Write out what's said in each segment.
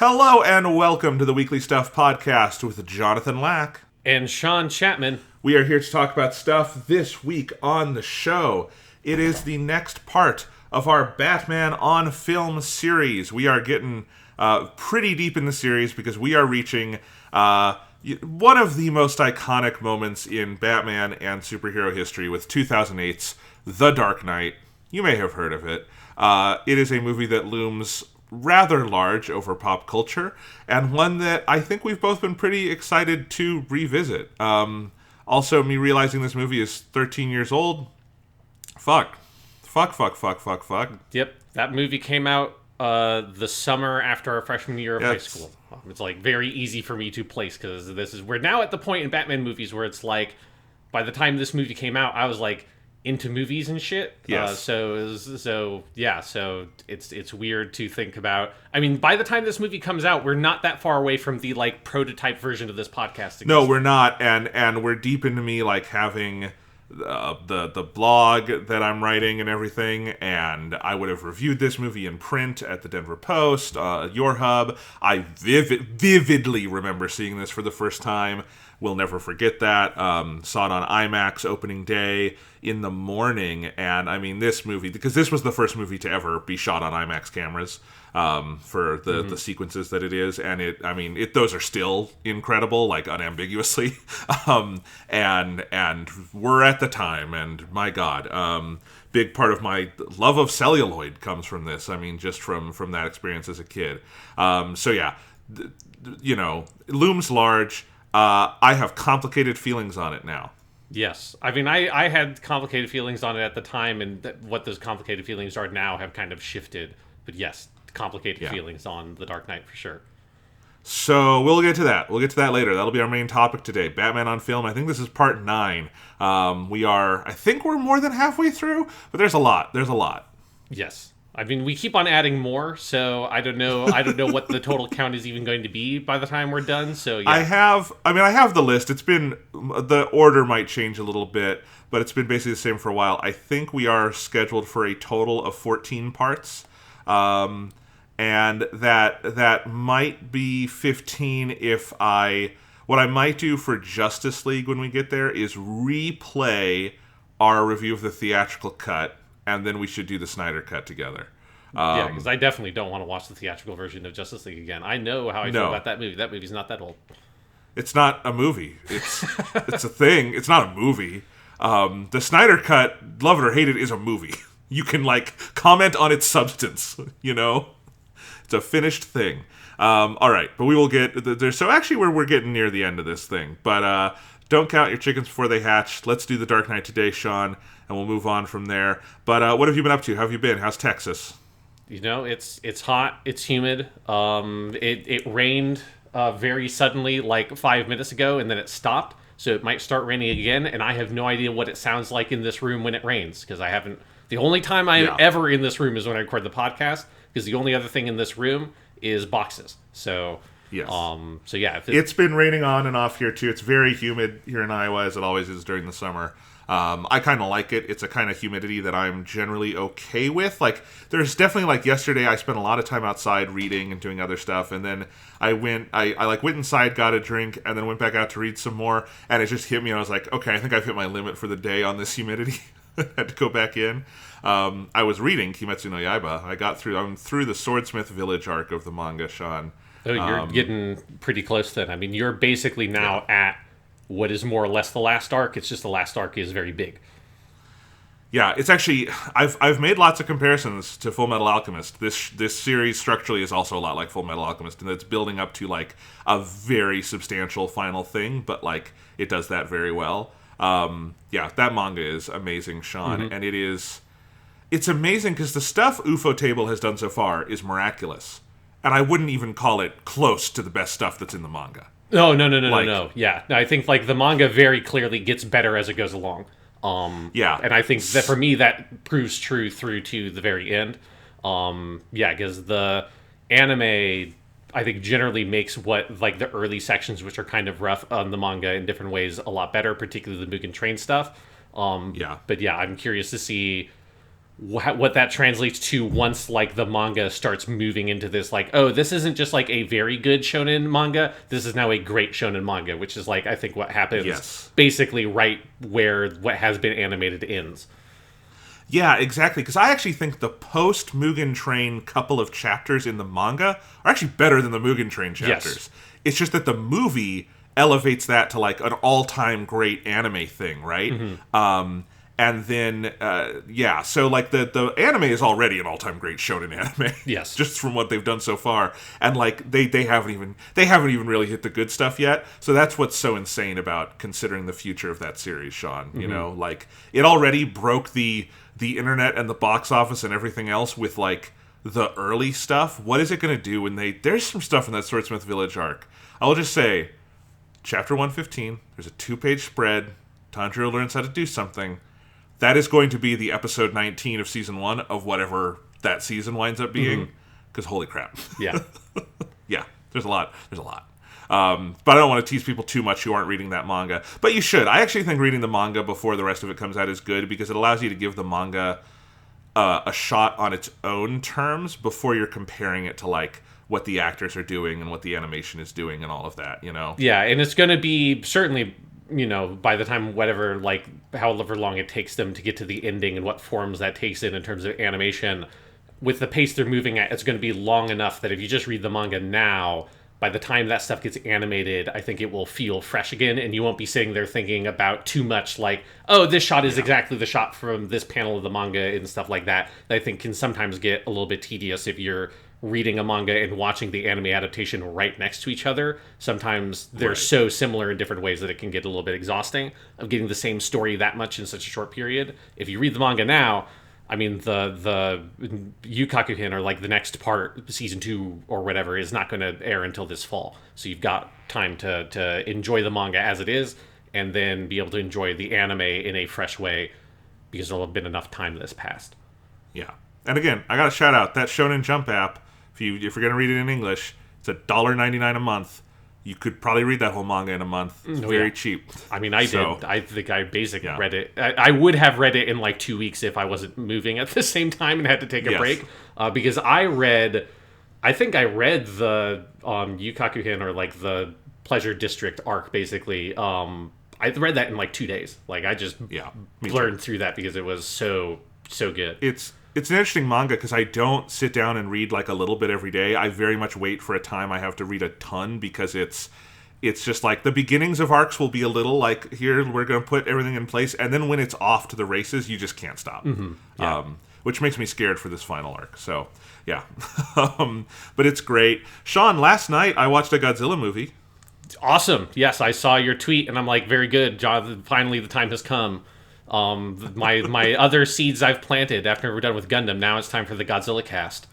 Hello and welcome to the Weekly Stuff Podcast with Jonathan Lack. And Sean Chapman. We are here to talk about stuff this week on the show. It is the next part of our Batman on Film series. We are getting pretty deep in the series because we are reaching one of the most iconic moments in Batman and superhero history with 2008's The Dark Knight. You may have heard of it. It is a movie that looms rather large over pop culture, and one that I think we've both been pretty excited to revisit. Also, me realizing this movie is 13 years old. Fuck. Yep, that movie came out the summer after our freshman year of high school. It's like very easy for me to place because we're now at the point in Batman movies where it's like, by the time this movie came out, I was like into movies and shit. Yes. So it's weird to think about. I mean, by the time this movie comes out, we're not that far away from the like prototype version of this podcast. No, we're not, and we're deep into me like having the blog that I'm writing and everything, and I would have reviewed this movie in print at the Denver Post, Your Hub. I vividly remember seeing this for the first time. We'll never forget that. Saw it on IMAX opening day in the morning, and I mean, this movie, because this was the first movie to ever be shot on IMAX cameras for the sequences that it is, and those are still incredible, like unambiguously, and were at the time, and my God, big part of my love of celluloid comes from this. I mean, just from that experience as a kid. So yeah, it looms large. I have complicated feelings on it now. Yes. I mean, I had complicated feelings on it at the time, and what those complicated feelings are now have kind of shifted. But yes, complicated feelings on The Dark Knight for sure. So we'll get to that. We'll get to that later. That'll be our main topic today. Batman on Film. I think this is part 9. I think we're more than halfway through, but there's a lot. Yes. I mean, we keep on adding more, so I don't know what the total count is even going to be by the time we're done. So yeah. I have the list. It's been, the order might change a little bit, but it's been basically the same for a while. I think we are scheduled for a total of 14 parts. And that might be 15 what I might do for Justice League when we get there is replay our review of the theatrical cut, and then we should do the Snyder cut together. Yeah, because I definitely don't want to watch the theatrical version of Justice League again. I know how I feel about that movie. That movie's not that old. It's not a movie. It's a thing. It's not a movie. The Snyder cut, love it or hate it, is a movie. You can comment on its substance. It's a finished thing. All right, but we will get there. So actually, we're getting near the end of this thing, but don't count your chickens before they hatch. Let's do The Dark Knight today, Sean, and we'll move on from there. But what have you been up to? How have you been? How's Texas? It's hot. It's humid. It rained very suddenly, like 5 minutes ago, and then it stopped. So it might start raining again, and I have no idea what it sounds like in this room when it rains, because I haven't. The only time I'm ever in this room is when I record the podcast, because the only other thing in this room is boxes. So yes. So yeah, it's been raining on and off here too. It's very humid here in Iowa, as it always is during the summer. I kind of like it. It's a kind of humidity that I'm generally okay with. Like, there's definitely, yesterday I spent a lot of time outside reading and doing other stuff, and then I went inside, got a drink, and then went back out to read some more, and it just hit me, and I was like, okay, I think I've hit my limit for the day on this humidity. I had to go back in. I was reading Kimetsu no Yaiba. I'm through the Swordsmith Village arc of the manga, Sean. Oh, you're getting pretty close then. I mean, you're basically now at what is more or less the last arc. It's just the last arc is very big. Yeah, it's actually, I've made lots of comparisons to Full Metal Alchemist. This series structurally is also a lot like Full Metal Alchemist, and it's building up to a very substantial final thing, but it does that very well. That manga is amazing, Sean, and it's amazing because the stuff Ufotable has done so far is miraculous, and I wouldn't even call it close to the best stuff that's in the manga. No. Yeah, I think the manga very clearly gets better as it goes along. And I think that for me that proves true through to the very end. Because the anime, I think, generally makes what the early sections, which are kind of rough on the manga in different ways, a lot better, particularly the Mugen Train stuff. But yeah, I'm curious to see what that translates to once like the manga starts moving into this like, oh, this isn't just like a very good shonen manga, this is now a great shonen manga, which is like I think what happens basically right where what has been animated ends. Yeah, exactly. Because I actually think the post Mugen Train couple of chapters in the manga are actually better than the Mugen Train chapters. Yes. It's just that the movie elevates that to like an all-time great anime thing, right? And then, so like the anime is already an all-time great shonen anime. Yes. Just from what they've done so far. And like they haven't even really hit the good stuff yet. So that's what's so insane about considering the future of that series, Sean. You know, like it already broke the internet and the box office and everything else with like the early stuff. What is it going to do when there's some stuff in that Swordsmith Village arc. I'll just say, chapter 115, there's a 2-page spread. Tanjiro learns how to do something. That is going to be the episode 19 of season 1 of whatever that season winds up being. Because holy crap. Yeah. Yeah, there's a lot. But I don't want to tease people too much who aren't reading that manga. But you should. I actually think reading the manga before the rest of it comes out is good because it allows you to give the manga a shot on its own terms before you're comparing it to like what the actors are doing and what the animation is doing and all of that, you know? Yeah, and it's going to be certainly, you know, by the time whatever, like, however long it takes them to get to the ending and what forms that takes in terms of animation, with the pace they're moving at, it's going to be long enough that if you just read the manga now, by the time that stuff gets animated, I think it will feel fresh again, and you won't be sitting there thinking about too much like, oh, this shot is exactly the shot from this panel of the manga and stuff like that I think can sometimes get a little bit tedious if you're reading a manga and watching the anime adaptation right next to each other. Sometimes they're so similar in different ways that it can get a little bit exhausting of getting the same story that much in such a short period. If you read the manga now, I mean, the Yukakuhin, or like the next part, season 2 or whatever, is not going to air until this fall. So you've got time to enjoy the manga as it is, and then be able to enjoy the anime in a fresh way, because there'll have been enough time that's passed. Yeah. And again, I got to shout out that Shonen Jump app. If you're going to read it in English, it's $1.99 a month. You could probably read that whole manga in a month. It's very cheap. I mean, I did. I think I basically read it. I would have read it in like 2 weeks if I wasn't moving at the same time and had to take a break. Because I think I read the Yukakuhin, or like the Pleasure District arc, basically. I read that in like 2 days. Like I just blurred through that because it was so good. It's an interesting manga because I don't sit down and read like a little bit every day. I very much wait for a time I have to read a ton because it's just like the beginnings of arcs will be a little like, here, we're going to put everything in place. And then when it's off to the races, you just can't stop. Which makes me scared for this final arc. So, yeah. But it's great. Sean, last night I watched a Godzilla movie. Awesome. Yes, I saw your tweet and I'm like, very good, Jonathan. Finally, the time has come. My other seeds I've planted after we're done with Gundam. Now it's time for the Godzilla cast.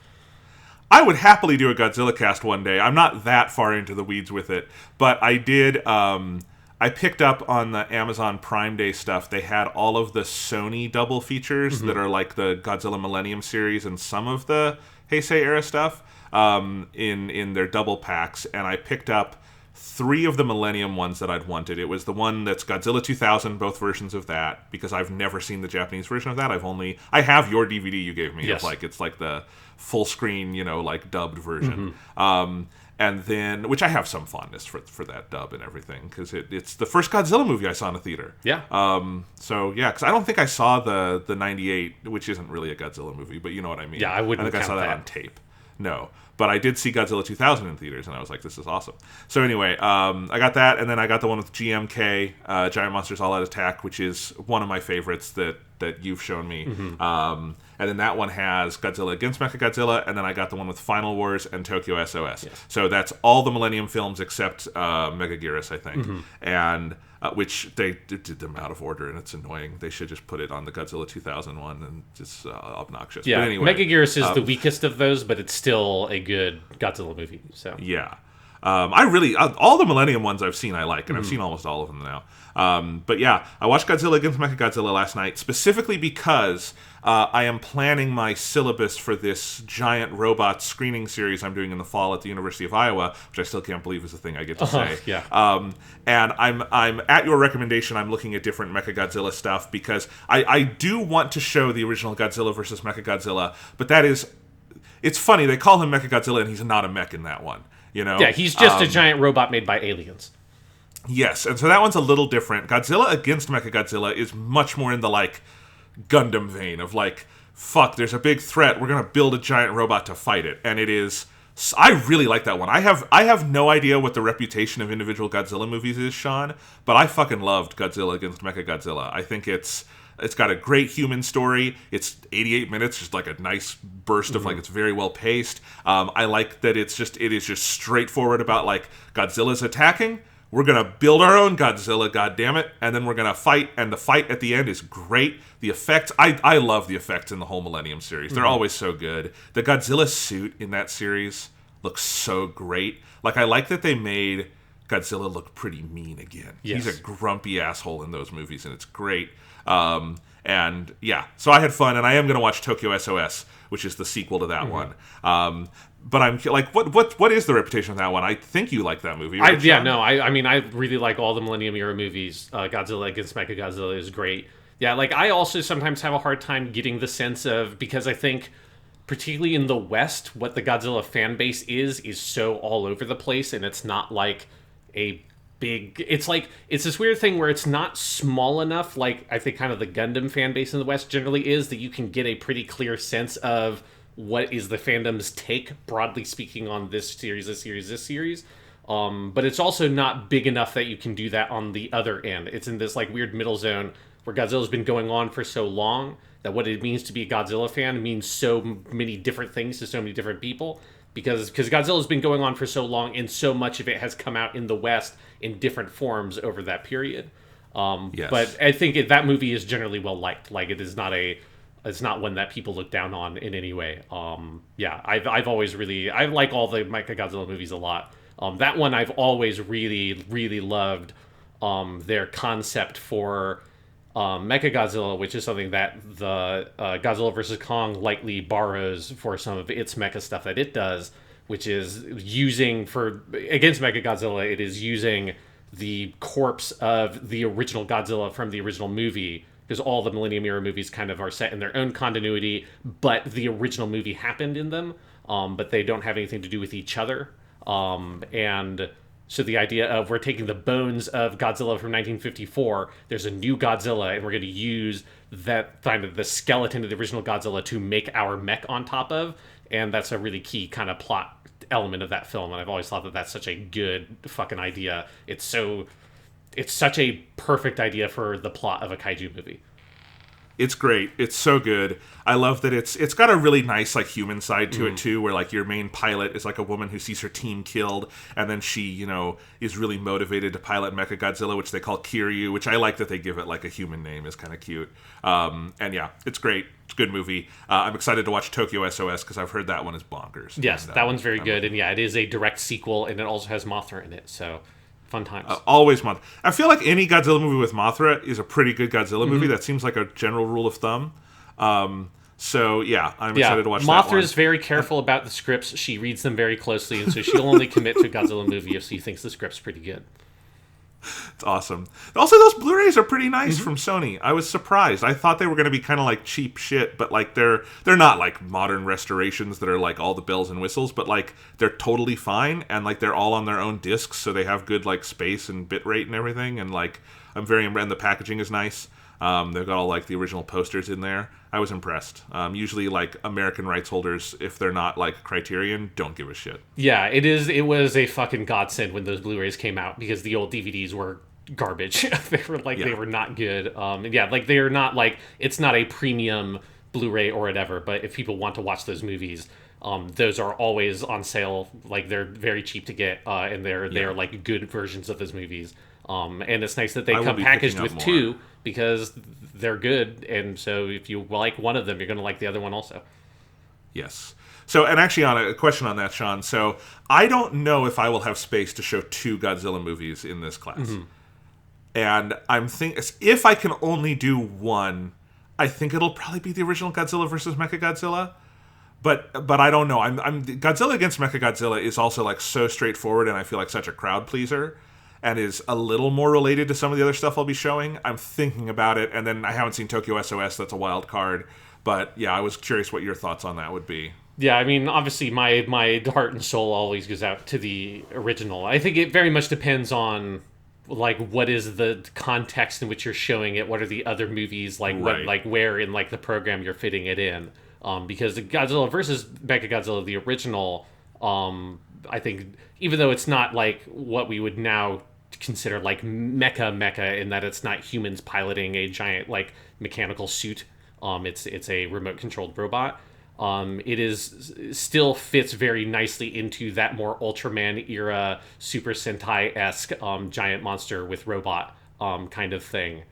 I would happily do a Godzilla cast one day. I'm not that far into the weeds with it, but I did. I picked up on the Amazon Prime Day stuff. They had all of the Sony double features that are like the Godzilla Millennium series and some of the Heisei era stuff in their double packs, and I picked up 3 of the Millennium ones that I'd wanted. It was the one that's Godzilla 2000, both versions of that, because I've never seen the Japanese version of that. I have your DVD you gave me. Yes. It's like the full screen, like dubbed version. And then, which I have some fondness for that dub and everything, because it's the first Godzilla movie I saw in a theater. Yeah. Because I don't think I saw the 98, which isn't really a Godzilla movie, but you know what I mean. Yeah, I wouldn't think I saw count that on tape. No. But I did see Godzilla 2000 in theaters, and I was like, this is awesome. So anyway, I got that, and then I got the one with GMK, Giant Monsters All Out Attack, which is one of my favorites that you've shown me. And then that one has Godzilla against Mechagodzilla, and then I got the one with Final Wars and Tokyo SOS. Yes. So that's all the Millennium films except Megaguirus, I think. And which they did them out of order, and it's annoying. They should just put it on the Godzilla 2000 one, and it's obnoxious. Yeah, but anyway, Megaguirus is the weakest of those, but it's still a good Godzilla movie. So yeah. I really all the Millennium ones I've seen I like, and I've seen almost all of them now. But yeah, I watched Godzilla against Mechagodzilla last night specifically because I am planning my syllabus for this giant robot screening series I'm doing in the fall at the University of Iowa, which I still can't believe is a thing I get to say. Yeah. And I'm at your recommendation. I'm looking at different Mechagodzilla stuff because I do want to show the original Godzilla versus Mechagodzilla, but it's funny, they call him Mechagodzilla and he's not a mech in that one. Yeah, he's just a giant robot made by aliens. Yes, and so that one's a little different. Godzilla against Mechagodzilla is much more in the, like, Gundam vein of, like, fuck, there's a big threat, we're gonna build a giant robot to fight it. And it is... I really like that one. I have no idea what the reputation of individual Godzilla movies is, Sean, but I fucking loved Godzilla against Mechagodzilla. I think it's got a great human story. It's 88 minutes, just like a nice burst of like, it's very well paced. I like that it is just straightforward about like Godzilla's attacking. We're gonna build our own Godzilla, goddammit, and then we're gonna fight, and the fight at the end is great. The effects, I love the effects in the whole Millennium series. They're always so good. The Godzilla suit in that series looks so great. Like, I like that they made Godzilla look pretty mean again. Yes. He's a grumpy asshole in those movies, and it's great. And yeah, so I had fun, and I am going to watch Tokyo SOS, which is the sequel to that one. But I'm like, what is the reputation of that one? I think you like that movie, right, Sean? I mean, I really like all the Millennium Era movies. Godzilla against Mechagodzilla is great. Yeah, like, I also sometimes have a hard time getting the sense of, because I think, particularly in the West, what the Godzilla fan base is so all over the place, and it's not like a big... It's this weird thing where it's not small enough, like, I think kind of the Gundam fan base in the West generally is, that you can get a pretty clear sense of what is the fandom's take, broadly speaking, on this series. But it's also not big enough that you can do that on the other end. It's in this, like, weird middle zone where Godzilla's been going on for so long that what it means to be a Godzilla fan means so many different things to so many different people. Because Godzilla's been going on for so long, and so much of it has come out in the West in different forms over that period. Yes. But I think that movie is generally well liked. Like, it's not one that people look down on in any way. I've always really... I like all the Mechagodzilla movies a lot. That one I've always really, really loved their concept for Mechagodzilla, which is something that the Godzilla vs. Kong lightly borrows for some of its mecha stuff that it does, which is against Mechagodzilla, it is using the corpse of the original Godzilla from the original movie, because all the Millennium Era movies kind of are set in their own continuity, but the original movie happened in them, but they don't have anything to do with each other. And so the idea of we're taking the bones of Godzilla from 1954, there's a new Godzilla, and we're going to use that kind of the skeleton of the original Godzilla to make our mech on top of, and that's a really key kind of plot element of that film, and I've always thought that that's such a good fucking idea. It's such a perfect idea for the plot of a kaiju movie. It's great. It's so good. I love that it's got a really nice like human side to it too, where like your main pilot is like a woman who sees her team killed, and then she, is really motivated to pilot Mechagodzilla, which they call Kiryu, which I like that they give it like a human name, is kind of cute. And yeah, it's great. It's a good movie. I'm excited to watch Tokyo SOS because I've heard that one is bonkers. Yes, that one's very good, and yeah, it is a direct sequel, and it also has Mothra in it, so... Fun times. Always Mothra. I feel like any Godzilla movie with Mothra is a pretty good Godzilla movie. That seems like a general rule of thumb. So, yeah, I'm excited to watch that one. Mothra's very careful about the scripts. She reads them very closely, and so she'll only commit to a Godzilla movie if she thinks the script's pretty good. It's awesome. Also, those Blu-rays are pretty nice from Sony. I was surprised. I thought they were going to be kind of like cheap shit, but like they're not like modern restorations that are like all the bells and whistles, but like they're totally fine, and like they're all on their own discs, so they have good like space and bitrate and everything, and like and the packaging is nice. They've got all like the original posters in there. I was impressed. Usually like American rights holders, if they're not like Criterion, don't give a shit. Yeah, it was a fucking godsend when those Blu-rays came out, because the old DVDs were garbage. They were not good. And yeah, like they're not like, it's not a premium Blu-ray or whatever, but if people want to watch those movies, those are always on sale. Like they're very cheap to get, and they're like good versions of those movies. And it's nice that they come packaged with two, because they're good, and so if you like one of them, you're going to like the other one also. Yes. So, and actually, on a question on that, Sean. So, I don't know if I will have space to show 2 Godzilla movies in this class. And I'm thinking, if I can only do one, I think it'll probably be the original Godzilla versus Mechagodzilla. But I don't know. I'm Godzilla against Mechagodzilla is also like so straightforward, and I feel like such a crowd pleaser, and is a little more related to some of the other stuff I'll be showing. I'm thinking about it, and then I haven't seen Tokyo SOS. That's a wild card. But yeah, I was curious what your thoughts on that would be. Yeah, I mean, obviously, my heart and soul always goes out to the original. I think it very much depends on like what is the context in which you're showing it. What are the other movies like? Right. What like where in like the program you're fitting it in? Because the Godzilla versus Mechagodzilla, the original, I think even though it's not like what we would now consider like mecha in that it's not humans piloting a giant like mechanical suit. It's a remote controlled robot. It is still fits very nicely into that more Ultraman era Super Sentai-esque giant monster with robot kind of thing.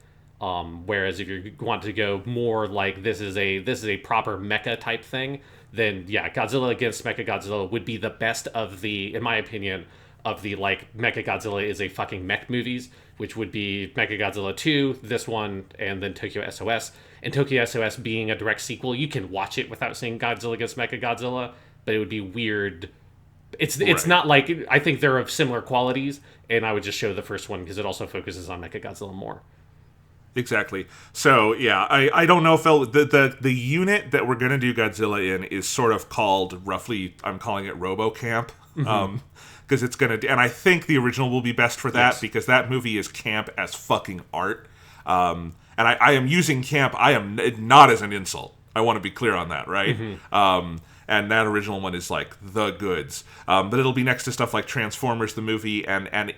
Whereas if you want to go more like this is a proper mecha type thing, then yeah, Godzilla against Mechagodzilla would be the best of the, in my opinion, of the like Mechagodzilla is a fucking mech movies, which would be Mechagodzilla 2, this one, and then Tokyo SOS. And Tokyo SOS being a direct sequel, you can watch it without seeing Godzilla against Mechagodzilla, but it would be weird. It's Right. not like, I think they're of similar qualities, and I would just show the first one because it also focuses on Mechagodzilla more. Exactly. So yeah, I don't know if the unit that we're gonna do Godzilla in is sort of called roughly. I'm calling it RoboCamp. Because it's gonna, and I think the original will be best for that, Yes. because that movie is camp as fucking art. And I am using camp. I am not as an insult. I want to be clear on that, right? And that original one is like the goods. But it'll be next to stuff like Transformers the movie, and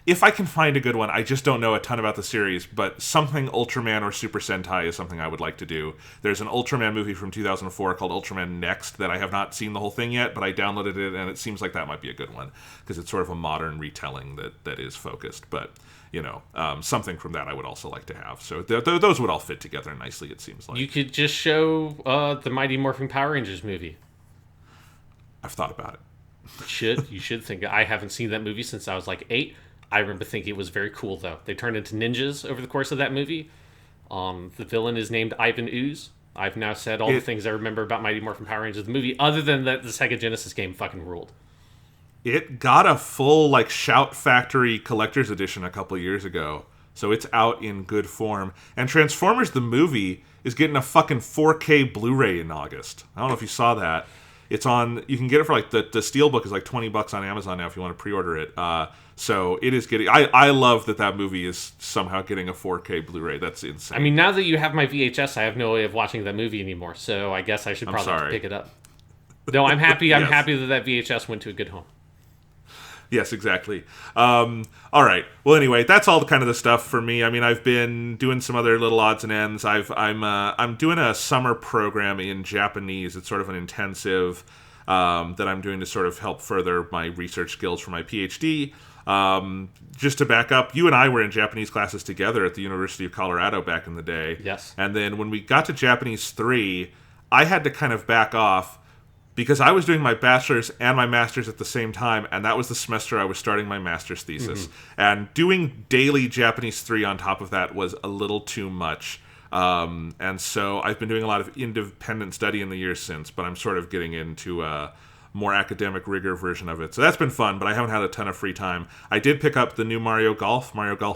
if I can find a good one, I just don't know a ton about the series, but something Ultraman or Super Sentai is something I would like to do. There's an Ultraman movie from 2004 called Ultraman Next that I have not seen the whole thing yet, but I downloaded it, and it seems like that might be a good one, because it's sort of a modern retelling that is focused. But, you know, something from that I would also like to have. So those would all fit together nicely, it seems like. You could just show the Mighty Morphin Power Rangers movie. I've thought about it. You should think. I haven't seen that movie since I was like 8. I remember thinking it was very cool, though. They turned into ninjas over the course of that movie. The villain is named Ivan Ooze. I've now said all the things I remember about Mighty Morphin Power Rangers, the movie, other than that the Sega Genesis game fucking ruled. It got a full, like, Shout Factory collector's edition a couple years ago, so it's out in good form. And Transformers the movie is getting a fucking 4K Blu-ray in August. I don't know if you saw that. It's on, you can get it for like, the Steelbook is like $20 on Amazon now if you want to pre-order it. So it is getting, I love that movie is somehow getting a 4K Blu-ray. That's insane. I mean, now that you have my VHS, I have no way of watching that movie anymore, so I guess I should probably pick it up. No, I'm happy. I'm happy that VHS went to a good home. Yes, exactly. All right. Well, anyway, that's all kind of the stuff for me. I mean, I've been doing some other little odds and ends. I'm doing a summer program in Japanese. It's sort of an intensive that I'm doing to sort of help further my research skills for my PhD. Just to back up, you and I were in Japanese classes together at the University of Colorado back in the day. Yes. And then when we got to Japanese 3, I had to kind of back off, because I was doing my bachelor's and my master's at the same time, and that was the semester I was starting my master's thesis. And doing daily Japanese 3 on top of that was a little too much. And so I've been doing a lot of independent study in the years since, but I'm sort of getting into a more academic rigor version of it. So that's been fun, but I haven't had a ton of free time. I did pick up the new Mario Golf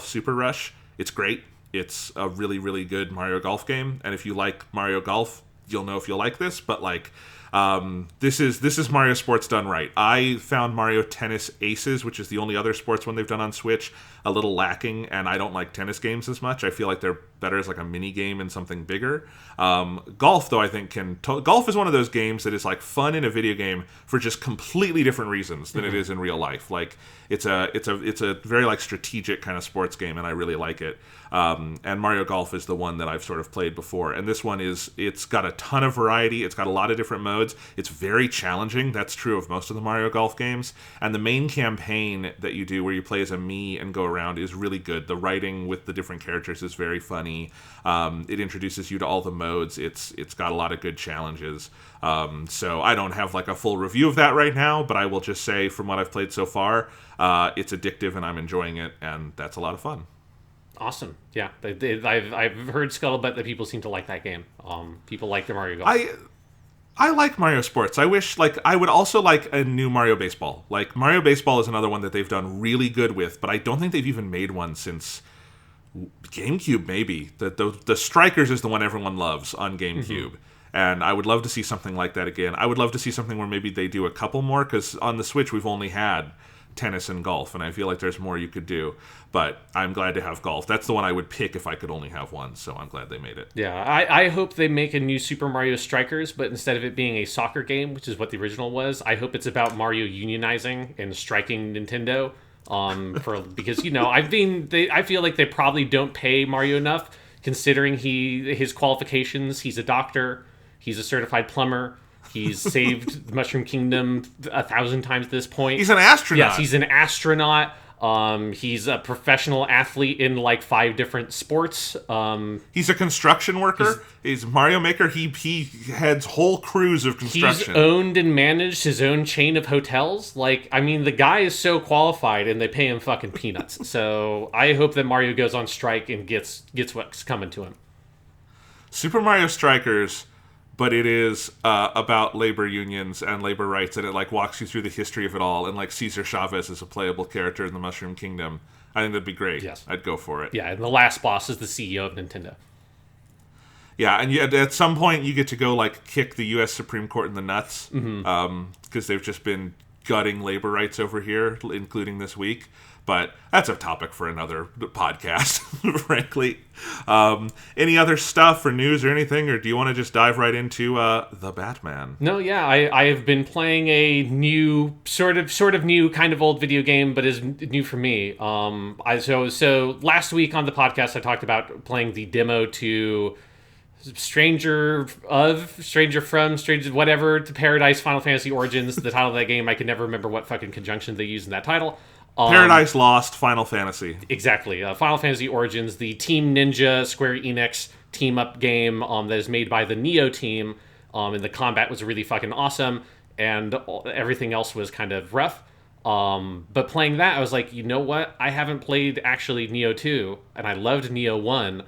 Super Rush. It's great. It's a really, really good Mario Golf game. And if you like Mario Golf, you'll know if you'll like this, but like, this is Mario Sports done right. I found Mario Tennis Aces, which is the only other sports one they've done on Switch, a little lacking, and I don't like tennis games as much. I feel like they're better as like a mini game and something bigger. Golf, though, I think golf is one of those games that is like fun in a video game for just completely different reasons than it is in real life. Like it's a very like strategic kind of sports game, and I really like it. And Mario Golf is the one that I've sort of played before, and this one it's got a ton of variety. It's got a lot of different modes. modes. It's very challenging. That's true of most of the Mario Golf games. And the main campaign that you do, where you play as a Mii and go around, is really good. The writing with the different characters is very funny. It introduces you to all the modes. It's got a lot of good challenges. So I don't have like a full review of that right now, but I will just say from what I've played so far, it's addictive and I'm enjoying it, and that's a lot of fun. Awesome. Yeah, I've heard scuttlebutt that people seem to like that game. People like the Mario Golf. I like Mario Sports. I wish, like, I would also like a new Mario Baseball. Like, Mario Baseball is another one that they've done really good with, but I don't think they've even made one since GameCube, maybe. The Strikers is the one everyone loves on GameCube. And I would love to see something like that again. I would love to see something where maybe they do a couple more, because on the Switch we've only had tennis and golf, and I feel like there's more you could do. But I'm glad to have golf. That's the one I would pick if I could only have one, so I'm glad they made it. Yeah, I hope they make a new Super Mario Strikers, but instead of it being a soccer game, which is what the original was, I hope it's about Mario unionizing and striking Nintendo. Because I feel like they probably don't pay Mario enough, considering his qualifications. He's a doctor, he's a certified plumber. He's saved the Mushroom Kingdom 1,000 times at this point. He's an astronaut. Yes, he's an astronaut. He's a professional athlete in like 5 different sports. He's a construction worker. He's Mario Maker. He heads whole crews of construction. He's owned and managed his own chain of hotels. Like, I mean, the guy is so qualified, and they pay him fucking peanuts. So I hope that Mario goes on strike and gets what's coming to him. Super Mario Strikers, but it is about labor unions and labor rights, and it like walks you through the history of it all, and like Cesar Chavez is a playable character in the Mushroom Kingdom. I think that'd be great. Yes. I'd go for it. Yeah, and the last boss is the CEO of Nintendo. Yeah, and yet at some point you get to go like kick the U.S. Supreme Court in the nuts, because they've just been gutting labor rights over here, including this week. But that's a topic for another podcast, frankly. Any other stuff or news or anything, or do you want to just dive right into The Batman? No, yeah, I have been playing a new, sort of new, kind of old video game, but is new for me. So last week on the podcast I talked about playing the demo to Stranger whatever, to Paradise Final Fantasy Origins, the title of that game. I can never remember what fucking conjunction they used in that title. Paradise Lost Final Fantasy. Exactly. Final Fantasy Origins, the Team Ninja Square Enix team-up game that is made by the Nioh team, and the combat was really fucking awesome, and everything else was kind of rough. But playing that, I was like, you know what? I haven't played, actually, Nioh 2, and I loved Nioh 1,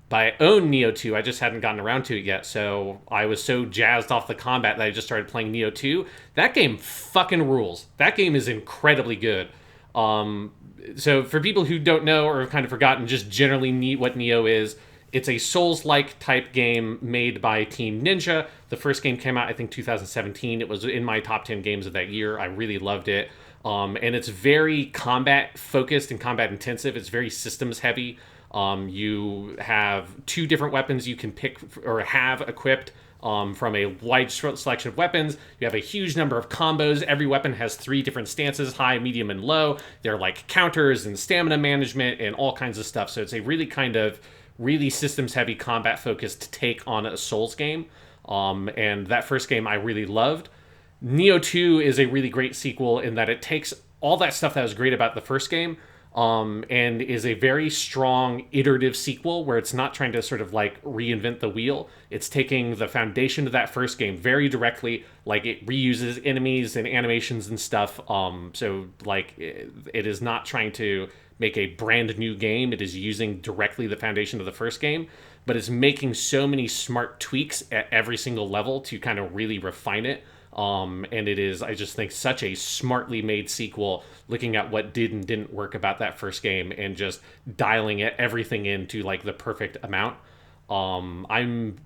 but I own Nioh 2, I just hadn't gotten around to it yet, so I was so jazzed off the combat that I just started playing Nioh 2. That game fucking rules. That game is incredibly good. So for people who don't know or have kind of forgotten just generally what Nioh is, it's a Souls-like type game made by Team Ninja. The first game came out, I think, 2017. It was in my top 10 games of that year. I really loved it. And it's very combat-focused and combat-intensive. It's very systems-heavy. You have 2 different weapons you can pick or have equipped. From a wide selection of weapons. You have a huge number of combos. Every weapon has 3 different stances, high, medium, and low. They're like counters and stamina management and all kinds of stuff. So it's a really systems-heavy, combat-focused take on a Souls game. And that first game I really loved. Nioh 2 is a really great sequel in that it takes all that stuff that was great about the first game, and is a very strong iterative sequel where it's not trying to sort of like reinvent the wheel. It's taking the foundation of that first game very directly, like it reuses enemies and animations and stuff. So like it is not trying to make a brand new game. It is using directly the foundation of the first game, but it's making so many smart tweaks at every single level to kind of really refine it. And it is, I just think, such a smartly made sequel, looking at what did and didn't work about that first game and just dialing everything into like the perfect amount. I'm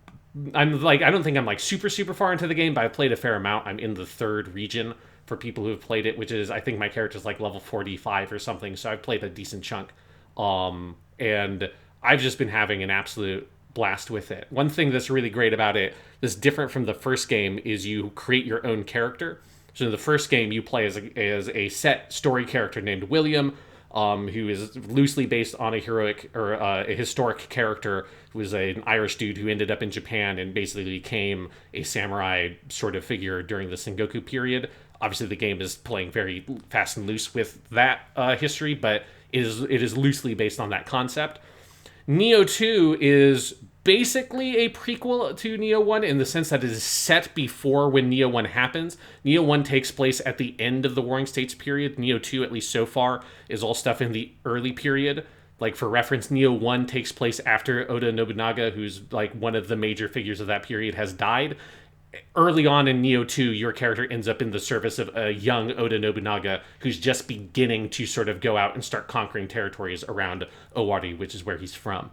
like, I don't think I'm like super far into the game, but I've played a fair amount. I'm in the 3rd region for people who have played it, which is, I think my character's like level 45 or something. So I've played a decent chunk. And I've just been having an absolute blast with it. One thing that's really great about it, that's different from the first game, is you create your own character. So in the first game, you play as a set story character named William. who is loosely based on a heroic or a historic character who was an Irish dude who ended up in Japan and basically became a samurai sort of figure during the Sengoku period. Obviously, the game is playing very fast and loose with that history, but it is loosely based on that concept. Nioh 2 is basically a prequel to Nioh 1 in the sense that it is set before when Nioh 1 happens. Nioh 1 takes place at the end of the Warring States period. Nioh 2, at least so far, is all stuff in the early period. Like, for reference, Nioh 1 takes place after Oda Nobunaga, who's like one of the major figures of that period, has died. Early on in Nioh 2, your character ends up in the service of a young Oda Nobunaga who's just beginning to sort of go out and start conquering territories around Owari, which is where he's from.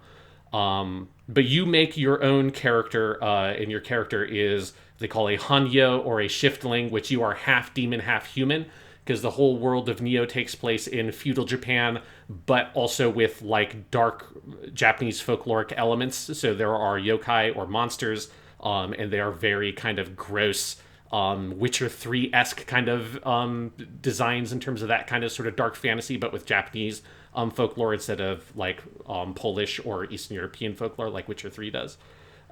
But you make your own character, and your character is, they call a Hanyo or a Shiftling, which you are half demon, half human, because the whole world of Nioh takes place in feudal Japan, but also with like dark Japanese folkloric elements. So there are yokai or monsters, and they are very kind of gross, Witcher 3-esque kind of designs in terms of that kind of sort of dark fantasy, but with Japanese folklore instead of like Polish or Eastern European folklore like Witcher 3 does.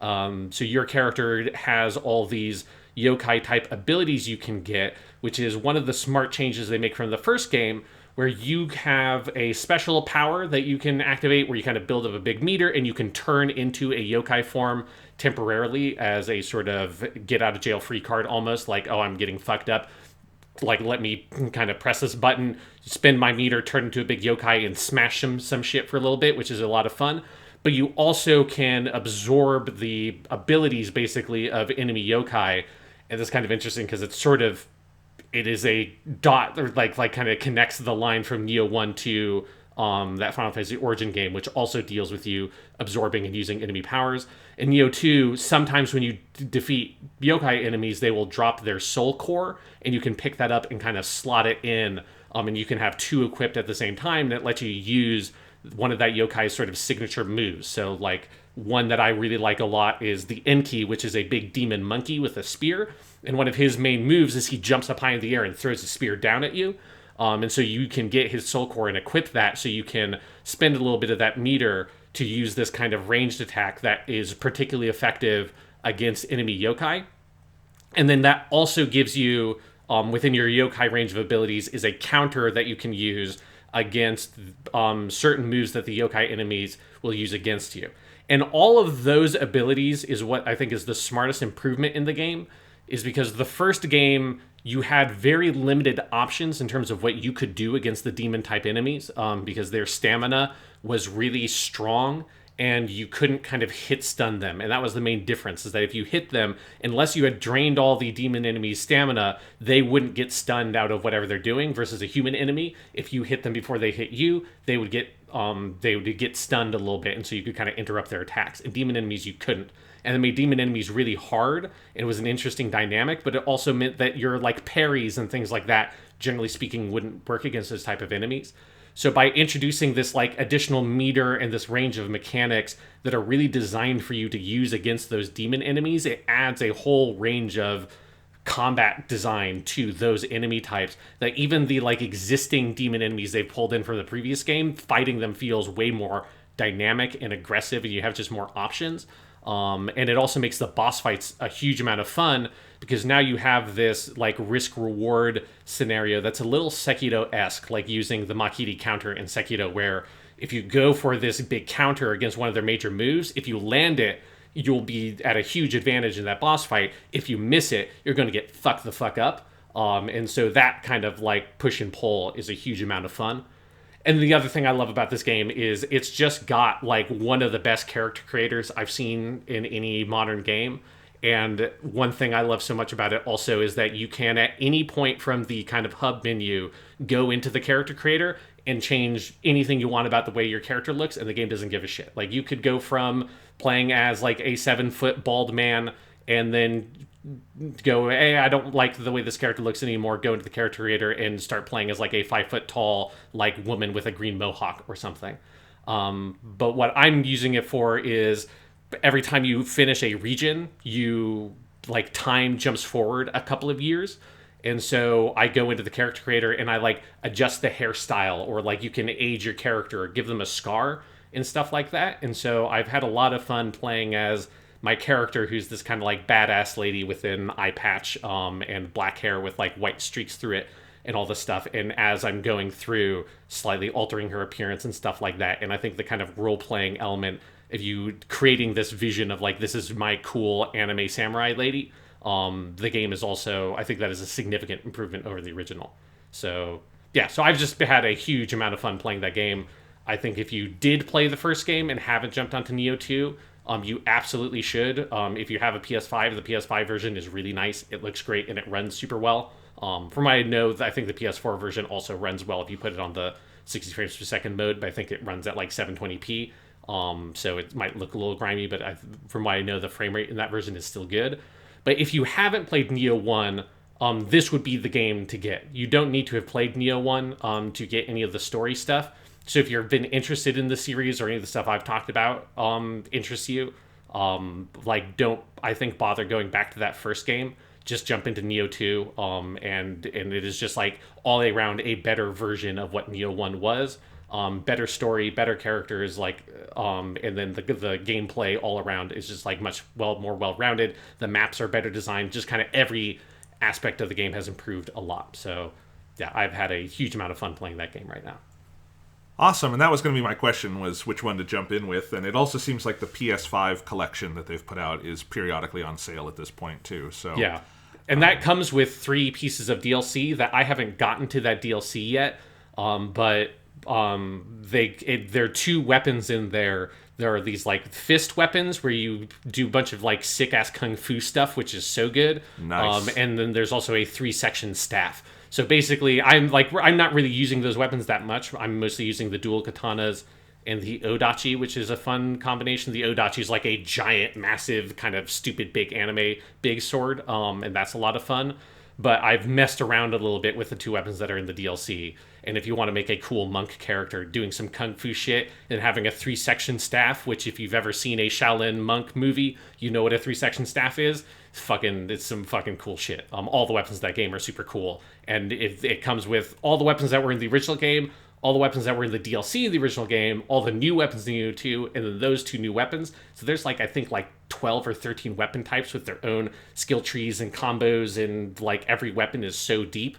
So your character has all these yokai type abilities you can get, which is one of the smart changes they make from the first game, where you have a special power that you can activate where you kind of build up a big meter and you can turn into a yokai form temporarily as a sort of get out of jail free card, almost like, oh, I'm getting fucked up. Like, let me kind of press this button, spin my meter, turn into a big yokai, and smash some shit for a little bit, which is a lot of fun. But you also can absorb the abilities, basically, of enemy yokai. And it's kind of interesting because it's sort of, it is a dot, or like kind of connects the line from Nioh 1 to that Final Fantasy Origin game, which also deals with you absorbing and using enemy powers. In Nioh 2, sometimes when you defeat yokai enemies, they will drop their soul core, and you can pick that up and kind of slot it in, and you can have two equipped at the same time that let you use one of that yokai's sort of signature moves. So, like, one that I really like a lot is the Enki, which is a big demon monkey with a spear, and one of his main moves is he jumps up high in the air and throws a spear down at you. And so you can get his soul core and equip that, so you can spend a little bit of that meter to use this kind of ranged attack that is particularly effective against enemy yokai. And then that also gives you, within your yokai range of abilities, is a counter that you can use against certain moves that the yokai enemies will use against you. And all of those abilities is what I think is the smartest improvement in the game, is because the first game you had very limited options in terms of what you could do against the demon type enemies, because their stamina was really strong and you couldn't kind of hit stun them. And that was the main difference, is that if you hit them, unless you had drained all the demon enemies' stamina, they wouldn't get stunned out of whatever they're doing, versus a human enemy. If you hit them before they hit you, they would get stunned a little bit, and so you could kind of interrupt their attacks. And demon enemies, you couldn't. And it made demon enemies really hard, and it was an interesting dynamic, but it also meant that your like parries and things like that, generally speaking, wouldn't work against those type of enemies. So by introducing this like additional meter and this range of mechanics that are really designed for you to use against those demon enemies, it adds a whole range of combat design to those enemy types that even the like existing demon enemies they've pulled in from the previous game, fighting them feels way more dynamic and aggressive, and you have just more options. And it also makes the boss fights a huge amount of fun, because now you have this like risk-reward scenario that's a little Sekiro-esque, like using the Makiri counter in Sekiro, where if you go for this big counter against one of their major moves, if you land it, you'll be at a huge advantage in that boss fight. If you miss it, you're going to get fucked the fuck up. And so that kind of like push and pull is a huge amount of fun. And the other thing I love about this game is it's just got like one of the best character creators I've seen in any modern game. And one thing I love so much about it also is that you can at any point from the kind of hub menu go into the character creator and change anything you want about the way your character looks, and the game doesn't give a shit. Like, you could go from playing as like a 7-foot bald man and then go, hey, I don't like the way this character looks anymore, go into the character creator and start playing as like a 5-foot tall like woman with a green mohawk or something. But what I'm using it for is every time you finish a region, you like time jumps forward a couple of years, And so I go into the character creator and I like adjust the hairstyle, or like you can age your character or give them a scar and stuff like that. And so I've had a lot of fun playing as my character, who's this kind of like badass lady with an eye patch and black hair with like white streaks through it and all this stuff. And as I'm going through, slightly altering her appearance and stuff like that. And I think the kind of role playing element of you creating this vision of like, this is my cool anime samurai lady. The game is also, I think that is a significant improvement over the original. So yeah, so I've just had a huge amount of fun playing that game. I think if you did play the first game and haven't jumped onto Nioh 2, you absolutely should. If you have a PS5, the PS5 version is really nice. It looks great and it runs super well. From what I know, I think the PS4 version also runs well if you put it on the 60 frames per second mode, but I think it runs at like 720p. So it might look a little grimy, but from what I know, the frame rate in that version is still good. But if you haven't played Nioh 1, this would be the game to get. You don't need to have played Nioh 1 to get any of the story stuff. So if you've been interested in the series or any of the stuff I've talked about interests you, don't, I think, bother going back to that first game. Just jump into Nioh 2, and it is just like all around a better version of what Nioh 1 was. Better story, better characters, and then the gameplay all around is just like much more well-rounded. The maps are better designed. Just kind of every aspect of the game has improved a lot. So yeah, I've had a huge amount of fun playing that game right now. Awesome, and that was going to be my question, was which one to jump in with, and it also seems like the PS5 collection that they've put out is periodically on sale at this point, too. So yeah, and that comes with 3 pieces of DLC that I haven't gotten to that DLC yet, but there are 2 weapons in there. There are these like fist weapons where you do a bunch of like sick ass kung fu stuff, which is so good. Nice. And then there's also a 3-section staff. So basically, I'm not really using those weapons that much. I'm mostly using the dual katanas and the odachi, which is a fun combination. The odachi is like a giant, massive, kind of stupid, big anime big sword, and that's a lot of fun. But I've messed around a little bit with the 2 weapons that are in the DLC. And if you want to make a cool monk character doing some kung fu shit and having a 3-section staff, which if you've ever seen a Shaolin monk movie, you know what a 3-section staff is. It's some fucking cool shit. All the weapons of that game are super cool. And it comes with all the weapons that were in the original game, all the weapons that were in the DLC of the original game, all the new weapons in Nioh 2, and then those 2 new weapons. So there's I think 12 or 13 weapon types with their own skill trees and combos, and every weapon is so deep.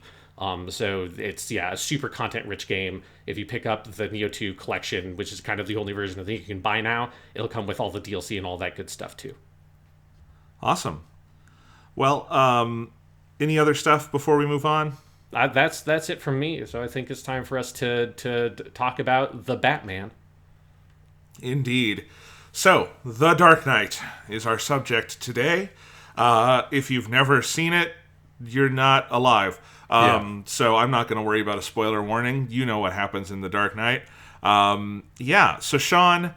So it's, a super content-rich game. If you pick up the Nioh 2 collection, which is kind of the only version I think you can buy now, it'll come with all the DLC and all that good stuff too. Awesome. Well, any other stuff before we move on? That's it from me. So I think it's time for us to talk about the Batman. Indeed. So, The Dark Knight is our subject today. If you've never seen it, you're not alive. So I'm not going to worry about a spoiler warning. You know what happens in The Dark Knight. So Sean,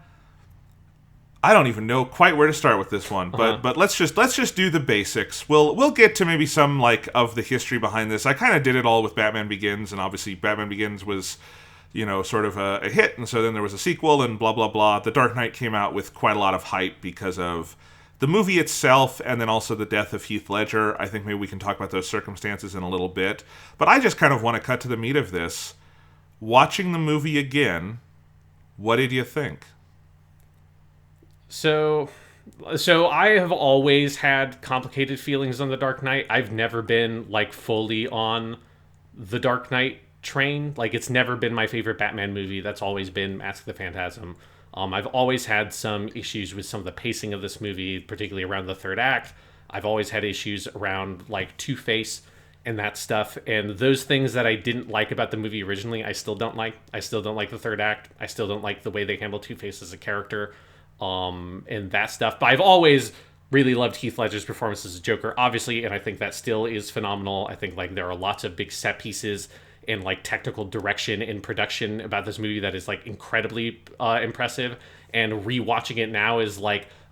I don't even know quite where to start with this one, but let's just do the basics. We'll get to maybe some of the history behind this. I kind of did it all with Batman Begins, and obviously Batman Begins was, sort of a hit, and so then there was a sequel and blah blah blah. The Dark Knight came out with quite a lot of hype because of the movie itself, and then also the death of Heath Ledger. I think maybe we can talk about those circumstances in a little bit. But I just kind of want to cut to the meat of this. Watching the movie again, what did you think? So I have always had complicated feelings on The Dark Knight. I've never been fully on The Dark Knight train. It's never been my favorite Batman movie. That's always been Mask of the Phantasm. I've always had some issues with some of the pacing of this movie, particularly around the third act. I've always had issues around Two-Face and that stuff. And those things that I didn't like about the movie originally, I still don't like. I still don't like the third act. I still don't like the way they handle Two-Face as a character, and that stuff. But I've always really loved Heath Ledger's performance as a Joker, obviously, and I think that still is phenomenal. I think there are lots of big set pieces and technical direction and production about this movie that is incredibly impressive, and rewatching it now is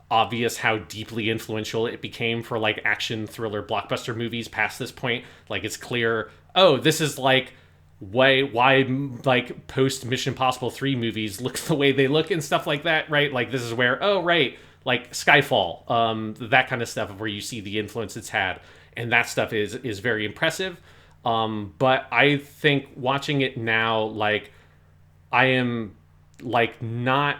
obvious how deeply influential it became for action thriller blockbuster movies past this point. It's clear, this is why post Mission Impossible 3 movies look the way they look and stuff like that, right? This is where Skyfall, that kind of stuff, where you see the influence it's had. and that stuff is very impressive. But I think watching it now, like, I am like not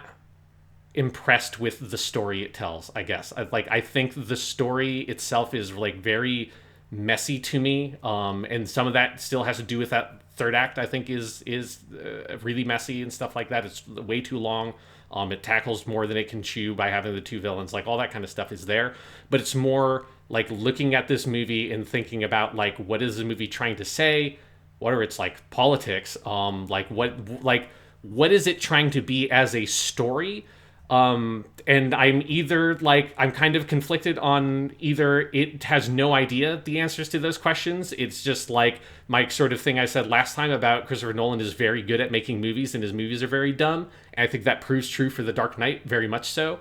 impressed with the story it tells, I guess. I think the story itself is like very messy to me, and some of that still has to do with that third act. I think is really messy and stuff like that. It's way too long. It tackles more than it can chew by having the two villains. Like, all that kind of stuff is there, but it's more like looking at this movie and thinking about, like, what is the movie trying to say? What are its like politics? What is it trying to be as a story? And I'm kind of conflicted on either it has no idea the answers to those questions. It's just like my sort of thing I said last time about Christopher Nolan is very good at making movies, and his movies are very dumb. And I think that proves true for The Dark Knight, very much so.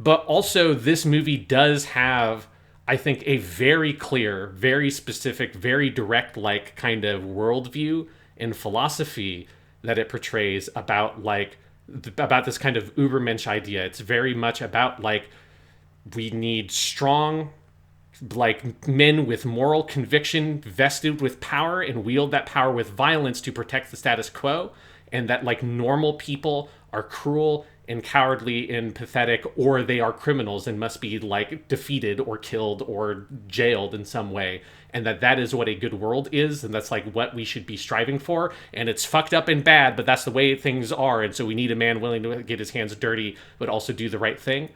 But also, this movie does have, I think, a very clear, very specific, very direct, like, kind of worldview and philosophy that it portrays about, like, about this kind of Ubermensch idea. It's very much about, like, we need strong, like, men with moral conviction vested with power and wield that power with violence to protect the status quo, and that, like, normal people are cruel and cowardly and pathetic, or they are criminals and must be, like, defeated or killed or jailed in some way, and that is what a good world is, and that's, like, what we should be striving for. And it's fucked up and bad, but that's the way things are, and so we need a man willing to get his hands dirty but also do the right thing.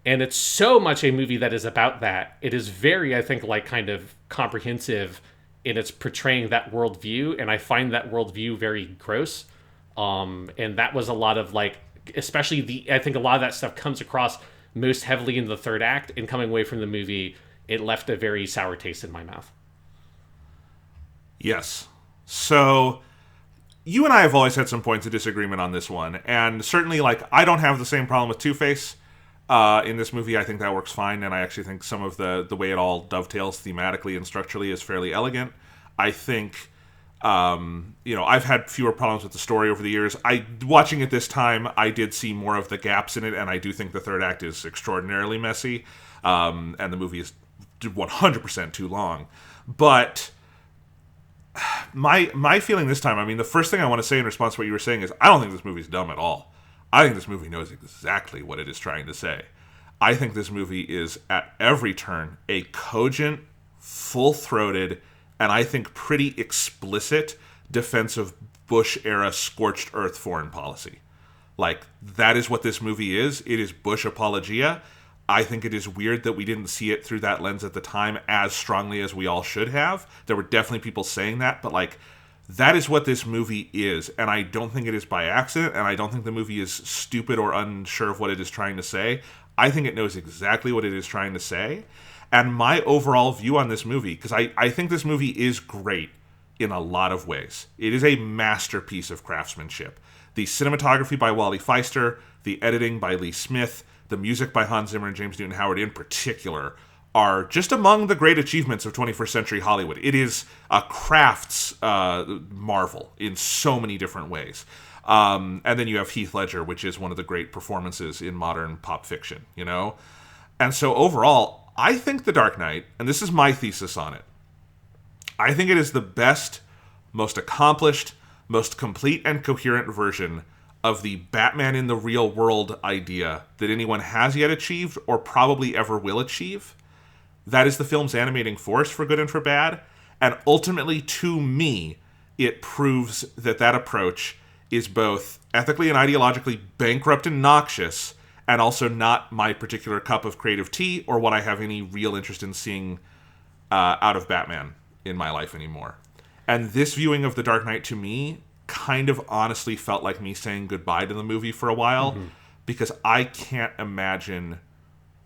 And it's so much a movie that is about that. It is very, I think, like, kind of comprehensive in its portraying that worldview, and I find that worldview very gross. And that was a lot of, like, especially I think a lot of that stuff comes across most heavily in the third act, and coming away from the movie, it left a very sour taste in my mouth. Yes. So, you and I have always had some points of disagreement on this one, and certainly, like, I don't have the same problem with Two-Face. In this movie, I think that works fine, and I actually think some of the way it all dovetails thematically and structurally is fairly elegant. I think, I've had fewer problems with the story over the years. Watching it this time, I did see more of the gaps in it, and I do think the third act is extraordinarily messy, and the movie is 100% too long. But my feeling this time, I mean, the first thing I want to say in response to what you were saying is, I don't think this movie's dumb at all. I think this movie knows exactly what it is trying to say. I think this movie is, at every turn, a cogent, full-throated, and I think pretty explicit defense of Bush-era scorched earth foreign policy. Like, that is what this movie is. It is Bush apologia. I think it is weird that we didn't see it through that lens at the time as strongly as we all should have. There were definitely people saying that, but, like, that is what this movie is, and I don't think it is by accident, and I don't think the movie is stupid or unsure of what it is trying to say. I think it knows exactly what it is trying to say. And my overall view on this movie, because I think this movie is great in a lot of ways. It is a masterpiece of craftsmanship. The cinematography by Wally Feister, the editing by Lee Smith, the music by Hans Zimmer and James Newton Howard in particular, are just among the great achievements of 21st century Hollywood. It is a crafts marvel in so many different ways. And then you have Heath Ledger, which is one of the great performances in modern pop fiction, you know? And so overall, I think The Dark Knight, and this is my thesis on it, I think it is the best, most accomplished, most complete and coherent version of the Batman in the real world idea that anyone has yet achieved or probably ever will achieve. That is the film's animating force, for good and for bad. And ultimately, to me, it proves that that approach is both ethically and ideologically bankrupt and noxious, and also not my particular cup of creative tea or what I have any real interest in seeing out of Batman in my life anymore. And this viewing of The Dark Knight, to me, kind of honestly felt like me saying goodbye to the movie for a while, because I can't imagine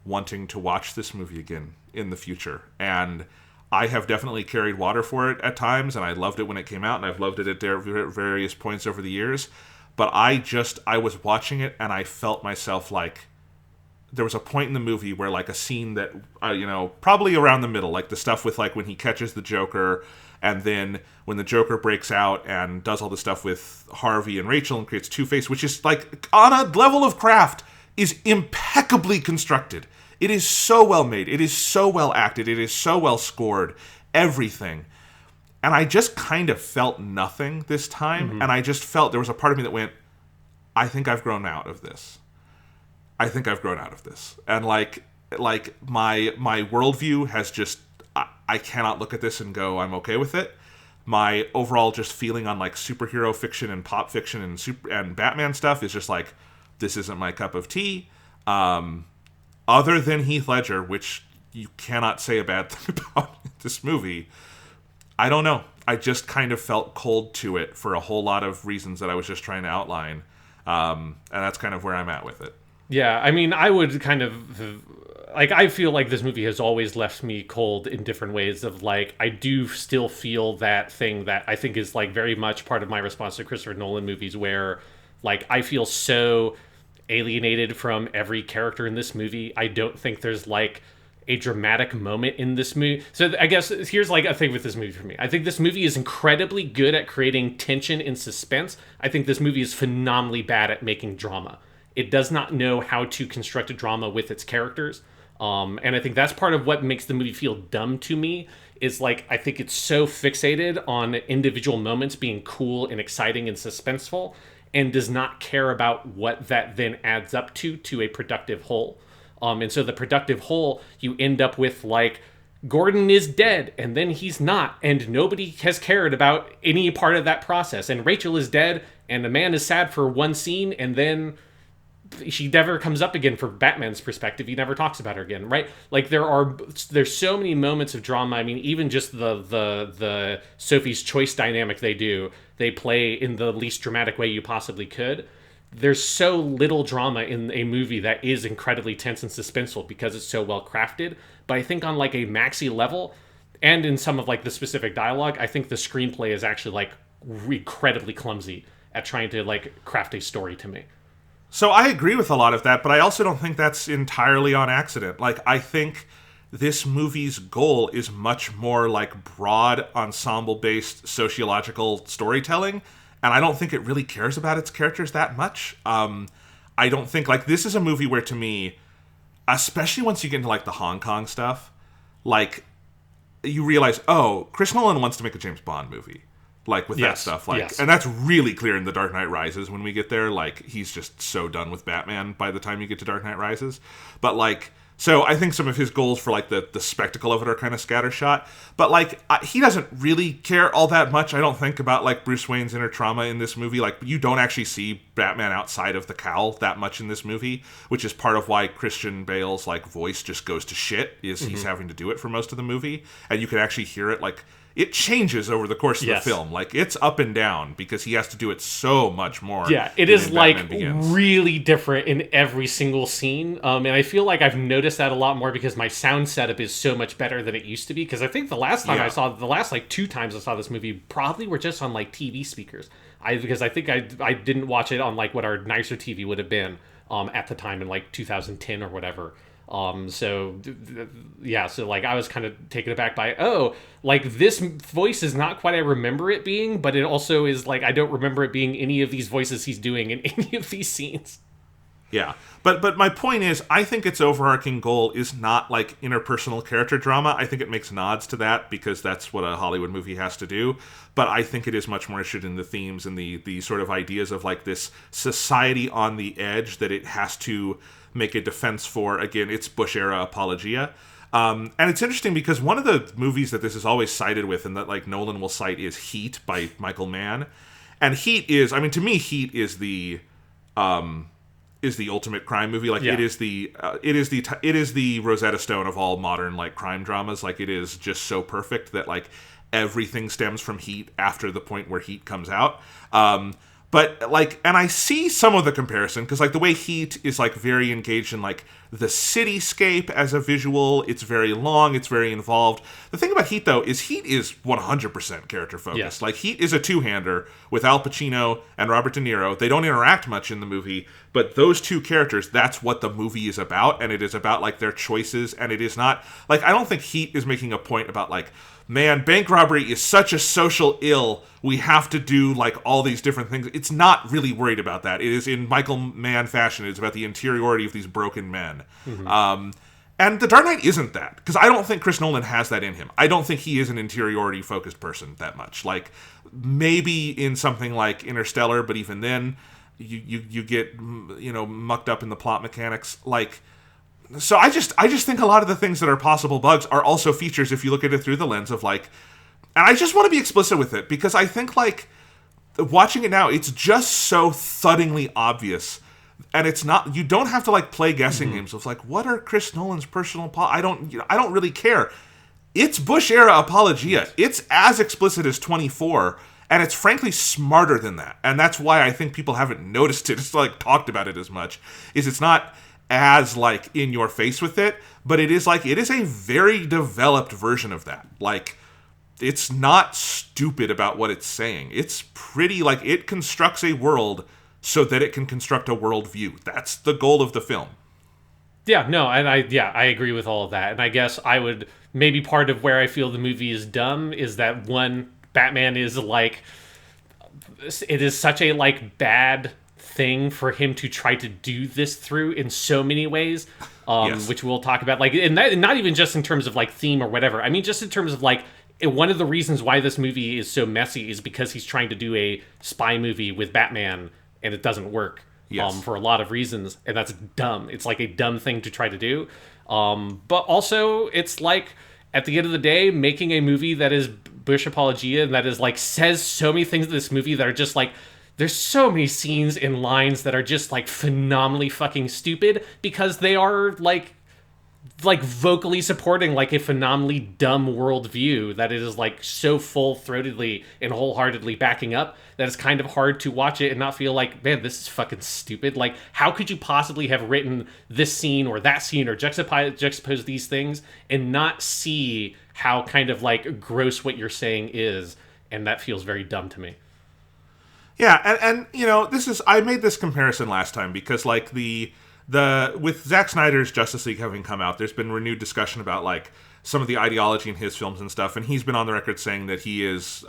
wanting to watch this movie again in the future. And I have definitely carried water for it at times, and I loved it when it came out, and I've loved it at various points over the years. But I was watching it, and I felt myself like, there was a point in the movie where, like, a scene that, probably around the middle, like the stuff with, like, when he catches the Joker, and then when the Joker breaks out and does all the stuff with Harvey and Rachel and creates Two-Face, which is, like, on a level of craft, is impeccably constructed. It is so well made. It is so well acted. It is so well scored. Everything. And I just kind of felt nothing this time. And I just felt there was a part of me that went, I think I've grown out of this. I think I've grown out of this. And like my worldview has just, I cannot look at this and go, I'm okay with it. My overall just feeling on like superhero fiction and pop fiction and Batman stuff is just like, this isn't my cup of tea. Other than Heath Ledger, which you cannot say a bad thing about this movie, I don't know. I just kind of felt cold to it for a whole lot of reasons that I was just trying to outline. And that's kind of where I'm at with it. Yeah, I mean, I would kind of... Like, I feel like this movie has always left me cold in different ways of, like, I do still feel that thing that I think is, like, very much part of my response to Christopher Nolan movies where, like, I feel so alienated from every character in this movie. I don't think there's, like, a dramatic moment in this movie. So I guess here's, like, a thing with this movie for me. I think this movie is incredibly good at creating tension and suspense. I think this movie is phenomenally bad at making drama. It does not know how to construct a drama with its characters. And I think that's part of what makes the movie feel dumb to me is like, I think it's so fixated on individual moments being cool and exciting and suspenseful and does not care about what that then adds up to a productive whole. And so the productive whole, you end up with like, Gordon is dead and then he's not. And nobody has cared about any part of that process. And Rachel is dead and the man is sad for one scene and then she never comes up again for Batman's perspective. He never talks about her again, right? Like there's so many moments of drama. I mean, even just the Sophie's Choice dynamic they play in the least dramatic way you possibly could. There's so little drama in a movie that is incredibly tense and suspenseful because it's so well crafted. But I think on like a maxi level and in some of like the specific dialogue, I think the screenplay is actually like incredibly clumsy at trying to like craft a story to me. So I agree with a lot of that, but I also don't think that's entirely on accident. Like, I think this movie's goal is much more like broad ensemble-based sociological storytelling, and I don't think it really cares about its characters that much. I don't think, like, this is a movie where, to me, especially once you get into, like, the Hong Kong stuff, like, you realize, oh, Chris Nolan wants to make a James Bond movie. Like, with that stuff. Like, and that's really clear in The Dark Knight Rises when we get there. Like, he's just so done with Batman by the time you get to Dark Knight Rises. But, like, so I think some of his goals for, like, the spectacle of it are kind of scattershot. But, like, he doesn't really care all that much, I don't think, about, like, Bruce Wayne's inner trauma in this movie. Like, you don't actually see Batman outside of the cowl that much in this movie, which is part of why Christian Bale's, like, voice just goes to shit, is he's having to do it for most of the movie. And you can actually hear it, like, it changes over the course of the film. Like, it's up and down because he has to do it so much more. Yeah, it is, like, really different in every single scene. And I feel like I've noticed that a lot more because my sound setup is so much better than it used to be. Because I think the last time like, 2 times I saw this movie probably were just on, like, TV speakers. Because I think I didn't watch it on, like, what our nicer TV would have been at the time in, like, 2010 or whatever. So like I was kind of taken aback by, like this voice is not quite I remember it being, but it also is like I don't remember it being any of these voices he's doing in any of these scenes. Yeah, but my point is, I think its overarching goal is not like interpersonal character drama. I think it makes nods to that because that's what a Hollywood movie has to do. But I think it is much more interested in the themes and the sort of ideas of like this society on the edge that it has to make a defense for. Again, it's Bush-era apologia. And it's interesting because one of the movies that this is always cited with and that like Nolan will cite is Heat by Michael Mann. And Heat is, I mean, to me, Heat is the ultimate crime movie. Like it is the Rosetta Stone of all modern like crime dramas. Like it is just so perfect that like everything stems from Heat after the point where Heat comes out. But like, and I see some of the comparison because like the way Heat is like very engaged in like the cityscape as a visual, it's very long, it's very involved. The thing about Heat though is Heat is 100% character focused. Yes. Like Heat is a two-hander with Al Pacino and Robert De Niro. They don't interact much in the movie, but those two characters, that's what the movie is about, and it is about like their choices, and it is not like I don't think Heat is making a point about like, man, bank robbery is such a social ill, we have to do like all these different things. It's not really worried about that. It is in Michael Mann fashion. It's about the interiority of these broken men. Mm-hmm. And The Dark Knight isn't that, because I don't think Chris Nolan has that in him. I don't think he is an interiority-focused person that much. Like, maybe in something like Interstellar, but even then, you get, you know, mucked up in the plot mechanics. Like, so I just think a lot of the things that are possible bugs are also features if you look at it through the lens of, like, and I just want to be explicit with it, because I think, like, watching it now, it's just so thuddingly obvious. And it's not, you don't have to, like, play guessing games of, like, what are Chris Nolan's personal I don't really care. It's Bush era apologia. It's as explicit as 24, and it's frankly smarter than that. And that's why I think people haven't noticed it. It's like talked about it as much. It's not as, like, in your face with it, but it is a very developed version of that. Like, it's not stupid about what it's saying. It's pretty, like, it constructs a world so that it can construct a worldview. That's the goal of the film. Yeah, no, and I agree with all of that. And I guess I would, maybe part of where I feel the movie is dumb is that, one, Batman is, like, it is such a, like, bad thing for him to try to do this through in so many ways, Yes. which we'll talk about. Like, and not even just in terms of, like, theme or whatever. I mean, just in terms of, like, one of the reasons why this movie is so messy is because he's trying to do a spy movie with Batman, and it doesn't work. Yes. For a lot of reasons, and that's dumb. It's like a dumb thing to try to do. But also, it's like, at the end of the day, making a movie that is Bush apologia and that is, like, says so many things in this movie that are just, like, there's so many scenes and lines that are just, like, phenomenally fucking stupid because they are, like vocally supporting, like, a phenomenally dumb worldview that it is, like, so full-throatedly and wholeheartedly backing up that it's kind of hard to watch it and not feel like, man, this is fucking stupid. Like, how could you possibly have written this scene or that scene or juxtapose these things and not see how kind of, like, gross what you're saying is? And that feels very dumb to me. Yeah, and you know, I made this comparison last time because, like, with Zack Snyder's Justice League having come out, there's been renewed discussion about, like, some of the ideology in his films and stuff, and he's been on the record saying that he's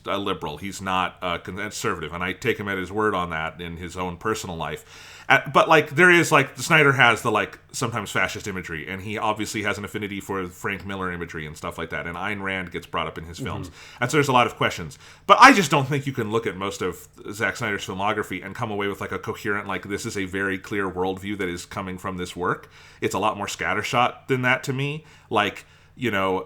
a liberal, he's not a conservative, and I take him at his word on that in his own personal life. But, like, there is, like, Snyder has the, like, sometimes fascist imagery, and he obviously has an affinity for Frank Miller imagery and stuff like that, and Ayn Rand gets brought up in his films. And so there's a lot of questions. But I just don't think you can look at most of Zack Snyder's filmography and come away with, like, a coherent, like, this is a very clear worldview that is coming from this work. It's a lot more scattershot than that to me. Like, you know,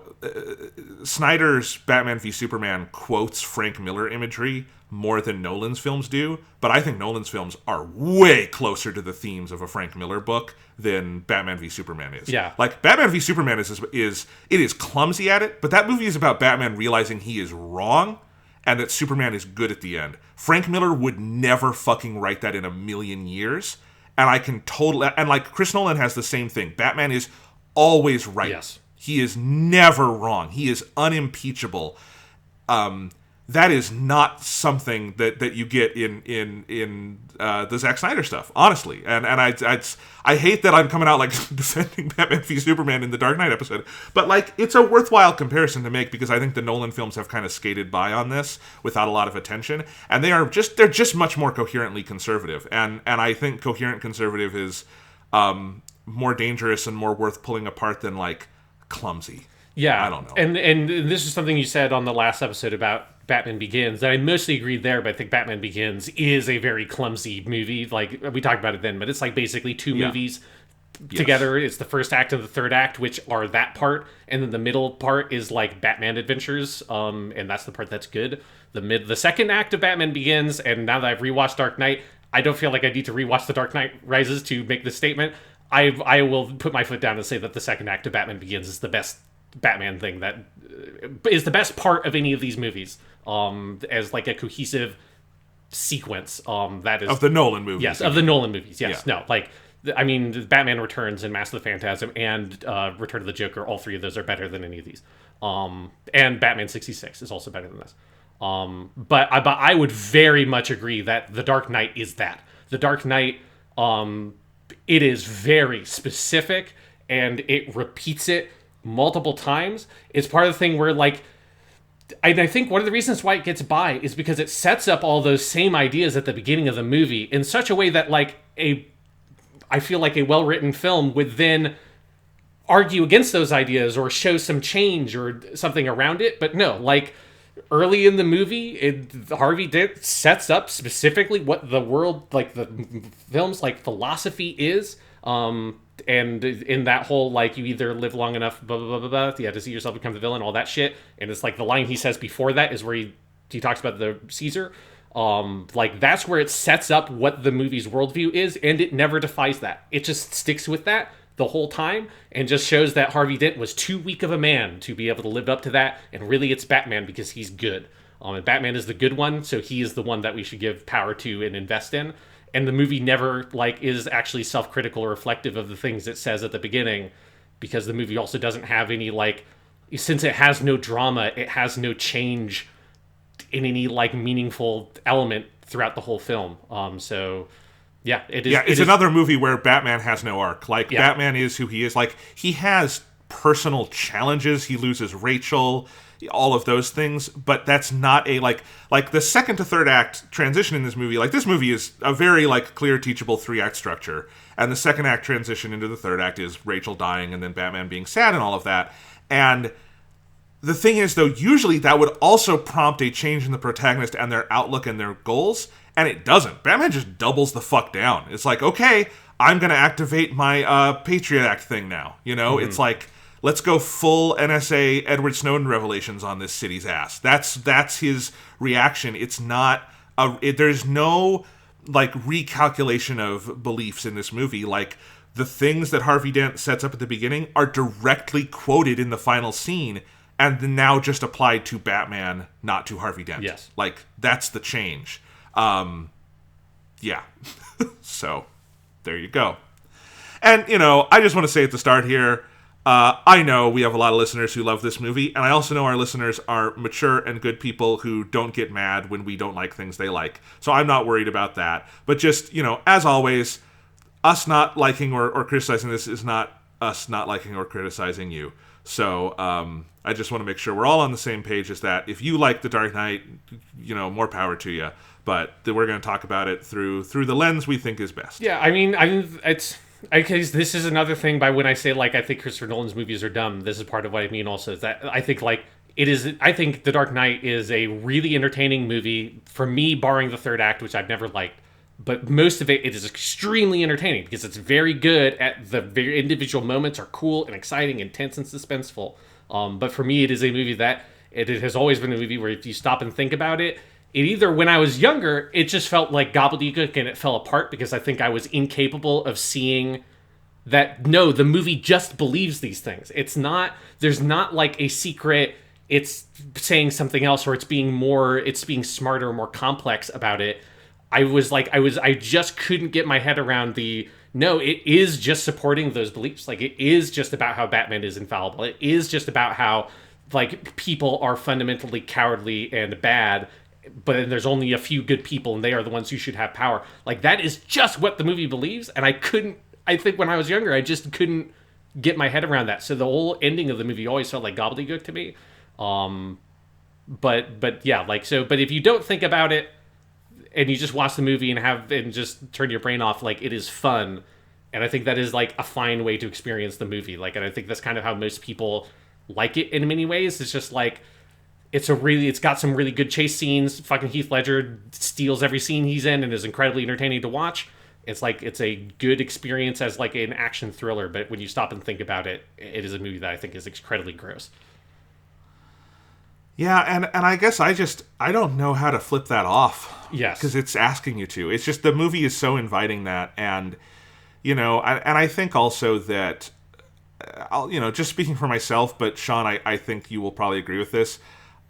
Snyder's Batman v Superman quotes Frank Miller imagery more than Nolan's films do, but I think Nolan's films are way closer to the themes of a Frank Miller book than Batman v Superman is. Yeah. Like, Batman v Superman is clumsy at it, but that movie is about Batman realizing he is wrong and that Superman is good at the end. Frank Miller would never fucking write that in a million years, and I can totally... And, like, Chris Nolan has the same thing. Batman is always right. Yes. He is never wrong. He is unimpeachable. That is not something that you get in the Zack Snyder stuff, honestly. And I hate that I'm coming out, like, defending Batman v Superman in the Dark Knight episode, but, like, it's a worthwhile comparison to make because I think the Nolan films have kind of skated by on this without a lot of attention, and they're just much more coherently conservative. And I think coherent conservative is more dangerous and more worth pulling apart than, like, clumsy. Yeah, I don't know. And this is something you said on the last episode about Batman Begins, that I mostly agreed there, but I think Batman Begins is a very clumsy movie. Like, we talked about it then, but it's like basically two movies together. It's the first act and the third act, which are that part, and then the middle part is like Batman Adventures, and that's the part that's good. The second act of Batman Begins, and now that I've rewatched Dark Knight, I don't feel like I need to rewatch The Dark Knight Rises to make this statement. I will put my foot down and say that the second act of Batman Begins is the best Batman thing, that is the best part of any of these movies, as like a cohesive sequence, that is of the Nolan movies. Yes, of the Nolan movies. Yes, Yeah. no, like, I mean, Batman Returns and Mask of the Phantasm and Return of the Joker, all three of those are better than any of these. And Batman 66 is also better than this. But I would very much agree that The Dark Knight is that. The Dark Knight, it is very specific, and it repeats it multiple times. It's part of the thing where, like, and I think one of the reasons why it gets by is because it sets up all those same ideas at the beginning of the movie in such a way that, like, I feel like a well-written film would then argue against those ideas or show some change or something around it. But no, like early in the movie, Harvey Dent sets up specifically what the world, like the film's like philosophy is. And in that whole, like, you either live long enough, blah, blah, blah, blah, blah, to see yourself become the villain, all that shit. And it's like the line he says before that is where he talks about the Caesar. Like, that's where it sets up what the movie's worldview is, and it never defies that. It just sticks with that the whole time and just shows that Harvey Dent was too weak of a man to be able to live up to that. And really, it's Batman because he's good. And Batman is the good one, so he is the one that we should give power to and invest in. And the movie never, like, is actually self-critical or reflective of the things it says at the beginning, because the movie also doesn't have any, like, since it has no drama, it has no change in any, like, meaningful element throughout the whole film. So yeah, it is. Yeah, it's another movie where Batman has no arc. Like, Yeah. Batman is who he is. Like, he has personal challenges. He loses Rachel, all of those things, but that's not a like the second to third act transition in this movie. Like, this movie is a very, like, clear, teachable 3-act structure, and the second act transition into the third act is Rachel dying and then Batman being sad and all of that. And the thing is, though, usually that would also prompt a change in the protagonist and their outlook and their goals, and it doesn't. Batman just doubles the fuck down. It's like, okay, I'm gonna activate my Patriot Act thing now. You know, It's like, let's go full NSA Edward Snowden revelations on this city's ass. That's his reaction. It's not there's no, like, recalculation of beliefs in this movie. Like, the things that Harvey Dent sets up at the beginning are directly quoted in the final scene, and then now just applied to Batman, not to Harvey Dent. Yes. Like, that's the change. Yeah. So, there you go. And, you know, I just want to say at the start here, I know we have a lot of listeners who love this movie, and I also know our listeners are mature and good people who don't get mad when we don't like things they like. So I'm not worried about that. But just, you know, as always, us not liking or criticizing this is not us not liking or criticizing you. So I just want to make sure we're all on the same page as that. If you like The Dark Knight, you know, more power to you. But we're going to talk about it through the lens we think is best. Yeah, I mean, it's... Because this is another thing by when I say, like, I think Christopher Nolan's movies are dumb, this is part of what I mean also, is that I think, like, I think The Dark Knight is a really entertaining movie, for me, barring the third act, which I've never liked. But most of it is extremely entertaining, because it's very good at the very individual moments are cool and exciting, intense and suspenseful. But for me, it is a movie that, it has always been a movie where if you stop and think about it, it either, when I was younger, it just felt like gobbledygook and it fell apart because I think I was incapable of seeing that, no, the movie just believes these things. It's not, there's not like a secret, it's saying something else or it's being smarter, more complex about it. I just couldn't get my head around no, it is just supporting those beliefs. Like, it is just about how Batman is infallible. It is just about how, like, people are fundamentally cowardly and bad, but then there's only a few good people and they are the ones who should have power. Like, that is just what the movie believes, and I think when I was younger, I just couldn't get my head around that. So the whole ending of the movie always felt like gobbledygook to me. But yeah, like, so, but if you don't think about it and you just watch the movie and just turn your brain off, like, it is fun. And I think that is, like, a fine way to experience the movie. Like, and I think that's kind of how most people like it in many ways. It's just like, it's got some really good chase scenes. Fucking Heath Ledger steals every scene he's in and is incredibly entertaining to watch. It's like, it's a good experience as, like, an action thriller, but when you stop and think about it, it is a movie that I think is incredibly gross. Yeah, and I guess I don't know how to flip that off. Yes. Because it's asking you to. It's just, the movie is so inviting that, and, you know, and I think also that, just speaking for myself, but Sean, I think you will probably agree with this,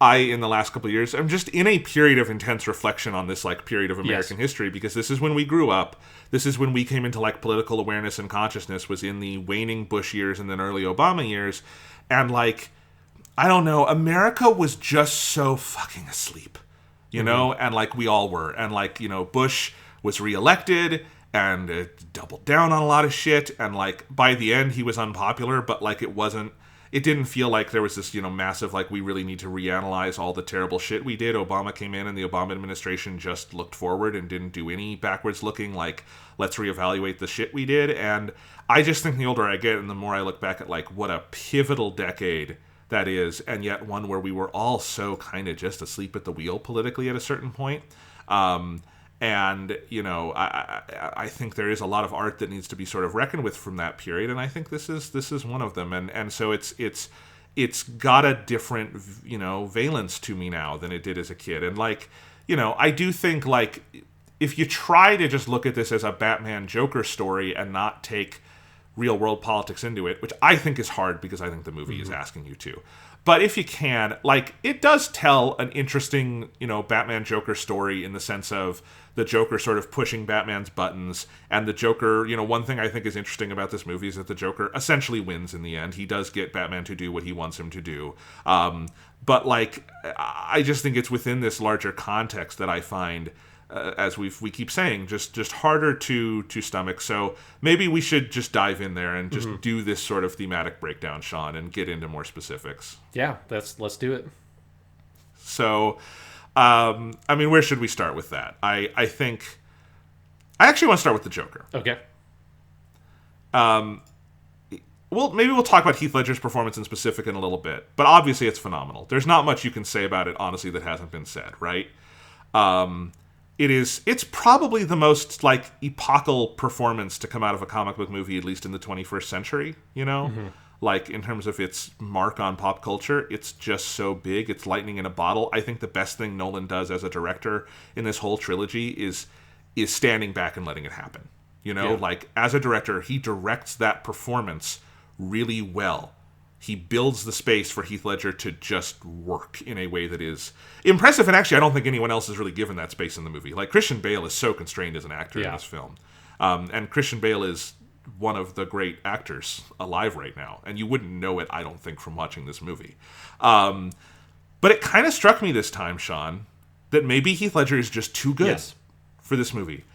in the last couple of years, I'm just in a period of intense reflection on this, like, period of American history, because this is when we grew up. This is when we came into, like, political awareness and consciousness, was in the waning Bush years and then early Obama years. And, like, I don't know, America was just so fucking asleep, you know? And, like, we all were. And, like, you know, Bush was reelected and doubled down on a lot of shit. And, like, by the end, he was unpopular, but, like, it wasn't it didn't feel like there was this, massive, like, we really need to reanalyze all the terrible shit we did. Obama came in and the Obama administration just looked forward and didn't do any backwards looking, like, let's reevaluate the shit we did. And I just think the older I get and the more I look back at, like, what a pivotal decade that is, and yet one where we were all so kind of just asleep at the wheel politically at a certain point. And, I think there is a lot of art that needs to be sort of reckoned with from that period, and I think this is one of them. And so it's got a different, valence to me now than it did as a kid. And, like, I do think, like, if you try to just look at this as a Batman Joker story and not take real world politics into it, which I think is hard because I think the movie is asking you to. But if you can, like, it does tell an interesting, Batman Joker story in the sense of the Joker sort of pushing Batman's buttons, and the Joker, one thing I think is interesting about this movie is that the Joker essentially wins in the end. He does get Batman to do what he wants him to do. But, like, I just think it's within this larger context that I find, as we keep saying, just harder to stomach. So maybe we should just dive in there and just do this sort of thematic breakdown, Sean, and get into more specifics. Yeah, let's do it. So, where should we start with that? I think I actually want to start with the Joker. Okay. Well, maybe we'll talk about Heath Ledger's performance in specific in a little bit, but obviously it's phenomenal. There's not much you can say about it, honestly, that hasn't been said, right? It's probably the most, like, epochal performance to come out of a comic book movie, at least in the 21st century, Like, in terms of its mark on pop culture, it's just so big. It's lightning in a bottle. I think the best thing Nolan does as a director in this whole trilogy is standing back and letting it happen. Like, as a director, he directs that performance really well. He builds the space for Heath Ledger to just work in a way that is impressive. And actually, I don't think anyone else is really given that space in the movie. Like, Christian Bale is so constrained as an actor in this film. And Christian Bale is one of the great actors alive right now. And you wouldn't know it, I don't think, from watching this movie. But it kind of struck me this time, Sean, that maybe Heath Ledger is just too good for this movie.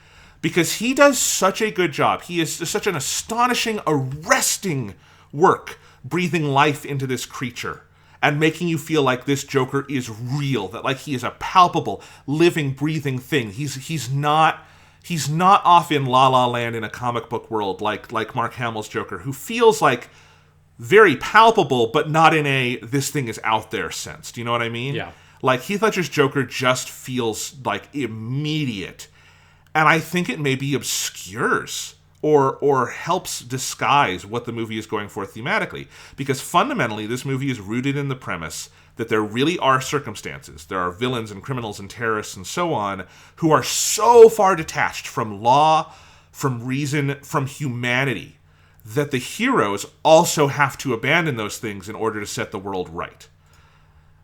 Because he does such a good job. He is such an astonishing, arresting work breathing life into this creature and making you feel like this Joker is real, that, like, he is a palpable, living, breathing thing. He's not off in La La Land in a comic book world like Mark Hamill's Joker, who feels like very palpable, but not in a this thing is out there sense. Do you know what I mean? Yeah. Like, Heath Ledger's Joker just feels like immediate, and I think it maybe obscures or helps disguise what the movie is going for thematically. Because fundamentally, this movie is rooted in the premise that there really are circumstances. There are villains and criminals and terrorists and so on who are so far detached from law, from reason, from humanity, that the heroes also have to abandon those things in order to set the world right.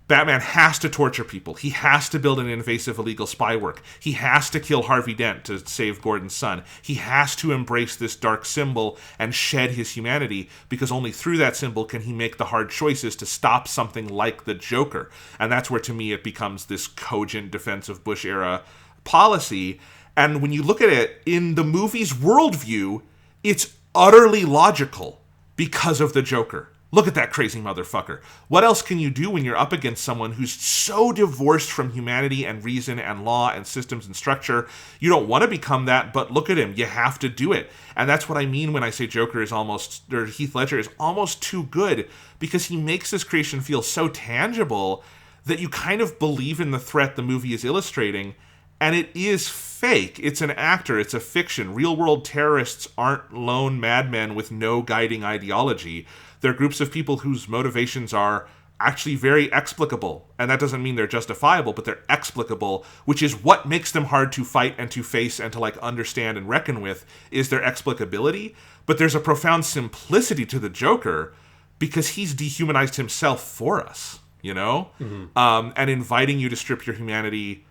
Batman has to torture people. He has to build an invasive illegal spy work. He has to kill Harvey Dent to save Gordon's son. He has to embrace this dark symbol and shed his humanity, because only through that symbol can he make the hard choices to stop something like the Joker. And that's where, to me, it becomes this cogent defense of Bush-era policy. And when you look at it in the movie's worldview, it's utterly logical because of the Joker. Look at that crazy motherfucker. What else can you do when you're up against someone who's so divorced from humanity and reason and law and systems and structure? You don't want to become that, but look at him. You have to do it. And that's what I mean when I say Heath Ledger is almost too good, because he makes this creation feel so tangible that you kind of believe in the threat the movie is illustrating. And it is fake. It's an actor. It's a fiction. Real-world terrorists aren't lone madmen with no guiding ideology. They're groups of people whose motivations are actually very explicable. And that doesn't mean they're justifiable, but they're explicable, which is what makes them hard to fight and to face and to, like, understand and reckon with, is their explicability. But there's a profound simplicity to the Joker because he's dehumanized himself for us, and inviting you to strip your humanity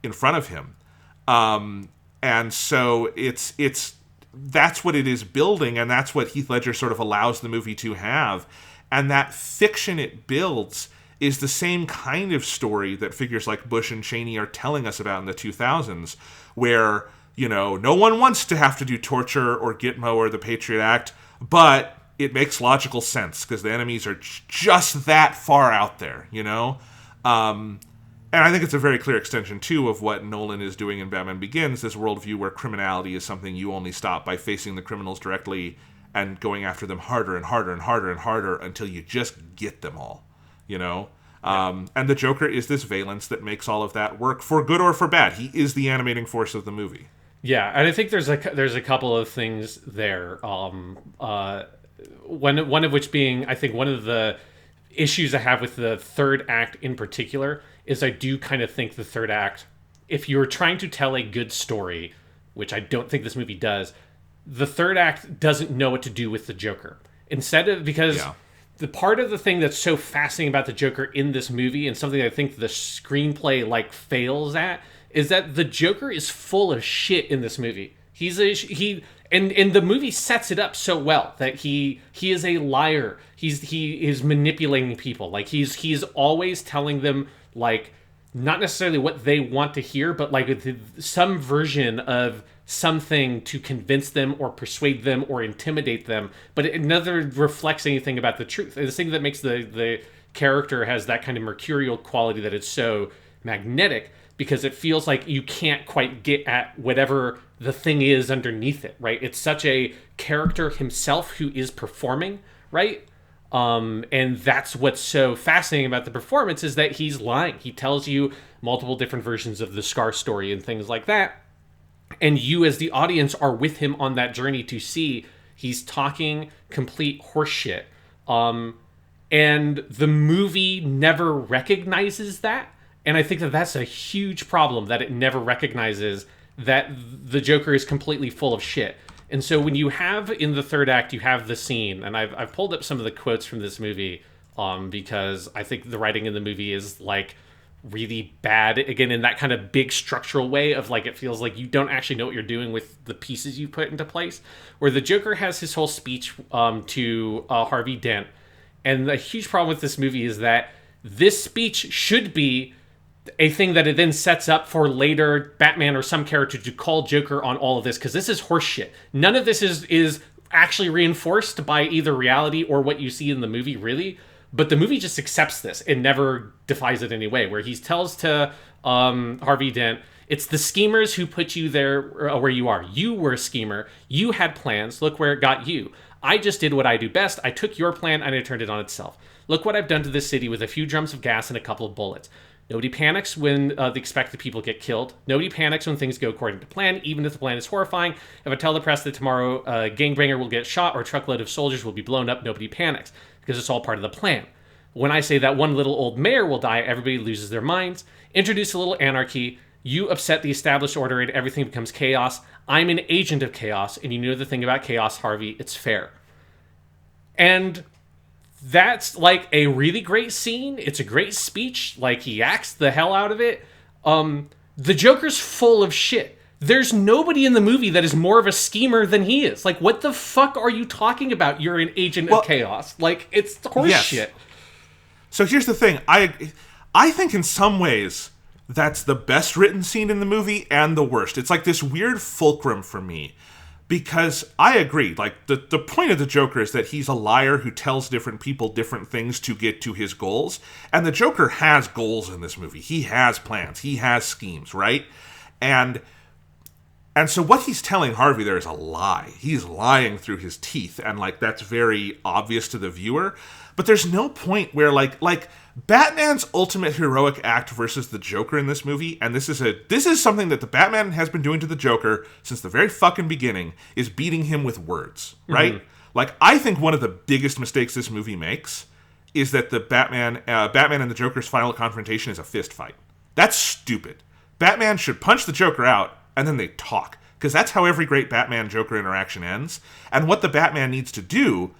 in front of him. And so that's what it is building, and that's what Heath Ledger sort of allows the movie to have. And that fiction it builds is the same kind of story that figures like Bush and Cheney are telling us about in the 2000s, where, no one wants to have to do torture or Gitmo or the Patriot Act, but it makes logical sense because the enemies are just that far out there, you know? And I think it's a very clear extension, too, of what Nolan is doing in Batman Begins, this worldview where criminality is something you only stop by facing the criminals directly and going after them harder and harder and harder and harder until you just get them all, you know? And the Joker is this valence that makes all of that work for good or for bad. He is the animating force of the movie. Yeah, and I think there's a couple of things there. One of which being, I think one of the issues I have with the third act in particular is I do kind of think the third act, if you're trying to tell a good story, which I don't think this movie does, the third act doesn't know what to do with the Joker. Because the part of the thing that's so fascinating about the Joker in this movie, and something I think the screenplay like fails at, is that the Joker is full of shit in this movie. And the movie sets it up so well that he is a liar. He is manipulating people. Like he's always telling them, like, not necessarily what they want to hear, but like some version of something to convince them or persuade them or intimidate them, but it never reflects anything about the truth. And the thing that makes the character has that kind of mercurial quality that it's so magnetic, because it feels like you can't quite get at whatever the thing is underneath it, right? It's such a character himself who is performing, right? And that's what's so fascinating about the performance, is that he's lying. He tells you multiple different versions of the Scar story and things like that. And you as the audience are with him on that journey to see he's talking complete horseshit. And the movie never recognizes that. And I think that that's a huge problem, that it never recognizes that the Joker is completely full of shit. And so when you have, in the third act, you have the scene, and I've pulled up some of the quotes from this movie, because I think the writing in the movie is, like, really bad, again, in that kind of big structural way of, like, it feels like you don't actually know what you're doing with the pieces you put into place, where the Joker has his whole speech to Harvey Dent. And the huge problem with this movie is that this speech should be a thing that it then sets up for later Batman or some character to call Joker on all of this, because this is horseshit. None of this is actually reinforced by either reality or what you see in the movie, really. But the movie just accepts this and never defies it in any way, where he tells to Harvey Dent, it's the schemers who put you there where you are. You were a schemer. You had plans. Look where it got you. I just did what I do best. I took your plan and I turned it on itself. Look what I've done to this city with a few drums of gas and a couple of bullets. Nobody panics when the expected people get killed. Nobody panics when things go according to plan, even if the plan is horrifying. If I tell the press that tomorrow a gangbanger will get shot or a truckload of soldiers will be blown up, nobody panics, because it's all part of the plan. When I say that one little old mayor will die, everybody loses their minds. Introduce a little anarchy. You upset the established order and everything becomes chaos. I'm an agent of chaos, and you know the thing about chaos, Harvey, it's fair. And that's like a really great scene. It's a great speech. Like, he acts the hell out of it. The Joker's full of shit. There's nobody in the movie that is more of a schemer than he is. Like, what the fuck are you talking about? You're an agent of chaos. Like, it's horse shit. So here's the thing. I think in some ways that's the best written scene in the movie and the worst. It's like this weird fulcrum for me. Because I agree, like, the point of the Joker is that he's a liar who tells different people different things to get to his goals. And the Joker has goals in this movie. He has plans. He has schemes, right? And so what he's telling Harvey there is a lie. He's lying through his teeth, and, like, that's very obvious to the viewer. But there's no point where, like Batman's ultimate heroic act versus the Joker in this movie, and this is something that the Batman has been doing to the Joker since the very fucking beginning, is beating him with words, right? Mm-hmm. Like, I think one of the biggest mistakes this movie makes is that the Batman and the Joker's final confrontation is a fist fight. That's stupid. Batman should punch the Joker out, and then they talk, because that's how every great Batman-Joker interaction ends. And what the Batman needs to do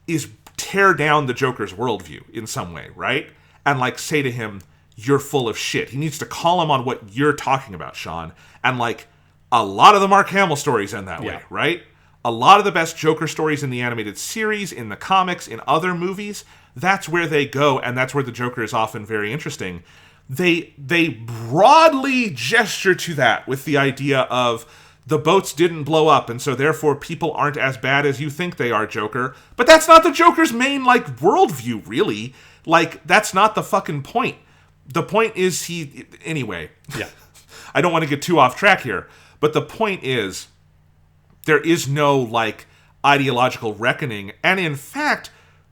is tear down the Joker's worldview in some way, right? And, like, say to him, you're full of shit. He needs to call him on what you're talking about, Sean. And, like, a lot of the Mark Hamill stories end that way, right? A lot of the best Joker stories in the animated series, in the comics, in other movies, that's where they go, and that's where the Joker is often very interesting. They broadly gesture to that with the idea of the boats didn't blow up, and so therefore people aren't as bad as you think they are, Joker. But that's not the Joker's main, like, worldview, really. Like, that's not the fucking point. The point is anyway. Yeah. I don't want to get too off track here, but the point is, there is no, like, ideological reckoning, and in fact,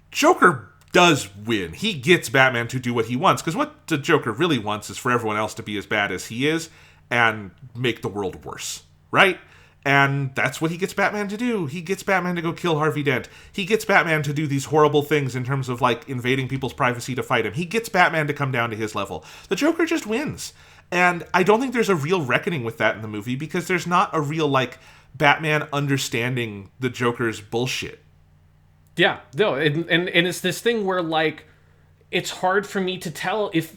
Joker does win. He gets Batman to do what he wants, because what the Joker really wants is for everyone else to be as bad as he is, and make the world worse, right? And that's what he gets Batman to do. He gets Batman to go kill Harvey Dent. He gets Batman to do these horrible things in terms of, like, invading people's privacy to fight him. He gets Batman to come down to his level. The Joker just wins. And I don't think there's a real reckoning with that in the movie, because there's not a real, like, Batman understanding the Joker's bullshit. Yeah, no, and it's this thing where, like, it's hard for me to tell if...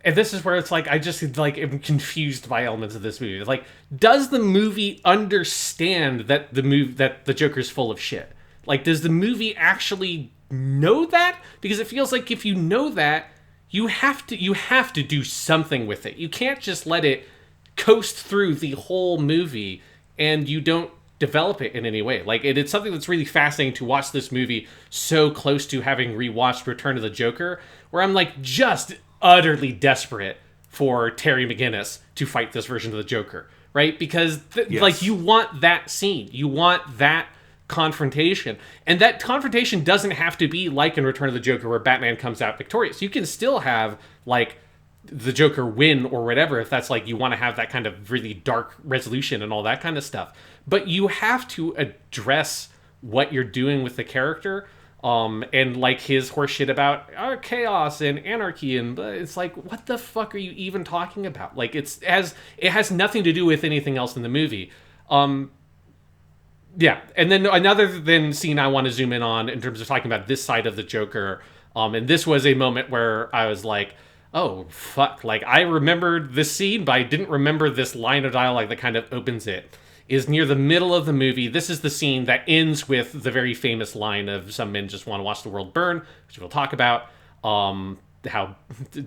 And this is where it's like, I just, like, am confused by elements of this movie. Like, does the movie understand that the Joker's full of shit? Like, does the movie actually know that? Because it feels like if you know that, you have to do something with it. You can't just let it coast through the whole movie and you don't develop it in any way. Like, it's something that's really fascinating to watch this movie so close to having rewatched Return of the Joker, where I'm, like, just utterly desperate for Terry McGinnis to fight this version of the Joker, right? Because yes. like, you want that scene, you want that confrontation, and that confrontation doesn't have to be like in Return of the Joker where Batman comes out victorious. You can still have, like, the Joker win or whatever, if that's, like, you want to have that kind of really dark resolution and all that kind of stuff. But you have to address what you're doing with the character. And, like, his horseshit about chaos and anarchy, and it's like, what the fuck are you even talking about? Like, it has nothing to do with anything else in the movie. Yeah, and then another scene I want to zoom in on in terms of talking about this side of the Joker, and this was a moment where I was like, oh, fuck, like, I remembered this scene, but I didn't remember this line of dialogue that kind of opens it. Is near the middle of the movie. This is the scene that ends with the very famous line of "Some men just want to watch the world burn," which we'll talk about. How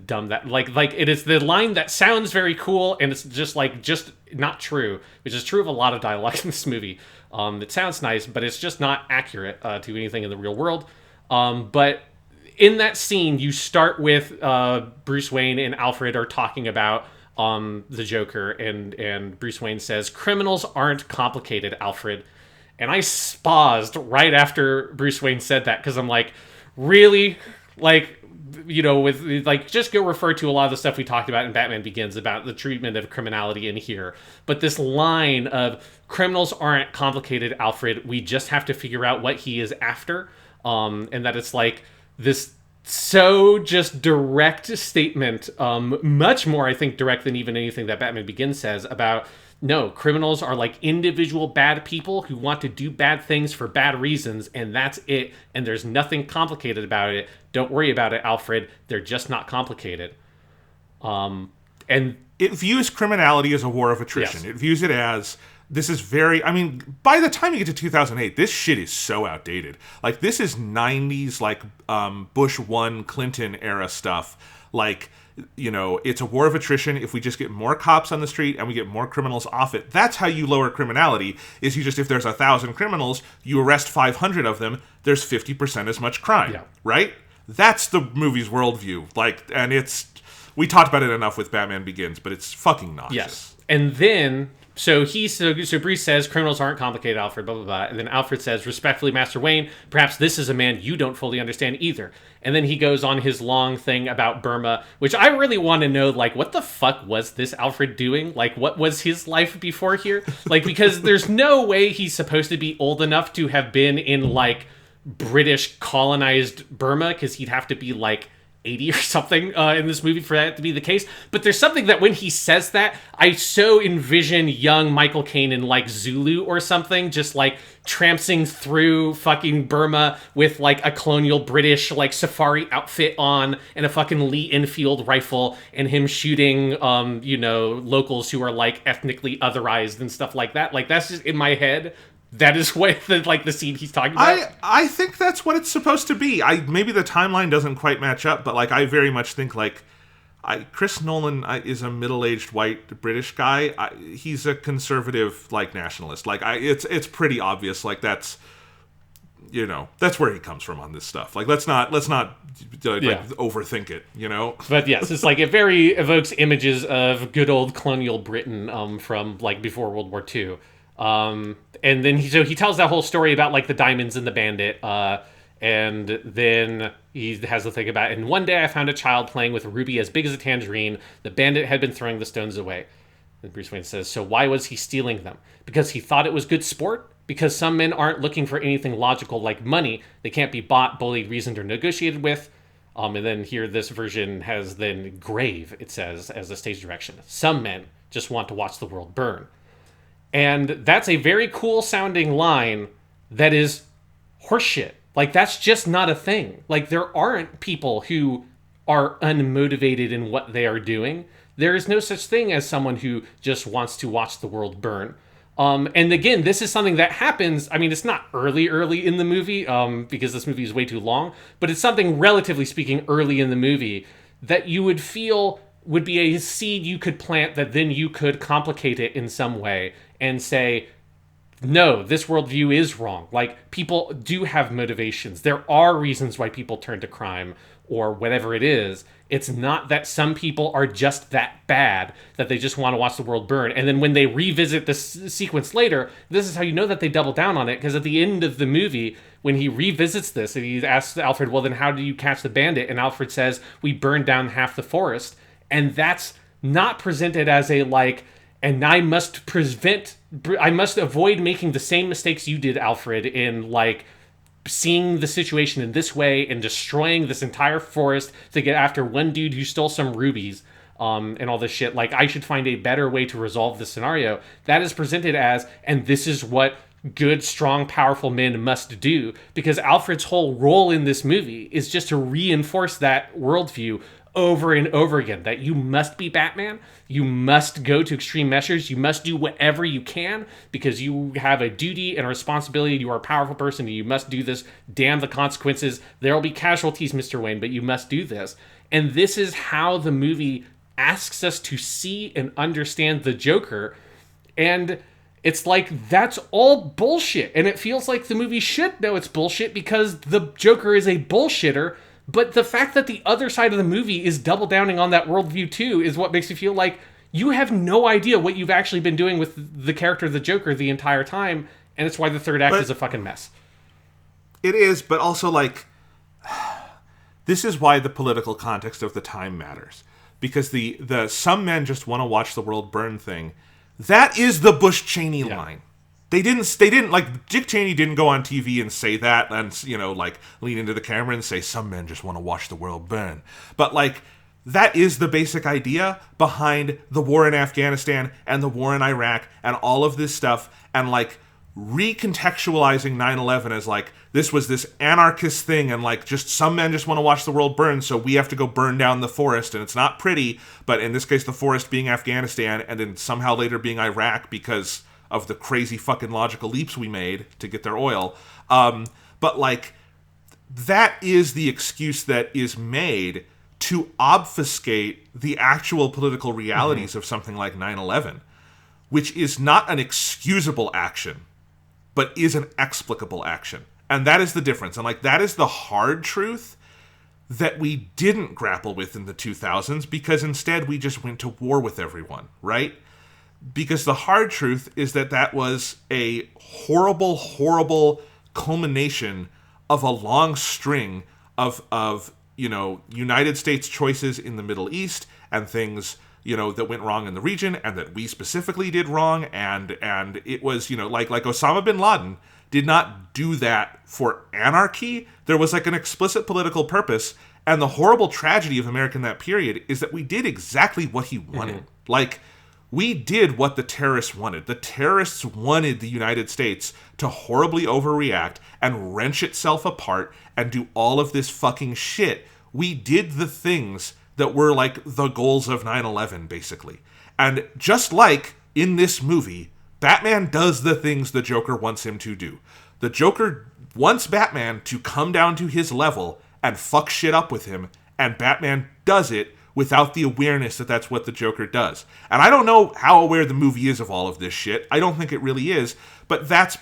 dumb that like it is, the line that sounds very cool and it's just not true, which is true of a lot of dialogue in this movie. It sounds nice, but it's just not accurate to anything in the real world. But in that scene, you start with Bruce Wayne and Alfred are talking about the Joker, and Bruce Wayne says, "Criminals aren't complicated, Alfred." And I spazzed right after Bruce Wayne said that, because I'm like, really? Like, you know, with, like, just go refer to a lot of the stuff we talked about in Batman Begins about the treatment of criminality in here. But this line of, "Criminals aren't complicated, Alfred, we just have to figure out what he is after," and that it's like this so just direct statement, much more, I think, direct than even anything that Batman Begins says about, no, criminals are like individual bad people who want to do bad things for bad reasons, and that's it, and there's nothing complicated about it. Don't worry about it, Alfred. They're just not complicated. And it views criminality as a war of attrition. Yes. It views it as, this is very, I mean, by the time you get to 2008, this shit is so outdated. Like, this is 90s, like, Bush 1 Clinton era stuff. Like, you know, it's a war of attrition. If we just get more cops on the street and we get more criminals off it, that's how you lower criminality, is you just, if there's 1,000 criminals, you arrest 500 of them, there's 50% as much crime, right? That's the movie's worldview. Like, and we talked about it enough with Batman Begins, but it's fucking nauseous. Yes. And then, so Bruce says, "Criminals aren't complicated, Alfred, blah, blah, blah." And then Alfred says, "Respectfully, Master Wayne, perhaps this is a man you don't fully understand either." And then he goes on his long thing about Burma, which I really want to know, like, what the fuck was this Alfred doing? Like, what was his life before here? Like, because there's no way he's supposed to be old enough to have been in, like, British colonized Burma, because he'd have to be, like, 80 or something in this movie for that to be the case. But there's something that when he says that, I so envision young Michael Caine in, like, Zulu or something, just, like, trampsing through fucking Burma with, like, a colonial British, like, safari outfit on and a fucking Lee Enfield rifle, and him shooting, you know, locals who are, like, ethnically otherized and stuff like that. Like, that's just in my head. That is what the scene he's talking about. I think that's what it's supposed to be. Maybe the timeline doesn't quite match up, but, like, I very much think, like, Chris Nolan is a middle-aged white British guy. He's a conservative like nationalist. Like it's pretty obvious. Like that's where he comes from on this stuff. Like let's not overthink it. But yes, it's like it very evokes images of good old colonial Britain from like before World War II. And then he tells that whole story about like the diamonds and the bandit. And then he has the thing about, and one day I found a child playing with a ruby as big as a tangerine. The bandit had been throwing the stones away. And Bruce Wayne says, so why was he stealing them? Because he thought it was good sport? Because some men aren't looking for anything logical like money. They can't be bought, bullied, reasoned, or negotiated with. And then here this version has then grave, it says, as the stage direction. Some men just want to watch the world burn. And that's a very cool sounding line that is horseshit. Like, that's just not a thing. Like, there aren't people who are unmotivated in what they are doing. There is no such thing as someone who just wants to watch the world burn. And again, this is something that happens. I mean, it's not early in the movie, because this movie is way too long, but it's something, relatively speaking, early in the movie that you would feel would be a seed you could plant that then you could complicate it in some way and say, no, this worldview is wrong. Like, people do have motivations. There are reasons why people turn to crime or whatever it is. It's not that some people are just that bad that they just want to watch the world burn. And then when they revisit this sequence later, this is how you know that they double down on it. Because at the end of the movie, when he revisits this, and he asks Alfred, well, then how do you catch the bandit? And Alfred says, we burned down half the forest. And that's not presented as a, like, and I must avoid making the same mistakes you did, Alfred, in, like, seeing the situation in this way and destroying this entire forest to get after one dude who stole some rubies, and all this shit. Like, I should find a better way to resolve this scenario. That is presented as, and this is what good, strong, powerful men must do, because Alfred's whole role in this movie is just to reinforce that worldview over and over again, that you must be Batman, you must go to extreme measures, you must do whatever you can because you have a duty and a responsibility, you are a powerful person, and you must do this, damn the consequences, there will be casualties, Mr. Wayne, but you must do this. And this is how the movie asks us to see and understand the Joker, and it's like, that's all bullshit, and it feels like the movie should know it's bullshit because the Joker is a bullshitter. But the fact that the other side of the movie is double downing on that worldview too is what makes you feel like you have no idea what you've actually been doing with the character of the Joker the entire time, and it's why the third act is a fucking mess. It is, but also, like, this is why the political context of the time matters. Because the some men just want to watch the world burn thing, that is the Bush-Cheney line. They didn't, like, Dick Cheney didn't go on TV and say that and, like, lean into the camera and say, some men just want to watch the world burn. But, like, that is the basic idea behind the war in Afghanistan and the war in Iraq and all of this stuff, and, like, recontextualizing 9/11 as, like, this was this anarchist thing, and, like, just some men just want to watch the world burn, so we have to go burn down the forest, and it's not pretty, but in this case the forest being Afghanistan, and then somehow later being Iraq because of the crazy fucking logical leaps we made to get their oil. But, like, that is the excuse that is made to obfuscate the actual political realities of something like 9/11, which is not an excusable action, but is an explicable action. And that is the difference. And, like, that is the hard truth that we didn't grapple with in the 2000s, because instead we just went to war with everyone, right? Because the hard truth is that that was a horrible, horrible culmination of a long string of United States choices in the Middle East and things, that went wrong in the region and that we specifically did wrong. And it was, like Osama bin Laden did not do that for anarchy. There was, like, an explicit political purpose. And the horrible tragedy of America in that period is that we did exactly what he wanted. Like, we did what the terrorists wanted. The terrorists wanted the United States to horribly overreact and wrench itself apart and do all of this fucking shit. We did the things that were, like, the goals of 9/11, basically. And just like in this movie, Batman does the things the Joker wants him to do. The Joker wants Batman to come down to his level and fuck shit up with him, and Batman does it without the awareness that that's what the Joker does. And I don't know how aware the movie is of all of this shit. I don't think it really is, but that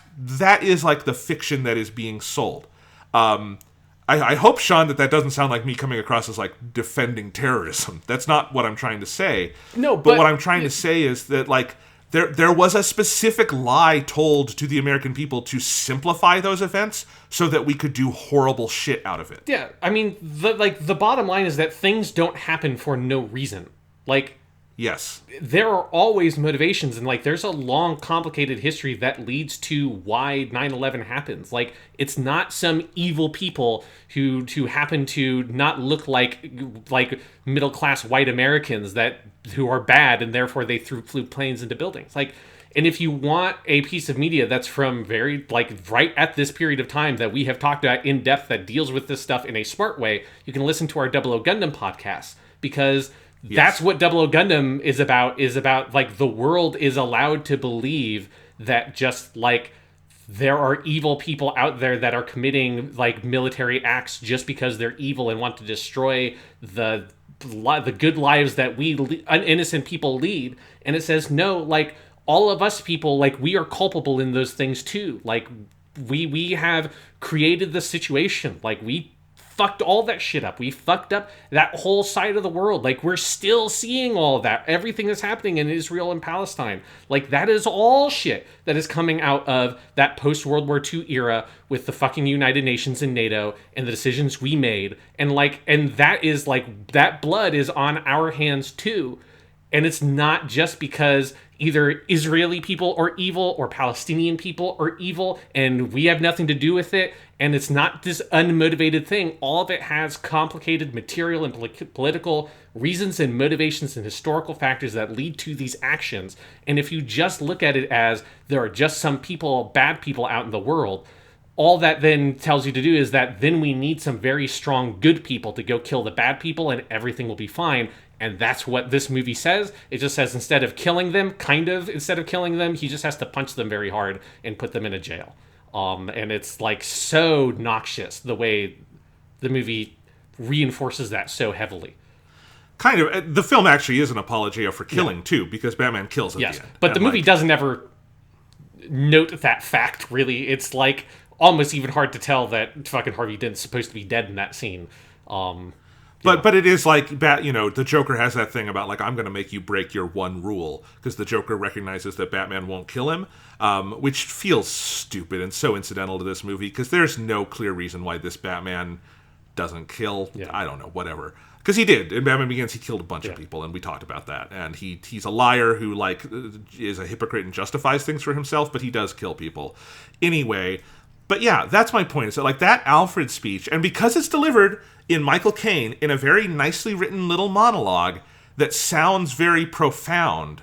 is like the fiction that is being sold. I hope, Sean, that doesn't sound like me coming across as like defending terrorism. That's not what I'm trying to say. No, but what I'm trying to say is that like there was a specific lie told to the American people to simplify those events so that we could do horrible shit out of it. Yeah, I mean, the bottom line is that things don't happen for no reason. Like, yes, there are always motivations, and like there's a long, complicated history that leads to why 9/11 happens. Like, it's not some evil people who happen to not look like middle class white Americans who are bad, and therefore they flew planes into buildings. Like, and if you want a piece of media that's from very right at this period of time that we have talked about in depth that deals with this stuff in a smart way, you can listen to our Double O Gundam podcast, because that's what Double O Gundam is about like the world is allowed to believe that just like there are evil people out there that are committing like military acts just because they're evil and want to destroy the good lives that we innocent people lead. And it says, no, like all of us people, like we are culpable in those things too. Like we have created the situation. Like we fucked all that shit up. We fucked up that whole side of the world. Like, we're still seeing all of that. Everything that's happening in Israel and Palestine. Like, that is all shit that is coming out of that post-World War II era with the fucking United Nations and NATO and the decisions we made. And, like, and that is, like, that blood is on our hands, too. And it's not just because either Israeli people are evil or Palestinian people are evil and we have nothing to do with it. And it's not this unmotivated thing. All of it has complicated material and political reasons and motivations and historical factors that lead to these actions. And if you just look at it as there are just some people, bad people out in the world, all that then tells you to do is that then we need some very strong good people to go kill the bad people and everything will be fine. And that's what this movie says. It just says instead of killing them, he just has to punch them very hard and put them in a jail. And it's like so noxious the way the movie reinforces that so heavily. Kind of. The film actually is an apologia for killing, too, because Batman kills at the end. But the movie doesn't ever note that fact, really. It's like almost even hard to tell that fucking Harvey Dent's supposed to be dead in that scene. But it is like, the Joker has that thing about, like, I'm going to make you break your one rule, because the Joker recognizes that Batman won't kill him, which feels stupid and so incidental to this movie, because there's no clear reason why this Batman doesn't kill. Yeah. I don't know, whatever. Because he did. In Batman Begins, he killed a bunch of people, and we talked about that. And he's a liar who, like, is a hypocrite and justifies things for himself, but he does kill people. Anyway, but yeah, that's my point. Is that, like, that Alfred speech, and because it's delivered in Michael Caine in a very nicely written little monologue that sounds very profound,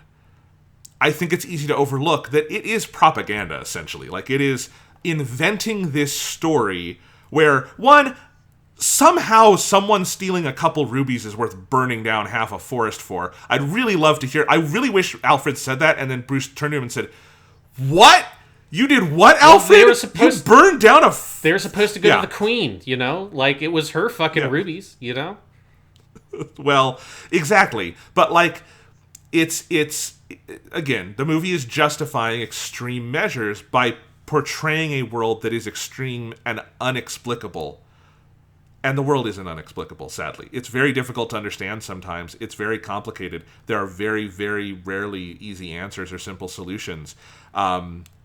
I think it's easy to overlook that it is propaganda, essentially. Like, it is inventing this story where, one, somehow someone stealing a couple rubies is worth burning down half a forest for. I'd really love to hear. I really wish Alfred said that, and then Bruce turned to him and said, "What? You did what, Alfred? You burned down a..." They were supposed to go to the Queen, you know? Like, it was her fucking rubies, you know? Well, exactly. But, like, it's again, the movie is justifying extreme measures by portraying a world that is extreme and unexplicable. And the world isn't unexplicable, sadly. It's very difficult to understand sometimes. It's very complicated. There are very, very rarely easy answers or simple solutions.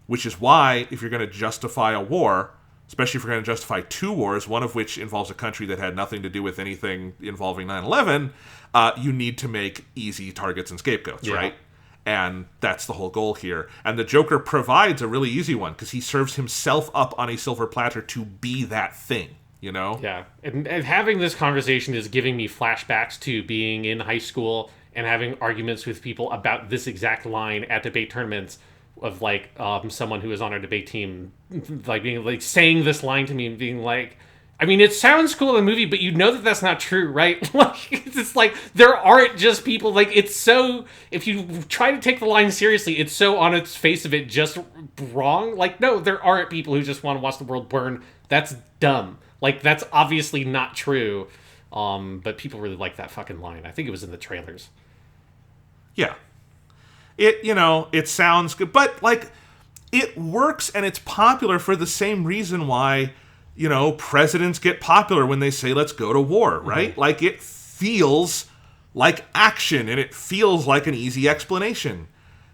Which is why, if you're going to justify a war, especially if you're going to justify two wars, one of which involves a country that had nothing to do with anything involving 9/11, you need to make easy targets and scapegoats, right? And that's the whole goal here. And the Joker provides a really easy one, because he serves himself up on a silver platter to be that thing, you know? Yeah. And having this conversation is giving me flashbacks to being in high school and having arguments with people about this exact line at debate tournaments, of like someone who was on our debate team like being like saying this line to me and being like, I mean, it sounds cool in the movie, but you know that that's not true, right? Like, it's like there aren't just people, like, it's so, if you try to take the line seriously, it's so on its face of it just wrong. Like, no, there aren't people who just want to watch the world burn. That's dumb. Like, that's obviously not true. But people really like that fucking line. I think it was in the trailers. Yeah. It sounds good, but like it works and it's popular for the same reason why, presidents get popular when they say let's go to war, right? Mm-hmm. Like it feels like action and it feels like an easy explanation.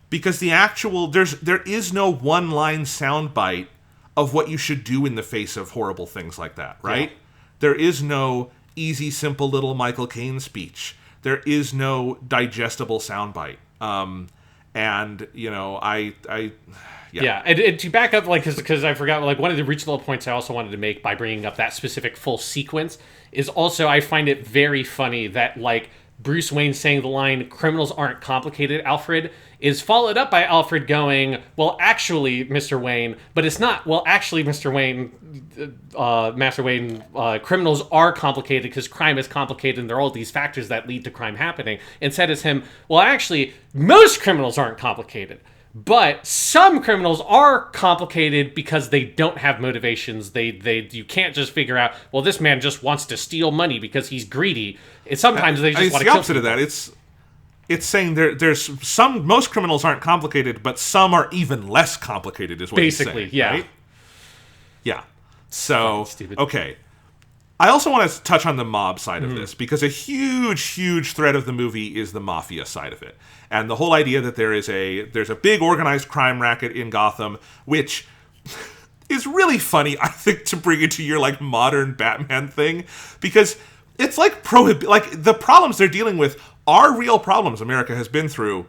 Because there is no one-line soundbite of what you should do in the face of horrible things like that, right? Yeah. There is no easy, simple little Michael Caine speech. There is no digestible soundbite. And yeah, and to back up, like, because I forgot, like, one of the original points I also wanted to make by bringing up that specific full sequence is also I find it very funny that, like, Bruce Wayne saying the line, "Criminals aren't complicated, Alfred," is followed up by Alfred going, "Well, actually, Mr. Wayne," but it's not, "Well, actually, Mr. Wayne, Master Wayne, criminals are complicated because crime is complicated and there are all these factors that lead to crime happening." Instead, it's him, "Well, actually, most criminals aren't complicated. But some criminals are complicated because they don't have motivations. You can't just figure out, well, this man just wants to steal money because he's greedy. Sometimes they just want to kill people." It's the opposite of that. It's saying most criminals aren't complicated, but some are even less complicated, is what basically, he's saying, yeah. Right? Yeah. So, okay. I also want to touch on the mob side of this, because a huge, huge thread of the movie is the mafia side of it. And the whole idea that there's a big organized crime racket in Gotham, which is really funny, I think, to bring into your, like, modern Batman thing, because it's like the problems they're dealing with are real problems America has been through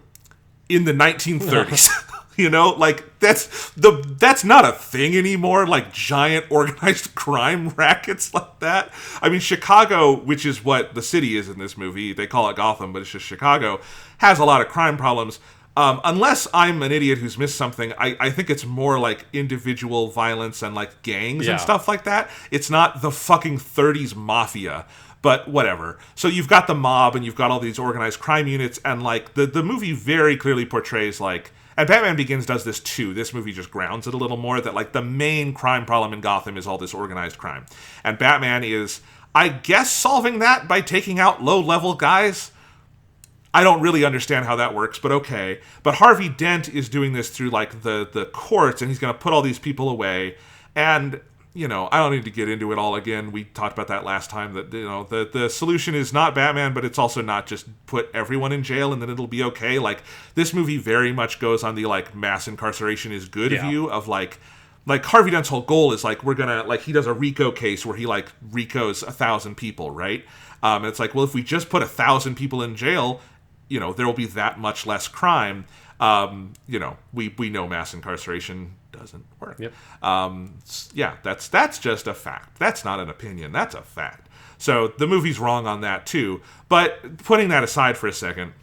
in the 1930s. Like that's not a thing anymore, like giant organized crime rackets like that. I mean, Chicago, which is what the city is in this movie, they call it Gotham, but it's just Chicago, has a lot of crime problems. Unless I'm an idiot who's missed something, I think it's more like individual violence and like gangs and stuff like that. It's not the fucking 30s mafia. But whatever. So you've got the mob and you've got all these organized crime units, and like the movie very clearly portrays, like, and Batman Begins does this too. This movie just grounds it a little more, that like the main crime problem in Gotham is all this organized crime. And Batman is, I guess, solving that by taking out low-level guys. I don't really understand how that works, but okay. But Harvey Dent is doing this through like the courts, and he's going to put all these people away. And I don't need to get into it all again. We talked about that last time, that, the solution is not Batman, but it's also not just put everyone in jail and then it'll be okay. Like, this movie very much goes on the, like, mass incarceration is good view of, like Harvey Dent's whole goal is, like, we're gonna, like, he does a RICO case where he, like, RICOs 1,000 people, right? And it's like, well, if we just put 1,000 people in jail, there will be that much less crime. We know mass incarceration doesn't work. Yep. That's just a fact. That's not an opinion. That's a fact. So the movie's wrong on that too. But putting that aside for a second,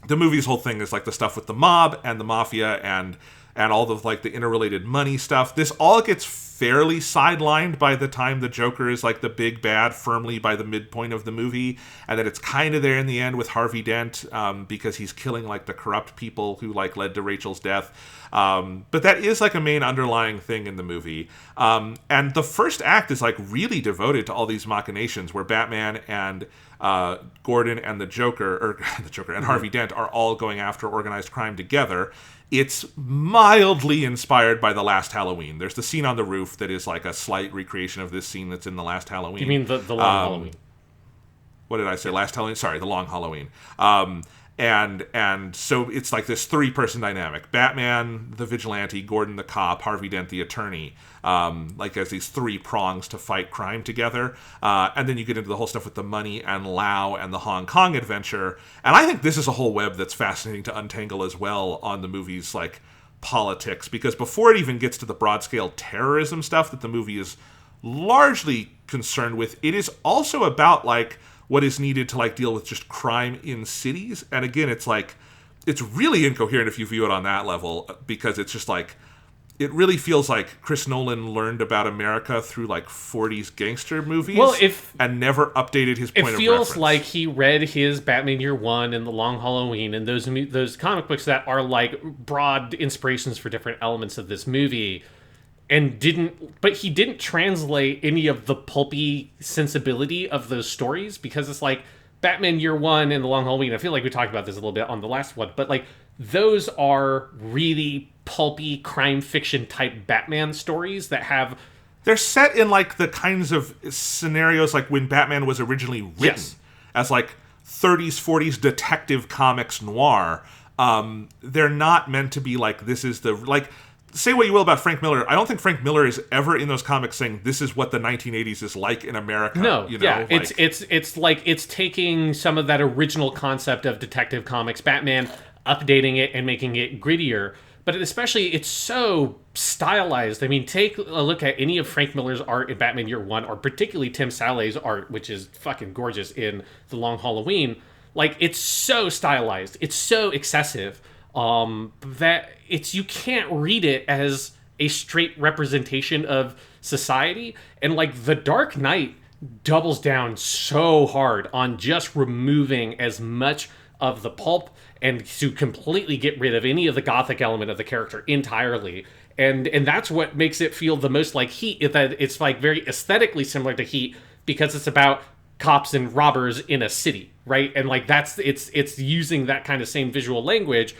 the movie's whole thing is like the stuff with the mob and the mafia and all of like the interrelated money stuff. This all gets fairly sidelined by the time the Joker is like the big bad firmly by the midpoint of the movie, and that it's kind of there in the end with Harvey Dent, because he's killing like the corrupt people who like led to Rachel's death. But that is like a main underlying thing in the movie. And the first act is like really devoted to all these machinations where Batman and Gordon and the Joker and Harvey Dent are all going after organized crime together. It's mildly inspired by The Last Halloween. There's the scene on the roof that is like a slight recreation of this scene that's in The Last Halloween. You mean the Long Halloween? What did I say? Last Halloween? Sorry, The Long Halloween. And so it's like this three-person dynamic. Batman, the vigilante, Gordon, the cop, Harvey Dent, the attorney. Like as these three prongs to fight crime together. And then you get into the whole stuff with the money and Lao and the Hong Kong adventure. And I think this is a whole web that's fascinating to untangle as well on the movie's like politics. Because before it even gets to the broad-scale terrorism stuff that the movie is largely concerned with, it is also about like what is needed to like deal with just crime in cities. And again, it's like, it's really incoherent if you view it on that level, because it's just like, it really feels like Chris Nolan learned about America through like 40s gangster movies, and never updated his point of reference. It feels like he read his Batman Year One and The Long Halloween and those comic books that are like broad inspirations for different elements of this movie, and he didn't translate any of the pulpy sensibility of those stories, because it's like Batman Year One and The Long Halloween. I feel like we talked about this a little bit on the last one, but like those are really pulpy crime fiction type Batman stories that have. They're set in like the kinds of scenarios like when Batman was originally written, Yes. as like 30s, 40s detective comics noir. They're not meant to be like, this is the, like, say what you will about Frank Miller. I don't think Frank Miller is ever in those comics saying this is what the 1980s is like in America. No, you know? yeah, Like, it's like it's taking some of that original concept of Detective Comics Batman, updating it and making it grittier. But especially, it's so stylized. I mean, take a look at any of Frank Miller's art in Batman Year One, or particularly Tim Saleh's art, which is fucking gorgeous in The Long Halloween. Like, it's so stylized, it's so excessive, that you can't read it as a straight representation of society. And like The Dark Knight doubles down so hard on just removing as much of the pulp and to completely get rid of any of the gothic element of the character entirely. And that's what makes it feel the most like Heat. That it's like very aesthetically similar to Heat, because it's about cops and robbers in a city, right? And like it's using that kind of same visual language.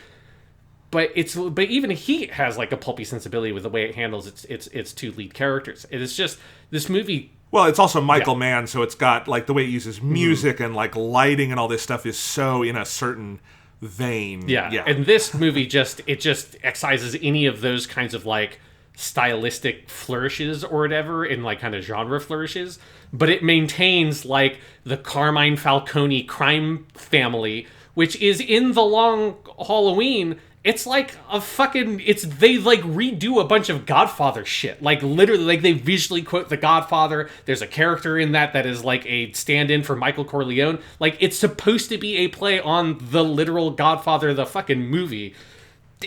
But even Heat has like a pulpy sensibility with the way it handles its two lead characters. It is just this movie. well, it's also Michael Mann, so it's got like the way it uses music and like lighting and all this stuff is so in a certain vein. Yeah. And this movie just excises any of those kinds of like stylistic flourishes or whatever, in like kind of genre flourishes, but it maintains like the Carmine Falcone crime family, which is in The Long Halloween. It's like a fucking, they like redo a bunch of Godfather shit. Like literally, like they visually quote The Godfather. There's a character in that is like a stand-in for Michael Corleone. Like, it's supposed to be a play on the literal Godfather, the fucking movie.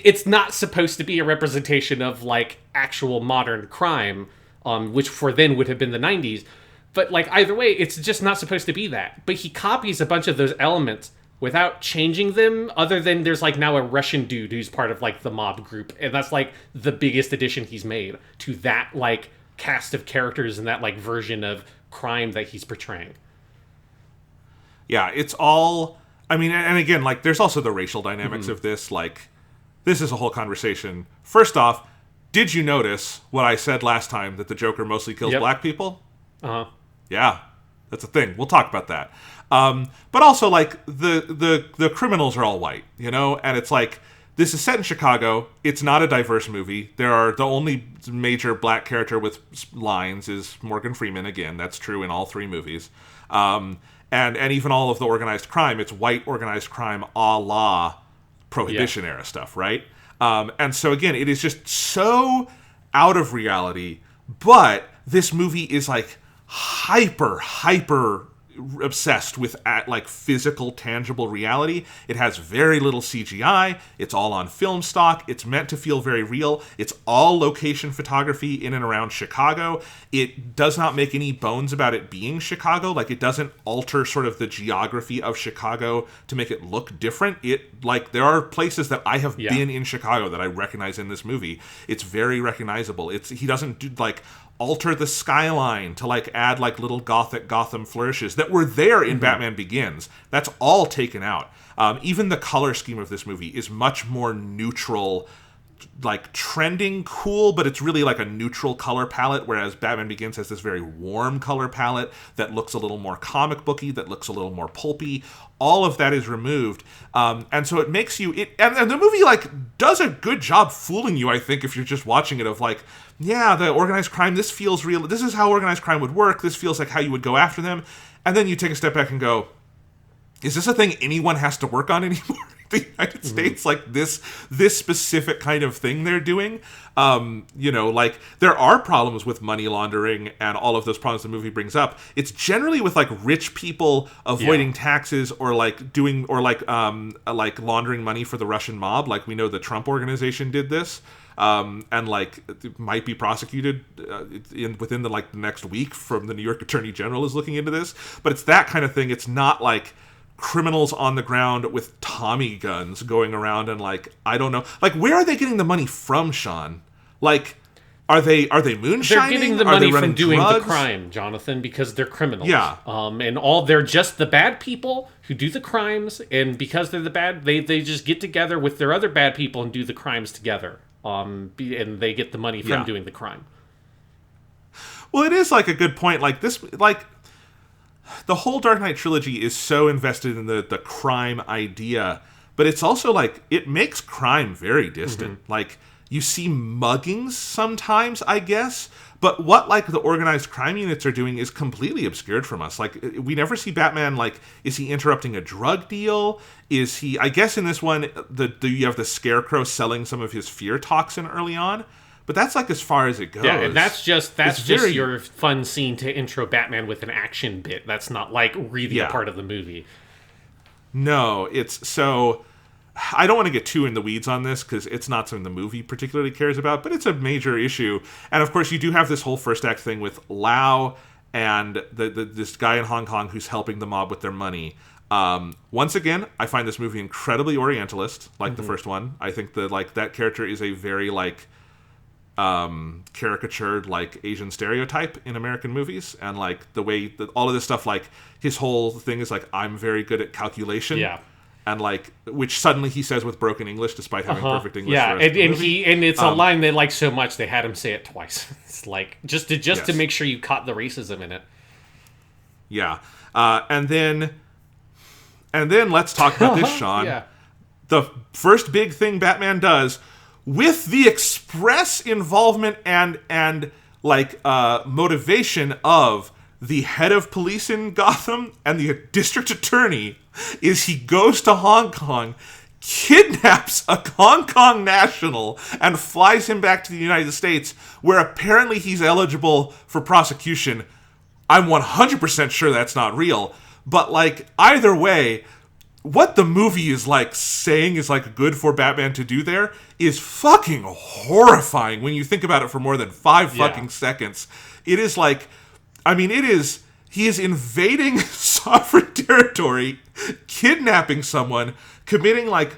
It's not supposed to be a representation of like actual modern crime, which for then would have been the 90s. But like either way, it's just not supposed to be that. But he copies a bunch of those elements without changing them, other than there's like now a Russian dude who's part of like the mob group, and that's like the biggest addition he's made to that like cast of characters and that like version of crime that he's portraying. Yeah, it's all, I mean, and again, like there's also the racial dynamics of this. Like, this is a whole conversation. First off, did you notice what I said last time, that the Joker mostly kills black people? Uh-huh. Yeah, that's a thing. We'll talk about that. But also, like, the criminals are all white, you know? And it's like, this is set in Chicago. It's not a diverse movie. The only major black character with lines is Morgan Freeman. Again, that's true in all three movies. And even all of the organized crime, it's white organized crime a la Prohibition era stuff, right? And so, again, it is just so out of reality. But this movie is, like, hyper obsessed with like physical, tangible reality. It has very little CGI. It's all on film stock. It's meant to feel very real. It's all location photography in and around Chicago. It does not make any bones about it being Chicago. Like, it doesn't alter sort of the geography of Chicago to make it look different. It, like, there are places that I have been in Chicago that I recognize in this movie. It's very recognizable. He doesn't do like alter the skyline to like add like little gothic Gotham flourishes that were there in Batman Begins. That's all taken out. Even the color scheme of this movie is much more neutral, like trending cool, but it's really like a neutral color palette, whereas Batman Begins has this very warm color palette that looks a little more comic booky, that looks a little more pulpy. All of that is removed, and so it makes you and the movie like does a good job fooling you, I think, if you're just watching it, of like, yeah, the organized crime, this feels real, this is how organized crime would work, this feels like how you would go after them. And then you take a step back and go, is this a thing anyone has to work on anymore? The United States, like this specific kind of thing they're doing. You know, like, there are problems with money laundering and all of those problems the movie brings up. It's generally with like rich people avoiding taxes or like doing, or like laundering money for the Russian mob. Like, we know the Trump organization did this. And like might be prosecuted within the next week from the New York Attorney General is looking into this. But it's that kind of thing. It's not like criminals on the ground with Tommy guns going around and like, I don't know, like, where are they getting the money from, Sean? Like, Are they moonshining? They're getting the Are they money from running doing drugs? the crime, Jonathan, because they're criminals. Yeah. They're just the bad people who do the crimes, and because they're the bad, they just get together with their other bad people and do the crimes together. And they get the money from doing the crime. Well, it is like a good point. Like this, like the whole Dark Knight trilogy is so invested in the crime idea, but it's also like it makes crime very distant. Like you see muggings sometimes, I guess, but what like the organized crime units are doing is completely obscured from us. Like we never see Batman. Like, is he interrupting a drug deal? Is he? I guess in this one, you have the Scarecrow selling some of his fear toxin early on. But that's like as far as it goes. Yeah, and that's just your fun scene to intro Batman with an action bit. That's not like really a part of the movie. No, it's so. I don't want to get too in the weeds on this because it's not something the movie particularly cares about, but it's a major issue. And of course, you do have this whole first act thing with Lau and this guy in Hong Kong who's helping the mob with their money. Once again, I find this movie incredibly Orientalist, like the first one. I think that character is a very caricatured like Asian stereotype in American movies, and like the way that all of this stuff, like his whole thing is like, I'm very good at calculation, and like which suddenly he says with broken English despite having perfect English. And it's a line they like so much they had him say it twice. It's like just to make sure you caught the racism in it. And then let's talk about this, Sean. The first big thing Batman does, with the express involvement and motivation of the head of police in Gotham and the district attorney, is he goes to Hong Kong, kidnaps a Hong Kong national, and flies him back to the United States, where apparently he's eligible for prosecution. I'm 100% sure that's not real, but like either way, what the movie is like saying is like good for Batman to do there is fucking horrifying when you think about it for more than 5 fucking seconds. It is like, I mean, he is invading sovereign territory, kidnapping someone, committing like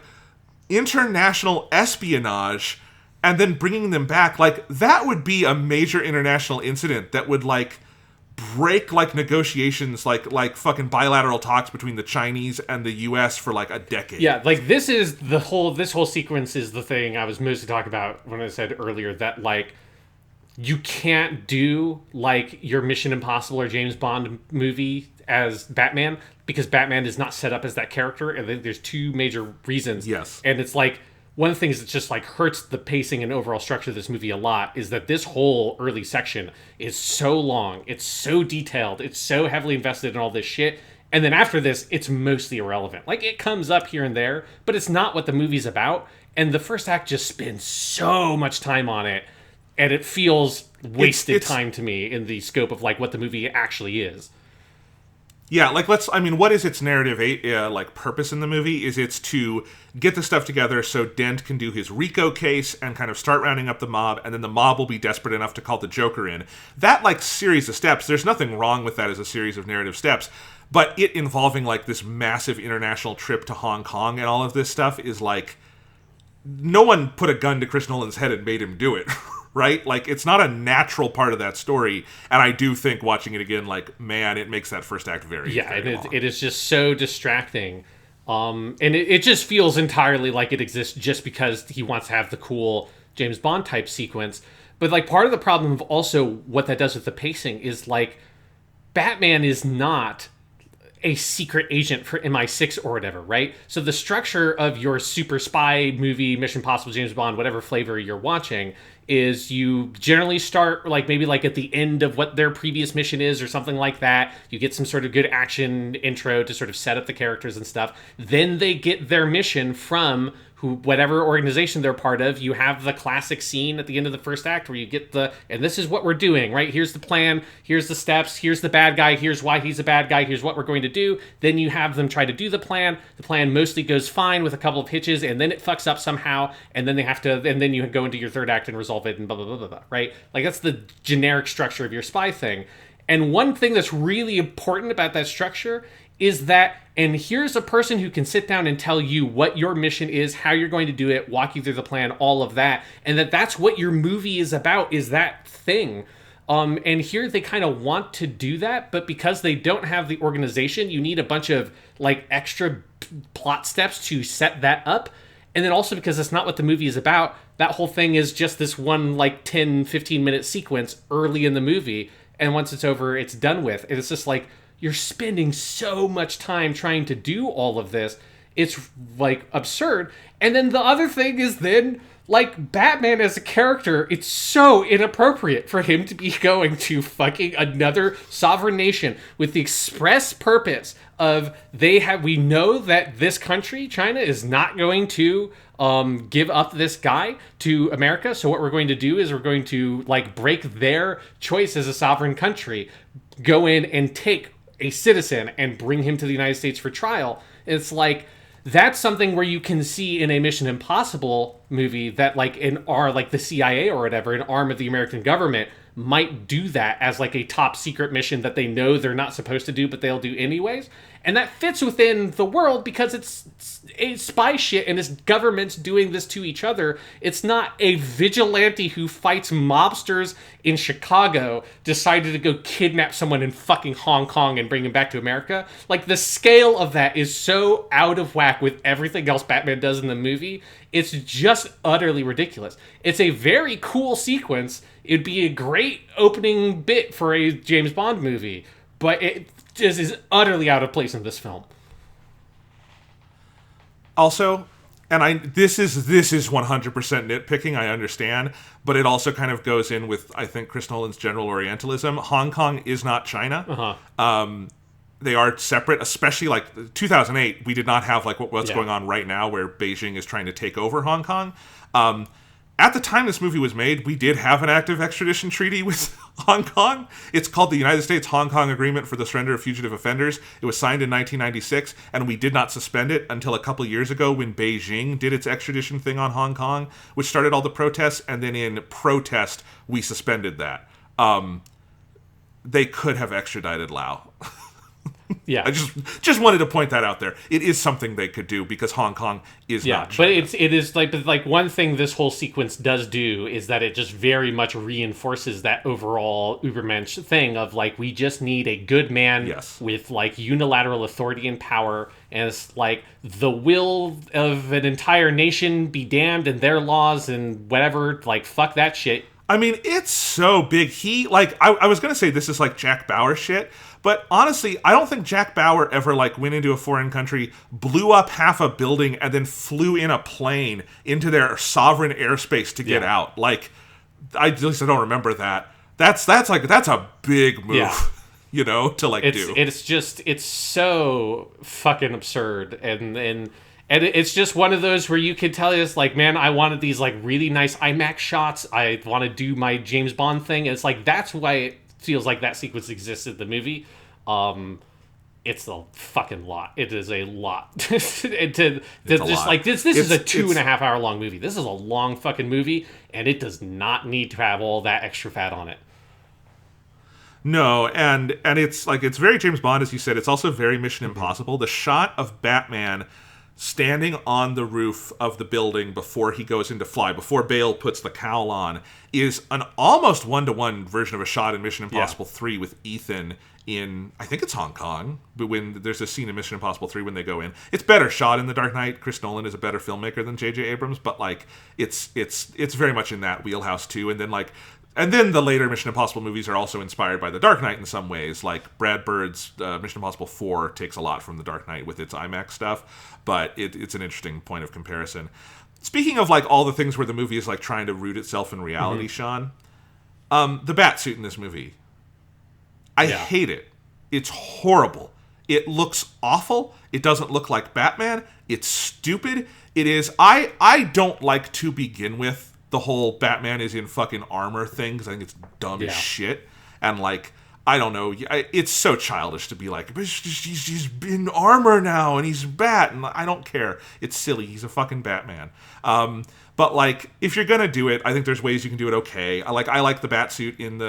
international espionage, and then bringing them back. Like that would be a major international incident that would like break like negotiations, like fucking bilateral talks between the Chinese and the US for like a decade. Yeah, like this whole sequence is the thing I was mostly talking about when I said earlier that like you can't do like your Mission Impossible or James Bond movie as Batman because Batman is not set up as that character, and there's two major reasons. Yes. And it's like one of the things that just like hurts the pacing and overall structure of this movie a lot is that this whole early section is so long, it's so detailed, it's so heavily invested in all this shit, and then after this, it's mostly irrelevant. Like, it comes up here and there, but it's not what the movie's about, and the first act just spends so much time on it, and it feels wasted time to me in the scope of like what the movie actually is. Yeah, like what is its narrative purpose in the movie? Is it's to get the stuff together so Dent can do his RICO case and kind of start rounding up the mob, and then the mob will be desperate enough to call the Joker in. That like series of steps, there's nothing wrong with that as a series of narrative steps, but it involving like this massive international trip to Hong Kong and all of this stuff is like, no one put a gun to Chris Nolan's head and made him do it. Right? Like, it's not a natural part of that story, and I do think watching it again, like, man, it makes that first act very long. It is just so distracting, and it just feels entirely like it exists just because he wants to have the cool James Bond type sequence. But like, part of the problem of also what that does with the pacing is like, Batman is not a secret agent for MI6 or whatever, right? So the structure of your super spy movie, Mission Impossible, James Bond, whatever flavor you're watching, is you generally start like maybe like at the end of what their previous mission is or something like that. You get some sort of good action intro to sort of set up the characters and stuff. Then they get their mission from whatever organization they're part of. You have the classic scene at the end of the first act where you get and this is what we're doing, right? Here's the plan, here's the steps, here's the bad guy, here's why he's a bad guy, here's what we're going to do. Then you have them try to do the plan. The plan mostly goes fine with a couple of hitches, and then it fucks up somehow, and then then you go into your third act and resolve it, and blah, blah, blah, blah, blah, right? Like, that's the generic structure of your spy thing. And one thing that's really important about that structure is that, and here's a person who can sit down and tell you what your mission is, how you're going to do it, walk you through the plan, all of that, and that's what your movie is about, is that thing. And here they kind of want to do that, but because they don't have the organization, you need a bunch of like extra plot steps to set that up. And then also because it's not what the movie is about, that whole thing is just this one like 10, 15-minute sequence early in the movie. And once it's over, it's done with. And it's just like, you're spending so much time trying to do all of this. It's like absurd. And then the other thing is then, like, Batman as a character, it's so inappropriate for him to be going to fucking another sovereign nation with the express purpose of we know that this country, China, is not going to give up this guy to America. So what we're going to do is we're going to, like, break their choice as a sovereign country, go in and take a citizen and bring him to the United States for trial. It's like, that's something where you can see in a Mission Impossible movie that like like the CIA or whatever, an arm of the American government might do that as like a top secret mission that they know they're not supposed to do, but they'll do anyways. And that fits within the world because it's a spy shit and it's governments doing this to each other. It's not a vigilante who fights mobsters in Chicago decided to go kidnap someone in fucking Hong Kong and bring him back to America. Like, the scale of that is so out of whack with everything else Batman does in the movie. It's just utterly ridiculous. It's a very cool sequence. It'd be a great opening bit for a James Bond movie, but it just is utterly out of place in this film. Also, and this is 100% nitpicking, I understand, but it also kind of goes in with, I think, Chris Nolan's general Orientalism. Hong Kong is not China. Uh-huh. They are separate, especially like 2008. We did not have like what's going on right now where Beijing is trying to take over Hong Kong. At the time this movie was made, we did have an active extradition treaty with Hong Kong. It's called the United States-Hong Kong Agreement for the Surrender of Fugitive Offenders. It was signed in 1996, and we did not suspend it until a couple years ago when Beijing did its extradition thing on Hong Kong, which started all the protests, and then in protest, we suspended that. They could have extradited Lao. Yeah, I just wanted to point that out there. It is something they could do because Hong Kong is not China. But it is like one thing this whole sequence does do is that it just very much reinforces that overall Ubermensch thing of like, we just need a good man with like unilateral authority and power, and it's like the will of an entire nation be damned and their laws and whatever, like fuck that shit. I mean, it's so big. I was going to say this is like Jack Bauer shit, but honestly, I don't think Jack Bauer ever like went into a foreign country, blew up half a building, and then flew in a plane into their sovereign airspace to get out. Like, at least I don't remember that. That's a big move, you know, to like do. It's so fucking absurd, and it's just one of those where you can tell it's like, man, I wanted these like really nice IMAX shots. I want to do my James Bond thing. And it's like, that's why it feels like that sequence exists in the movie. It's a fucking lot. It is a lot. This is a 2.5 hour long movie. This is a long fucking movie, and it does not need to have all that extra fat on it. No, and it's like, it's very James Bond, as you said. It's also very Mission Impossible. The shot of Batman standing on the roof of the building before he goes into fly, before Bale puts the cowl on, is an almost one-to-one version of a shot in Mission Impossible 3 with Ethan in, I think it's Hong Kong, but when there's a scene in Mission Impossible 3 when they go in. It's better shot in The Dark Knight. Chris Nolan is a better filmmaker than J.J. Abrams, but like, it's very much in that wheelhouse too. And then the later Mission Impossible movies are also inspired by The Dark Knight in some ways. Like Brad Bird's Mission Impossible 4 takes a lot from The Dark Knight with its IMAX stuff, but it's an interesting point of comparison. Speaking of like all the things where the movie is like trying to root itself in reality, Sean, the bat suit in this movie, I hate it. It's horrible. It looks awful. It doesn't look like Batman. It's stupid. It is. I don't like, to begin with, the whole Batman is in fucking armor thing, because I think it's dumb as shit. And like, I don't know. It's so childish to be like, he's in armor now and he's Bat, and I don't care. It's silly. He's a fucking Batman. But like, if you're gonna do it, I think there's ways you can do it okay. I like the Batsuit in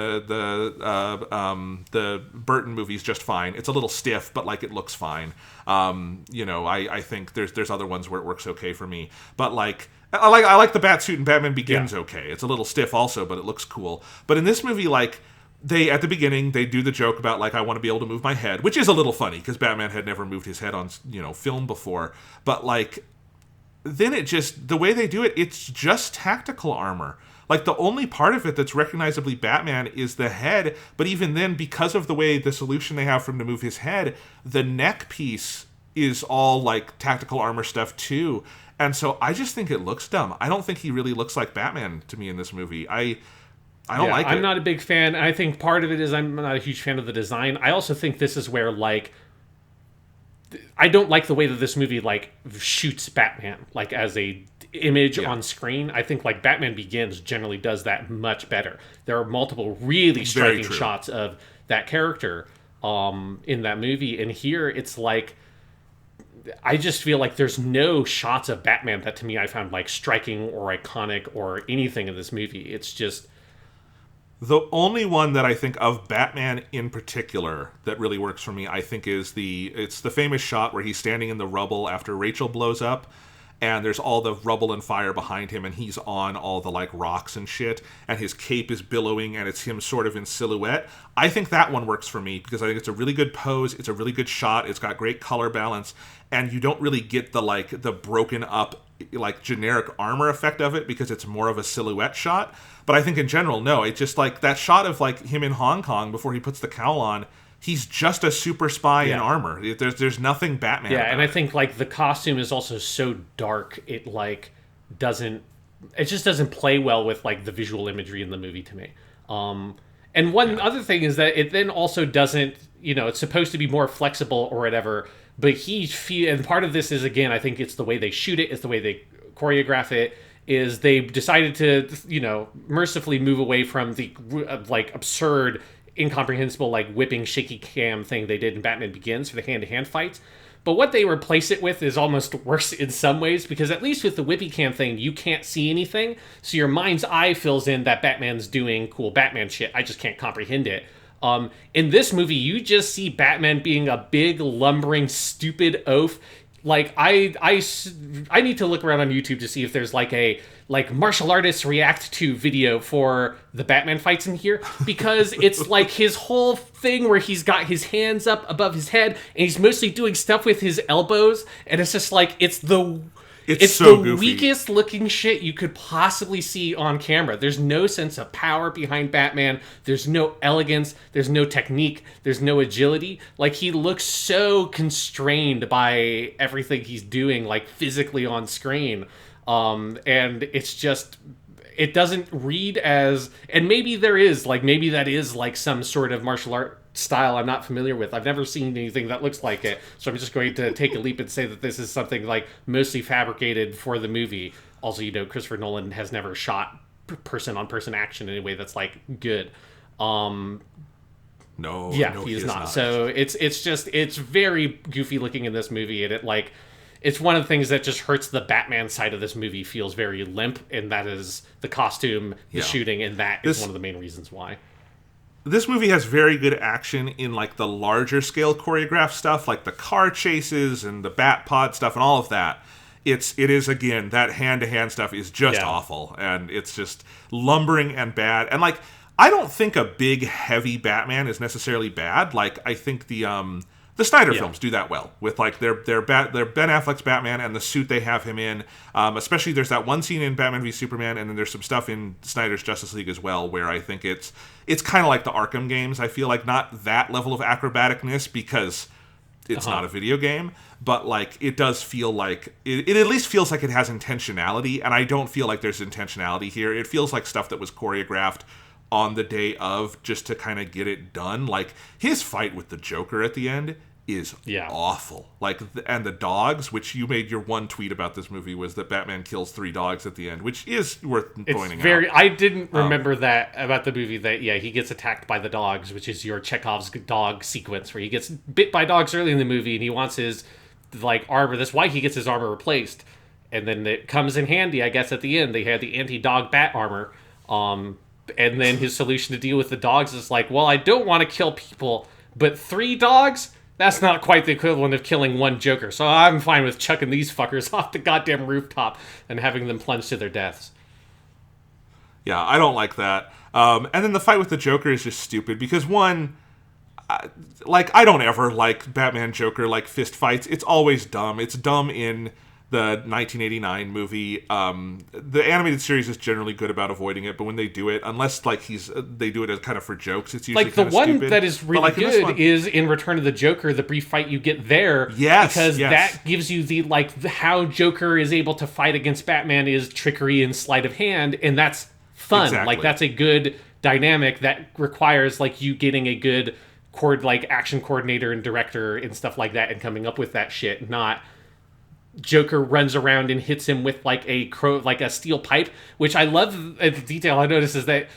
the Burton movies just fine. It's a little stiff, but like it looks fine. I think there's other ones where it works okay for me. But like, I like the Batsuit in Batman Begins okay. It's a little stiff also, but it looks cool. But in this movie, like, at the beginning, they do the joke about, like, I want to be able to move my head, which is a little funny, because Batman had never moved his head on, film before. But, like, then the way they do it, it's just tactical armor. Like, the only part of it that's recognizably Batman is the head, but even then, because of the way the solution they have for him to move his head, the neck piece is all, like, tactical armor stuff, too. And so I just think it looks dumb. I don't think he really looks like Batman to me in this movie. I don't like it. I'm not a big fan. I think part of it is I'm not a huge fan of the design. I also think this is where, like, I don't like the way that this movie, like, shoots Batman, like, as a image on screen. I think, like, Batman Begins generally does that much better. There are multiple really striking shots of that character in that movie. And here it's like, I just feel like there's no shots of Batman that to me I found like striking or iconic or anything in this movie. It's just... The only one that I think of Batman in particular that really works for me, I think, is it's the famous shot where he's standing in the rubble after Rachel blows up, and there's all the rubble and fire behind him, and he's on all the, like, rocks and shit, and his cape is billowing, and it's him sort of in silhouette. I think that one works for me, because I think it's a really good pose, it's a really good shot, it's got great color balance, and you don't really get the broken up, like, generic armor effect of it, because it's more of a silhouette shot. But I think in general, no, it's just, like, that shot of, like, him in Hong Kong before he puts the cowl on, he's just a super spy in armor. There's nothing Batman about and I think, like, the costume is also so dark, it, like, it just doesn't play well with, like, the visual imagery in the movie to me. And one other thing is that it then also doesn't, it's supposed to be more flexible or whatever, but and part of this is, again, I think it's the way they shoot it, it's the way they choreograph it, is they decided to, mercifully move away from the, like, absurd, incomprehensible, like, whipping shaky cam thing they did in Batman Begins for the hand-to-hand fights. But what they replace it with is almost worse in some ways, because at least with the whippy cam thing, you can't see anything, so your mind's eye fills in that Batman's doing cool Batman shit. I just can't comprehend it. In this movie, you just see Batman being a big, lumbering, stupid oaf. Like, I need to look around on YouTube to see if there's, like, a, like, martial artists react to video for the Batman fights in here, because it's, like, his whole thing where he's got his hands up above his head, and he's mostly doing stuff with his elbows, and it's just, like, it's so the goofy, weakest looking shit you could possibly see on camera. There's no sense of power behind Batman. There's no elegance. There's no technique. There's no agility. Like, he looks so constrained by everything he's doing, like, physically on screen. And it's just, it doesn't read as, and maybe that is like some sort of martial art style I'm not familiar with. I've never seen anything that looks like it, so I'm just going to take a leap and say that this is something, like, mostly fabricated for the movie. Also, Christopher Nolan has never shot person-on-person action in a way that's, like, good. No, he is not. So it's very goofy looking in this movie, and it's one of the things that just hurts the Batman side of this movie, feels very limp, and that is the costume, the shooting, and that is one of the main reasons why. This movie has very good action in, like, the larger scale choreographed stuff, like the car chases and the bat pod stuff and all of that. It is, again, that hand-to-hand stuff is just awful, and it's just lumbering and bad. And, like, I don't think a big, heavy Batman is necessarily bad. Like, I think the Snyder films do that well with, like, their Ben Affleck's Batman and the suit they have him in. Especially there's that one scene in Batman v Superman, and then there's some stuff in Snyder's Justice League as well, where I think it's kind of like the Arkham games. I feel like not that level of acrobaticness, because it's not a video game, but, like, it does feel like it at least feels like it has intentionality, and I don't feel like there's intentionality here. It feels like stuff that was choreographed on the day of, just to kind of get it done. Like, his fight with the Joker at the end is Yeah. awful. Like, and the dogs, which you made your one tweet about this movie, was that Batman kills 3 dogs at the end, which is worth pointing out. I didn't remember that about the movie, that, yeah, he gets attacked by the dogs, which is your Chekhov's dog sequence, where he gets bit by dogs early in the movie, and he wants his, like, armor. That's why he gets his armor replaced. And then it comes in handy, I guess, at the end. They had the anti-dog bat armor. And then his solution to deal with the dogs is like, well, I don't want to kill people, but 3 dogs? That's not quite the equivalent of killing 1 Joker, so I'm fine with chucking these fuckers off the goddamn rooftop and having them plunge to their deaths. Yeah, I don't like that. And then the fight with the Joker is just stupid, because one, I don't ever like Batman Joker, like, fist fights. It's always dumb. It's dumb in the 1989 movie. The animated series is generally good about avoiding it, but when they do it, unless like they do it as kind of for jokes, it's usually like the one stupid. that is really good is in Return of the Joker, the brief fight you get there. Yes, because that gives you how Joker is able to fight against Batman is trickery and sleight of hand, and that's fun. Exactly. Like, that's a good dynamic that requires like you getting a good action coordinator and director and stuff like that, and coming up with that shit, not Joker runs around and hits him with like a steel pipe, which I love. The detail I noticed is that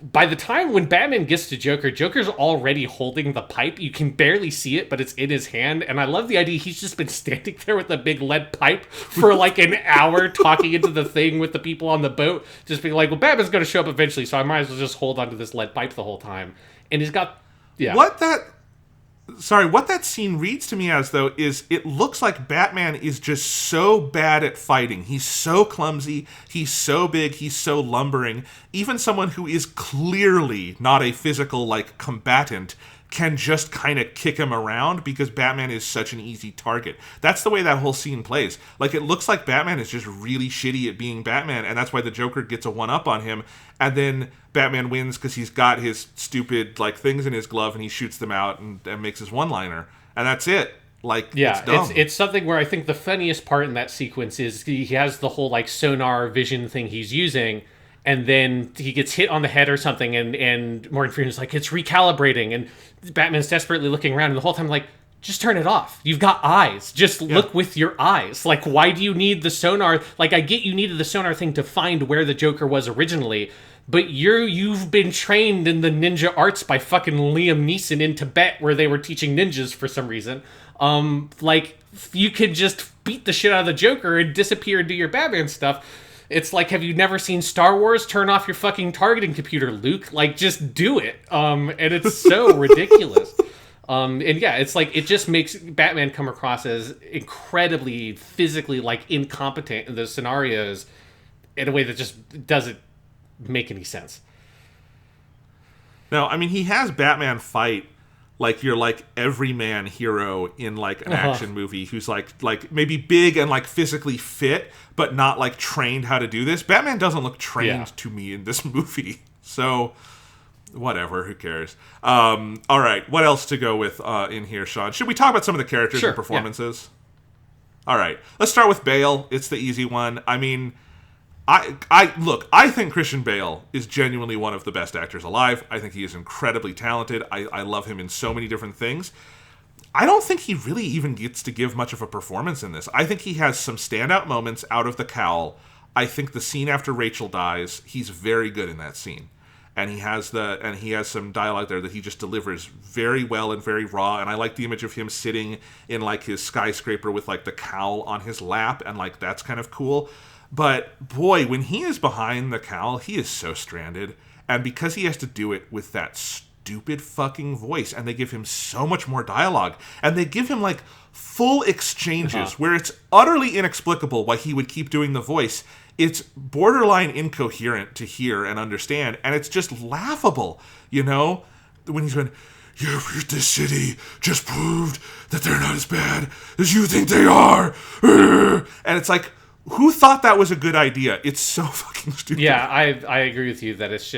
by the time when Batman gets to Joker, Joker's already holding the pipe. You can barely see it, but it's in his hand. And I love the idea he's just been standing there with a big lead pipe for like an hour talking into the thing with the people on the boat, just being like, well, Batman's going to show up eventually, so I might as well just hold onto this lead pipe the whole time. And he's got... Yeah. What that scene reads to me as, though, is it looks like Batman is just so bad at fighting. He's so clumsy, he's so big, he's so lumbering. Even someone who is clearly not a physical, like, combatant can just kind of kick him around because Batman is such an easy target. That's the way that whole scene plays. Like, it looks like Batman is just really shitty at being Batman, and that's why the Joker gets a one-up on him, and then Batman wins because he's got his stupid, like, things in his glove, and he shoots them out and makes his one-liner. And that's it. Like, yeah, it's dumb. It's something where I think the funniest part in that sequence is he has the whole, like, sonar vision thing he's using, and then he gets hit on the head or something, and Morgan Freeman's like, it's recalibrating, and Batman's desperately looking around, and the whole time, like, just turn it off. You've got eyes. Just look with your eyes. Like, why do you need the sonar? Like, I get you needed the sonar thing to find where the Joker was originally, but you've been trained in the ninja arts by fucking Liam Neeson in Tibet, where they were teaching ninjas for some reason. Like, you could just beat the shit out of the Joker and disappear and do your Batman stuff. It's like, have you never seen Star Wars? Turn off your fucking targeting computer, Luke. Like, just do it. And it's so ridiculous. And yeah, it's like, it just makes Batman come across as incredibly physically, like, incompetent in those scenarios in a way that just doesn't make any sense. No, I mean, he has Batman fight like you're like everyman hero in like an action movie who's like maybe big and like physically fit, but not like trained how to do this. Batman doesn't look trained to me in this movie. So whatever, who cares? All right, what else to go with in here, Sean? Should we talk about some of the characters and performances? Yeah. All right, let's start with Bale. It's the easy one. I mean, I think Christian Bale is genuinely one of the best actors alive. I think he is incredibly talented. I love him in so many different things. I don't think he really even gets to give much of a performance in this. I think he has some standout moments out of the cowl. I think the scene after Rachel dies, he's very good in that scene. And he has some dialogue there that he just delivers very well and very raw. And I like the image of him sitting in like his skyscraper with like the cowl on his lap, and like that's kind of cool. But boy, when he is behind the cowl, he is so stranded. And because he has to do it with that stupid fucking voice, and they give him so much more dialogue, and they give him like full exchanges where it's utterly inexplicable why he would keep doing the voice. It's borderline incoherent to hear and understand, and it's just laughable, you know? When he's going, this city just proved that they're not as bad as you think they are. And it's like, who thought that was a good idea? It's so fucking stupid. Yeah, I agree with you that it's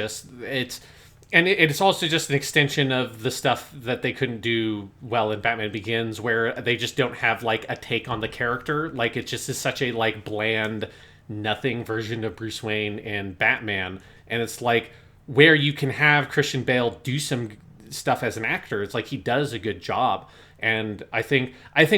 also just an extension of the stuff that they couldn't do well in Batman Begins, where they just don't have like a take on the character. Like, it just is such a like bland, nothing version of Bruce Wayne and Batman. And it's like, where you can have Christian Bale do some stuff as an actor, it's like he does a good job. And I think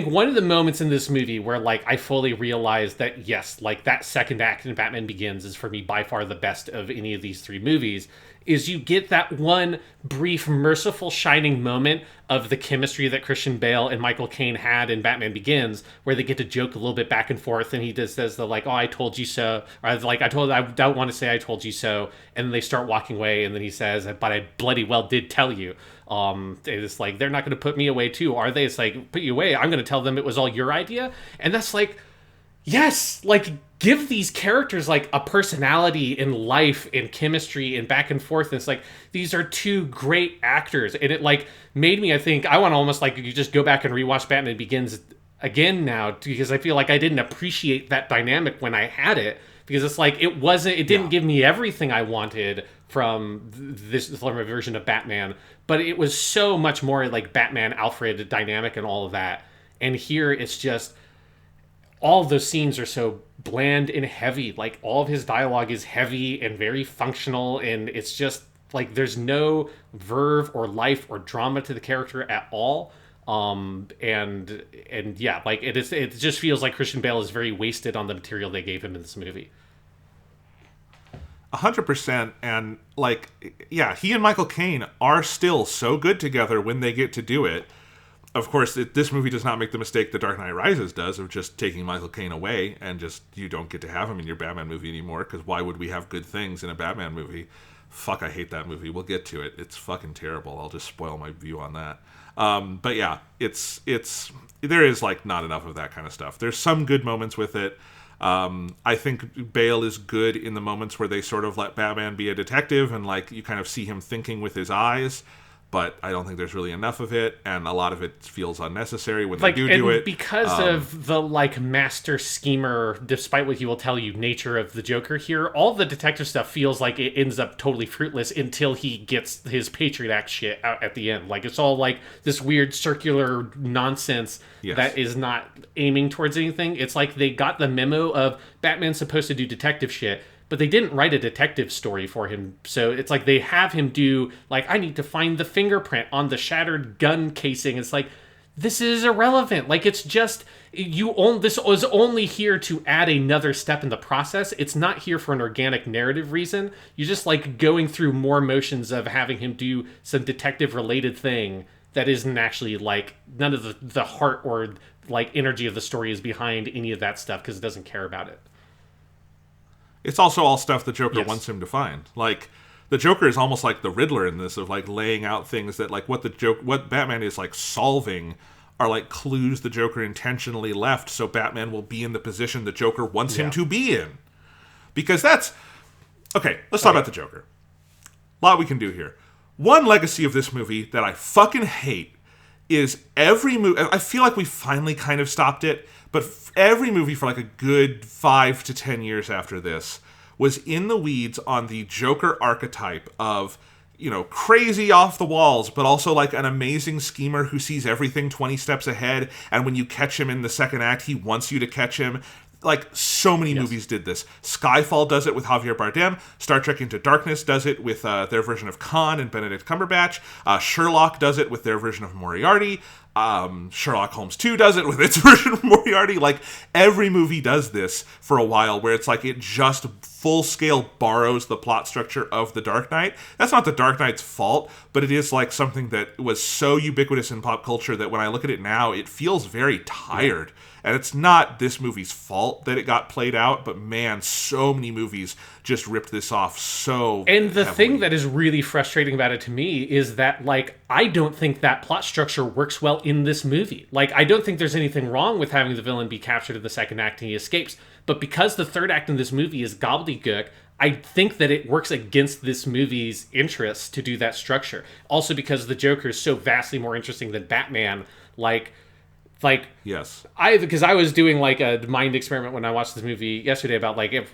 one of the moments in this movie where like I fully realized that yes, like that second act in Batman Begins is for me by far the best of any of these three movies, is you get that one brief, merciful, shining moment of the chemistry that Christian Bale and Michael Caine had in Batman Begins, where they get to joke a little bit back and forth, and he just says the like, "Oh, I told you so," or like, I don't want to say I told you so," and then they start walking away, and then he says, "But I bloody well did tell you." It's like, they're not going to put me away too, are they? It's like, put you away. I'm going to tell them it was all your idea, and that's like, yes, like give these characters like a personality and life and chemistry and back and forth. And it's like, these are two great actors, and it like made me, I think I want to almost like you just go back and rewatch Batman Begins again now, because I feel like I didn't appreciate that dynamic when I had it, because it's like it didn't give me everything I wanted from this version of Batman, but it was so much more like Batman Alfred dynamic and all of that. And here it's just all of those scenes are so bland and heavy. Like all of his dialogue is heavy and very functional, and it's just like there's no verve or life or drama to the character at all. And yeah, like it just feels like Christian Bale is very wasted on the material they gave him in this movie. 100%. And like, yeah, he and Michael Caine are still so good together when they get to do it. Of course, this movie does not make the mistake The Dark Knight Rises does of just taking Michael Caine away and just, you don't get to have him in your Batman movie anymore, because why would we have good things in a Batman movie? Fuck, I hate that movie. We'll get to it. It's fucking terrible. I'll just spoil my view on that. But yeah, it's there is like not enough of that kind of stuff. There's some good moments with it. I think Bale is good in the moments where they sort of let Batman be a detective and like you kind of see him thinking with his eyes, but I don't think there's really enough of it, and a lot of it feels unnecessary when like, they do it. Because of the like master schemer, despite what he will tell you, nature of the Joker here, all the detective stuff feels like it ends up totally fruitless until he gets his Patriot Act shit out at the end. Like it's all like this weird circular nonsense that is not aiming towards anything. It's like they got the memo of Batman's supposed to do detective shit, but they didn't write a detective story for him. So it's like they have him do, like, I need to find the fingerprint on the shattered gun casing. It's like, this is irrelevant. Like, it's just, this was only here to add another step in the process. It's not here for an organic narrative reason. You're just, like, going through more motions of having him do some detective-related thing that isn't actually, like, none of the heart or, like, energy of the story is behind any of that stuff because it doesn't care about it. It's also all stuff the Joker wants him to find. Like, the Joker is almost like the Riddler in this, of like laying out things that like what Batman is like solving are like clues the Joker intentionally left so Batman will be in the position the Joker wants him to be in. Because that's okay. Let's talk about the Joker. A lot we can do here. One legacy of this movie that I fucking hate is every movie. I feel like we finally kind of stopped it. But every movie for like a good 5 to 10 years after this was in the weeds on the Joker archetype of, you know, crazy off the walls, but also like an amazing schemer who sees everything 20 steps ahead. And when you catch him in the second act, he wants you to catch him. Like, so many movies did this. Skyfall does it with Javier Bardem. Star Trek Into Darkness does it with their version of Khan and Benedict Cumberbatch. Sherlock does it with their version of Moriarty. Sherlock Holmes 2 does it with its version of Moriarty. Like, every movie does this for a while, where it's like it just full-scale borrows the plot structure of The Dark Knight. That's not The Dark Knight's fault, but it is like something that was so ubiquitous in pop culture that when I look at it now, it feels very tired. And it's not this movie's fault that it got played out, but man, so many movies just ripped this off so And the heavily. thing that is really frustrating about it to me is that, like, I don't think that plot structure works well in this movie. Like, I don't think there's anything wrong with having the villain be captured in the second act and he escapes. But because the third act in this movie is gobbledygook, I think that it works against this movie's interests to do that structure. Also because the Joker is so vastly more interesting than Batman, like yes, because I was doing like a mind experiment when I watched this movie yesterday about like if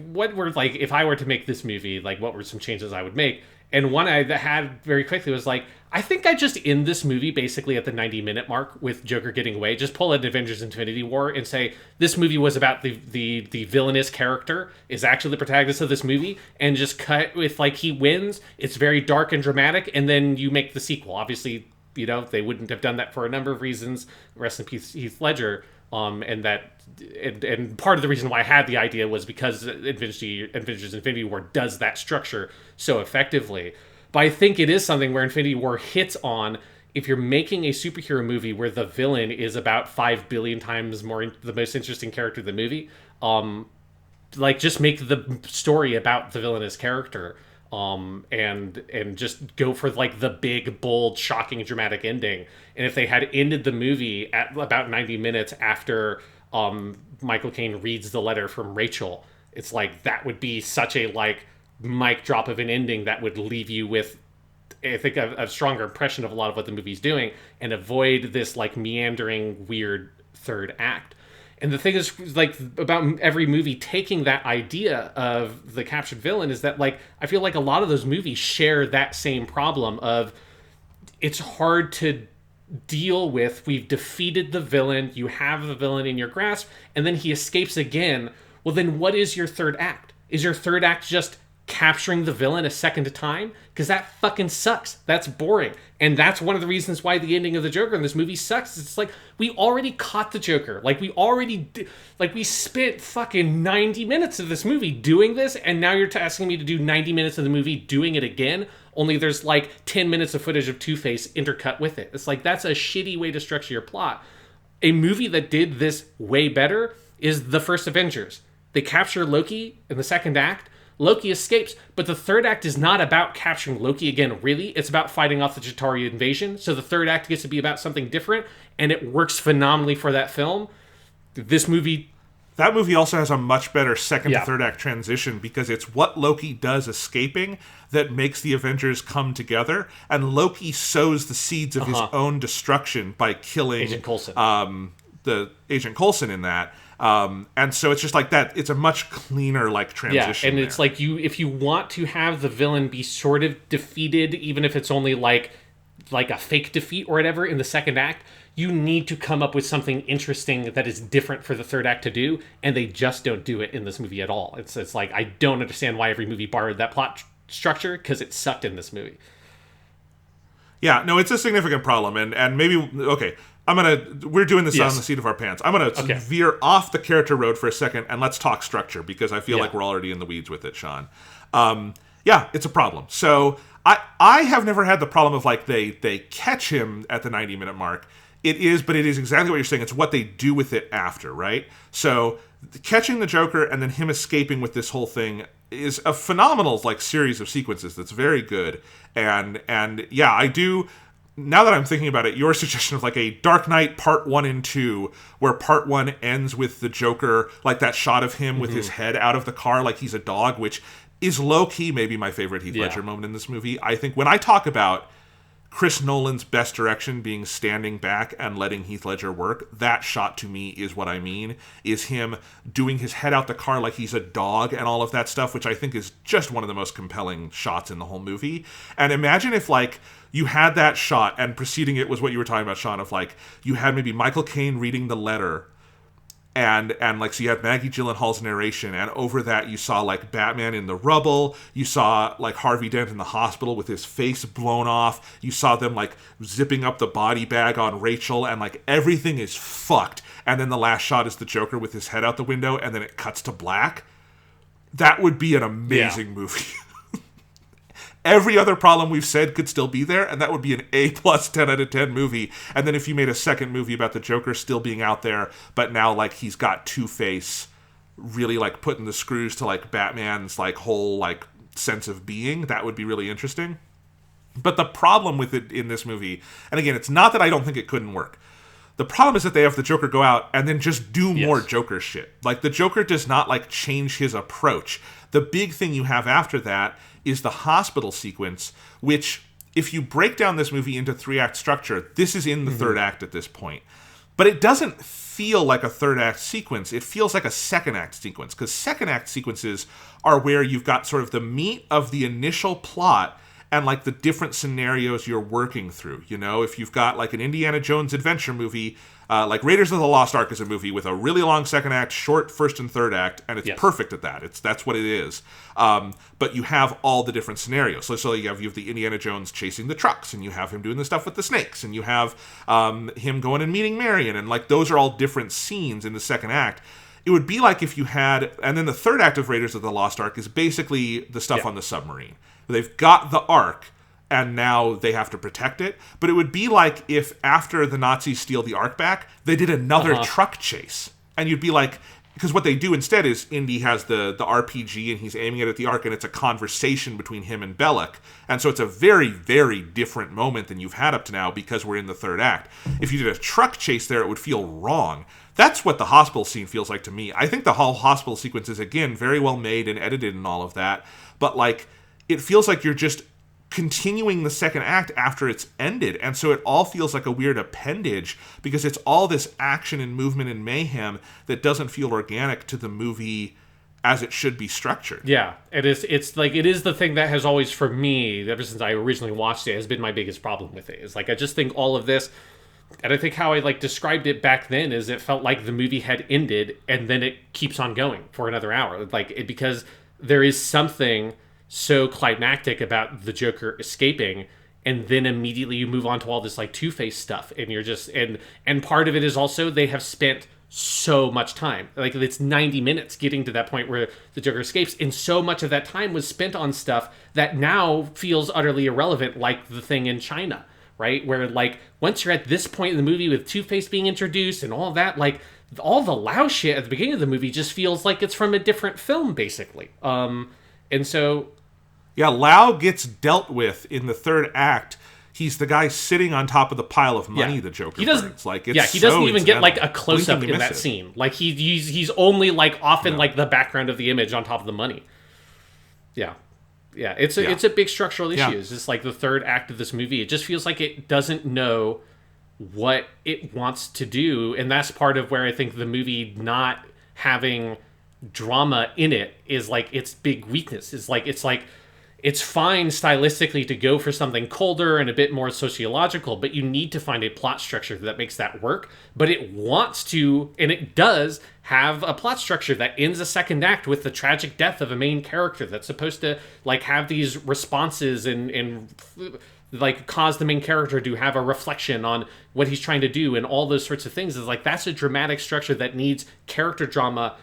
I were to make this movie, like what were some changes I would make. And one I had very quickly was like, I think I just end this movie basically at the 90-minute mark with Joker getting away. Just pull an Avengers Infinity War and say this movie was about the villainous character is actually the protagonist of this movie, and just cut with like he wins. It's very dark and dramatic, and then you make the sequel. Obviously, They wouldn't have done that for a number of reasons. Rest in peace, Heath Ledger. And part of the reason why I had the idea was because Avengers Infinity War does that structure so effectively. But I think it is something where Infinity War hits on, if you're making a superhero movie where the villain is about 5 billion times more the most interesting character in the movie, just make the story about the villainous character, and just go for like the big, bold, shocking, dramatic ending. And if they had ended the movie at about 90 minutes after Michael Caine reads the letter from Rachel, it's like that would be such a like mic drop of an ending that would leave you with, I think, a stronger impression of a lot of what the movie's doing, and avoid this like meandering, weird third act. And the thing is, like, about every movie taking that idea of the captured villain is that, like, I feel like a lot of those movies share that same problem of, it's hard to deal with. We've defeated the villain, you have the villain in your grasp, and then he escapes again. Well, then what is your third act? Is your third act just capturing the villain a second at a time? Because that fucking sucks. That's boring. And that's one of the reasons why the ending of the Joker in this movie sucks. It's like, we already caught the Joker. Like, we spent fucking 90 minutes of this movie doing this, and now you're asking me to do 90 minutes of the movie doing it again, only there's like 10 minutes of footage of Two-Face intercut with it. It's like, that's a shitty way to structure your plot. A movie that did this way better is the first Avengers. They capture Loki in the second act. Loki escapes, but the third act is not about capturing Loki again, really. It's about fighting off the Chitauri invasion. So the third act gets to be about something different, and it works phenomenally for that film. This movie... That movie also has a much better second to third act transition, because it's what Loki does escaping that makes the Avengers come together, and Loki sows the seeds of his own destruction by killing Agent Coulson. The Agent Coulson in that. And so it's just like that. It's a much cleaner like transition. Yeah, and it's like, if you want to have the villain be sort of defeated, even if it's only like a fake defeat or whatever in the second act, you need to come up with something interesting that is different for the third act to do, and they just don't do it in this movie at all. It's like, I don't understand why every movie borrowed that plot structure, because it sucked in this movie. Yeah, no, it's a significant problem, and maybe, okay, we're doing this on the seat of our pants. I'm gonna veer off the character road for a second, and let's talk structure, because I feel like we're already in the weeds with it, Sean. Yeah, it's a problem. So I have never had the problem of like they catch him at the 90-minute mark. But it is exactly what you're saying. It's what they do with it after, right? So catching the Joker and then him escaping with this whole thing is a phenomenal like series of sequences that's very good. And yeah, I do. Now that I'm thinking about it, your suggestion of like a Dark Knight Part 1 and 2, where Part 1 ends with the Joker, like that shot of him with his head out of the car like he's a dog, which is low-key maybe my favorite Heath Ledger moment in this movie. I think when I talk about Chris Nolan's best direction being standing back and letting Heath Ledger work, that shot to me is what I mean, is him doing his head out the car like he's a dog and all of that stuff, which I think is just one of the most compelling shots in the whole movie. And imagine if, like, you had that shot and preceding it was what you were talking about, Sean, of, like, you had maybe Michael Caine reading the letter, and like, so you had Maggie Gyllenhaal's narration, and over that you saw like Batman in the rubble, you saw like Harvey Dent in the hospital with his face blown off, you saw them like zipping up the body bag on Rachel, and like everything is fucked, and then the last shot is the Joker with his head out the window, and then it cuts to black. That would be an amazing movie. Every other problem we've said could still be there, and that would be an A+ 10 out of 10 movie. And then if you made a second movie about the Joker still being out there, but now like he's got Two-Face really like putting the screws to like Batman's like whole like sense of being, that would be really interesting. But the problem with it in this movie, and again, it's not that I don't think it couldn't work. The problem is that they have the Joker go out and then just do more Joker shit. Like, the Joker does not like change his approach. The big thing you have after that is the hospital sequence, which, if you break down this movie into 3-act structure, this is in the third act at this point. But it doesn't feel like a third act sequence. It feels like a second act sequence, because second act sequences are where you've got sort of the meat of the initial plot and like the different scenarios you're working through. You know, if you've got like an Indiana Jones adventure movie, Like Raiders of the Lost Ark is a movie with a really long second act, short first and third act, and it's perfect at that. That's what it is. But you have all the different scenarios. So you have the Indiana Jones chasing the trucks, and you have him doing the stuff with the snakes, and you have him going and meeting Marion, and like those are all different scenes in the second act. It would be like if you had, and then the third act of Raiders of the Lost Ark is basically the stuff on the submarine. They've got the Ark, and now they have to protect it. But it would be like if after the Nazis steal the Ark back, they did another truck chase. And you'd be like, because what they do instead is Indy has the RPG and he's aiming it at the Ark, and it's a conversation between him and Belloc. And so it's a very, very different moment than you've had up to now because we're in the third act. If you did a truck chase there, it would feel wrong. That's what the hospital scene feels like to me. I think the whole hospital sequence is, again, very well made and edited and all of that. But, like, it feels like you're just continuing the second act after it's ended. And so it all feels like a weird appendage because it's all this action and movement and mayhem that doesn't feel organic to the movie as it should be structured. Yeah, it is. It's like, it is the thing that has always, for me, ever since I originally watched it, has been my biggest problem with it. It's like, I just think all of this, and I think how I like described it back then is it felt like the movie had ended and then it keeps on going for another hour. Like, because there is something so climactic about the Joker escaping, and then immediately you move on to all this like Two-Face stuff, and you're just, and part of it is also they have spent so much time, like it's 90 minutes getting to that point where the Joker escapes, and so much of that time was spent on stuff that now feels utterly irrelevant, like the thing in China, right? Where like once you're at this point in the movie with Two-Face being introduced and all that, like all the Lao shit at the beginning of the movie just feels like it's from a different film, basically. And so yeah, Lau gets dealt with in the third act. He's the guy sitting on top of the pile of money the Joker burns. Like, it's he doesn't even get like a incidental. close up in that scene. Like he's only like often like the background of the image on top of the money. Yeah. Yeah, it's a big structural issue. Yeah. It's just like the third act of this movie. It just feels like it doesn't know what it wants to do, and that's part of where I think the movie not having drama in it is like its big weakness. It's fine stylistically to go for something colder and a bit more sociological, but you need to find a plot structure that makes that work. But it wants to, and it does, have a plot structure that ends a second act with the tragic death of a main character that's supposed to like have these responses and like cause the main character to have a reflection on what he's trying to do and all those sorts of things. Is like that's a dramatic structure that needs character drama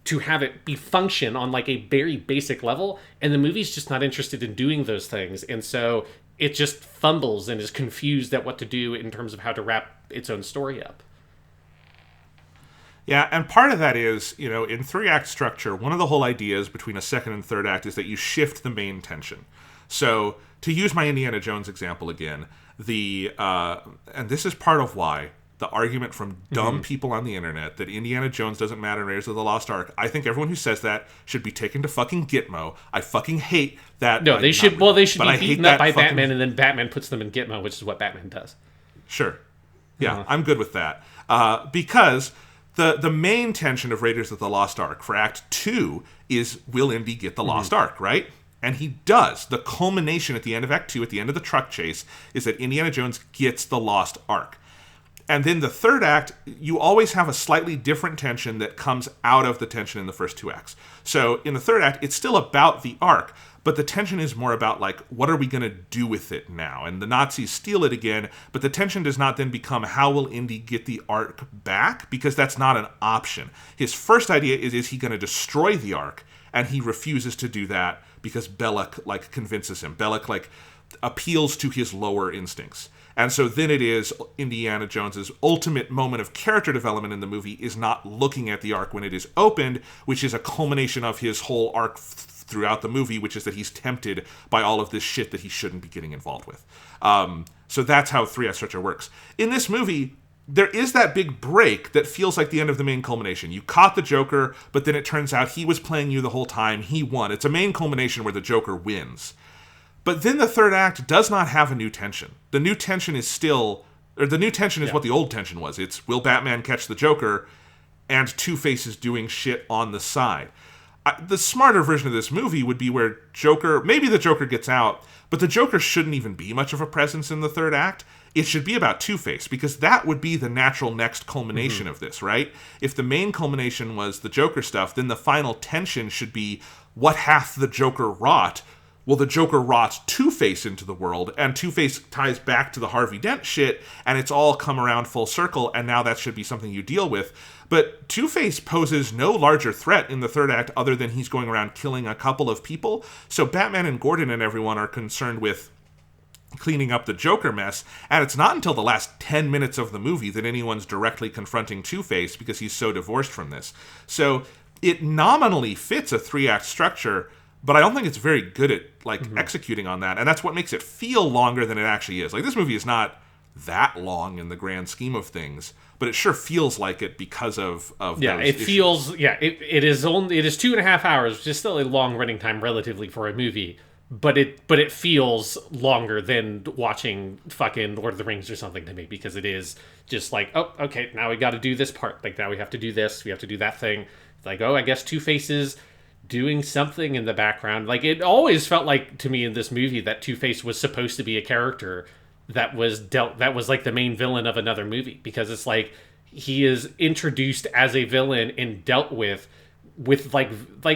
to have it be function on like a very basic level, and the movie's just not interested in doing those things, and so it just fumbles and is confused at what to do in terms of how to wrap its own story up. Yeah, and part of that is, in three-act structure, one of the whole ideas between a second and third act is that you shift the main tension. So, to use my Indiana Jones example again, and this is part of why the argument from dumb people on the internet that Indiana Jones doesn't matter in Raiders of the Lost Ark, I think everyone who says that should be taken to fucking Gitmo. I fucking hate that. No, they should. Well, they should be beaten up by fucking Batman, and then Batman puts them in Gitmo, which is what Batman does. Sure. Yeah, I'm good with that. Because the main tension of Raiders of the Lost Ark for Act 2 is, will Indy get the Lost Ark, right? And he does. The culmination at the end of Act 2, at the end of the truck chase, is that Indiana Jones gets the Lost Ark. And then the third act, you always have a slightly different tension that comes out of the tension in the first two acts. So in the third act, it's still about the Ark, but the tension is more about, like, what are we going to do with it now? And the Nazis steal it again, but the tension does not then become, how will Indy get the Ark back? Because that's not an option. His first idea is he going to destroy the Ark? And he refuses to do that because Belloc, like, convinces him. Belloc, like, appeals to his lower instincts. And so then it is Indiana Jones's ultimate moment of character development in the movie is not looking at the Ark when it is opened, which is a culmination of his whole arc throughout the movie, which is that he's tempted by all of this shit that he shouldn't be getting involved with. So that's how three-act structure works. In this movie, there is that big break that feels like the end of the main culmination. You caught the Joker, but then it turns out he was playing you the whole time. He won. It's a main culmination where the Joker wins. But then the third act does not have a new tension. The new tension is still... Or the new tension is what the old tension was. It's, will Batman catch the Joker? And Two-Face is doing shit on the side. the smarter version of this movie would be where maybe the Joker gets out, but the Joker shouldn't even be much of a presence in the third act. It should be about Two-Face, because that would be the natural next culmination of this, right? If the main culmination was the Joker stuff, then the final tension should be what hath the Joker wrought. Well, the Joker wrought Two-Face into the world, and Two-Face ties back to the Harvey Dent shit, and it's all come around full circle, and now that should be something you deal with. But Two-Face poses no larger threat in the third act other than he's going around killing a couple of people. So Batman and Gordon and everyone are concerned with cleaning up the Joker mess, and it's not until the last 10 minutes of the movie that anyone's directly confronting Two-Face because he's so divorced from this. So it nominally fits a 3-act structure, but I don't think it's very good at executing on that, and that's what makes it feel longer than it actually is. Like, this movie is not that long in the grand scheme of things, but it sure feels like it because of those issues. It is 2.5 hours, which is still a long running time relatively for a movie, but it feels longer than watching fucking Lord of the Rings or something to me, because it is just like, oh, okay, now we got to do this part, like now we have to do this, we have to do that thing. It's like, oh, I guess Two-Face's doing something in the background. Like, it always felt like to me in this movie that Two-Face was supposed to be a character that was like the main villain of another movie, because it's like he is introduced as a villain and dealt with like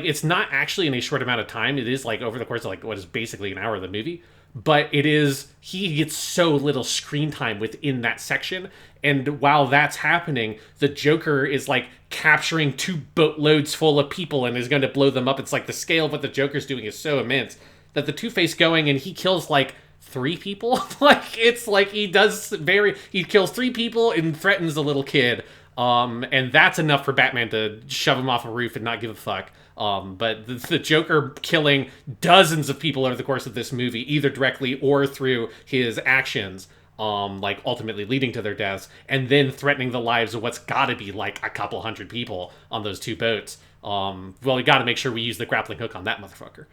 it's not actually in a short amount of time. It is like over the course of like what is basically an hour of the movie, but he gets so little screen time within that section. And while that's happening, the Joker is like capturing 2 boatloads full of people and is going to blow them up. It's like the scale of what the Joker's doing is so immense that the Two-Face going and he kills like 3 people. Like, it's like he kills 3 people and threatens a little kid. And that's enough for Batman to shove him off a roof and not give a fuck. But the Joker killing dozens of people over the course of this movie, either directly or through his actions, like ultimately leading to their deaths, and then threatening the lives of what's gotta be like a couple hundred people on those 2 boats. Well, we gotta make sure we use the grappling hook on that motherfucker.